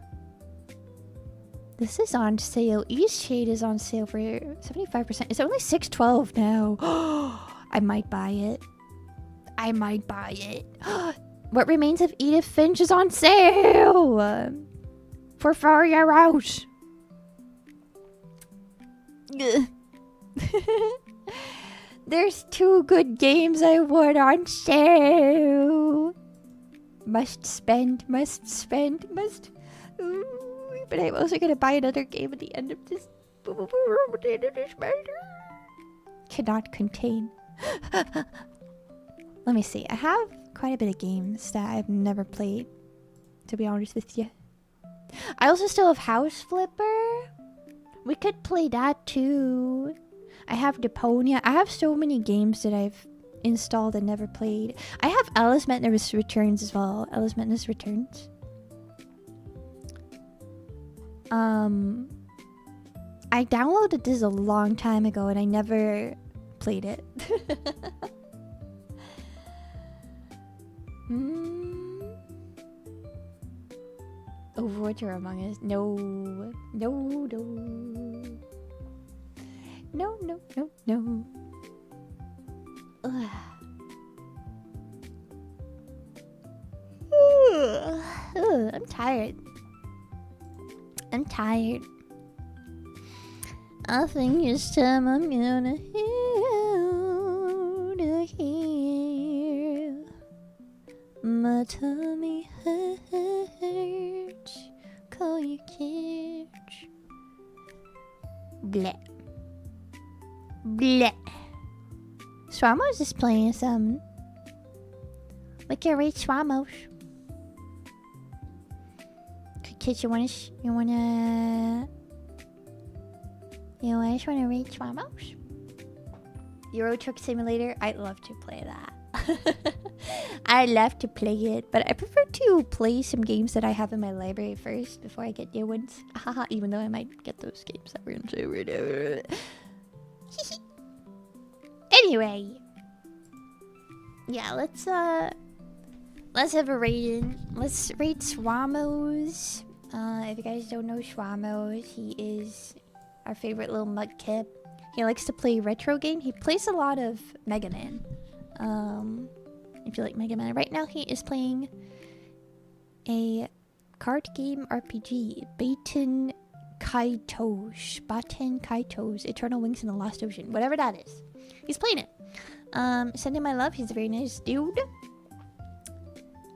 This is on sale. East Shade is on sale for 75%. It's only $6.12 now. I might buy it. I might buy it. What Remains of Edith Finch is on sale for €4. There's 2 good games I want on sale. Must spend. Ooh, but I'm also gonna buy another game at the end of this. Cannot contain. Let me see. I have quite a bit of games that I've never played, to be honest with you. I also still have House Flipper. We could play that too. I have Deponia. I have so many games that I've installed and never played. I have Alice Madness Returns as well. Alice Madness Returns. I downloaded this a long time ago and I never played it. Overwatch or Among Us? No. No. Ugh. I'm tired. I think it's time I'm gonna hear my tummy hurts. Koyukids. Bleh. Bleh. Swamos is playing some. We can read Swamos. Kids, you wanna read Swamos? Euro Truck Simulator? I'd love to play that. I'd love to play it, but I prefer to play some games that I have in my library first before I get new ones. Haha, even though I might get those games that we're into right now. Anyway. Yeah, let's have a rating. Let's rate Swamos. If you guys don't know Swamos, he is our favorite little mudkip. He likes to play retro game. He plays a lot of Mega Man. If you like Mega Man. Right now he is playing a card game RPG, Botany Kaito's Eternal Wings in the Lost Ocean, whatever that is. He's playing it. Send him my love. He's a very nice dude.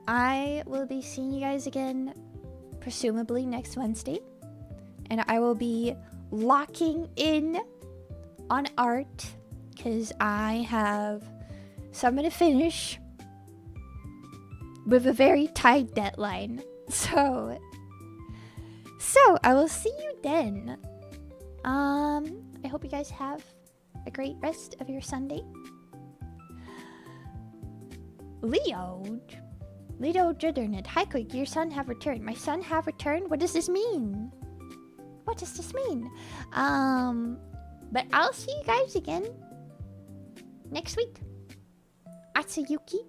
I will be seeing you guys again, presumably next Wednesday, and I will be locking in on art because I have some to finish with a very tight deadline. So I will see you then. I hope you guys have a great rest of your Sunday. Leo Juddernet. Hi Koyuki, your son have returned. My son have returned? What does this mean? What does this mean? But I'll see you guys again next week. Atsuyuki.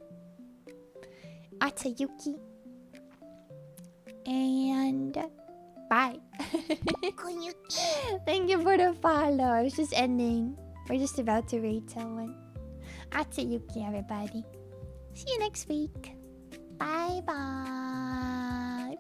And bye. Thank you for the follow. I was just ending. We're just about to raid someone. Atsuyuki, everybody. See you next week. Bye bye.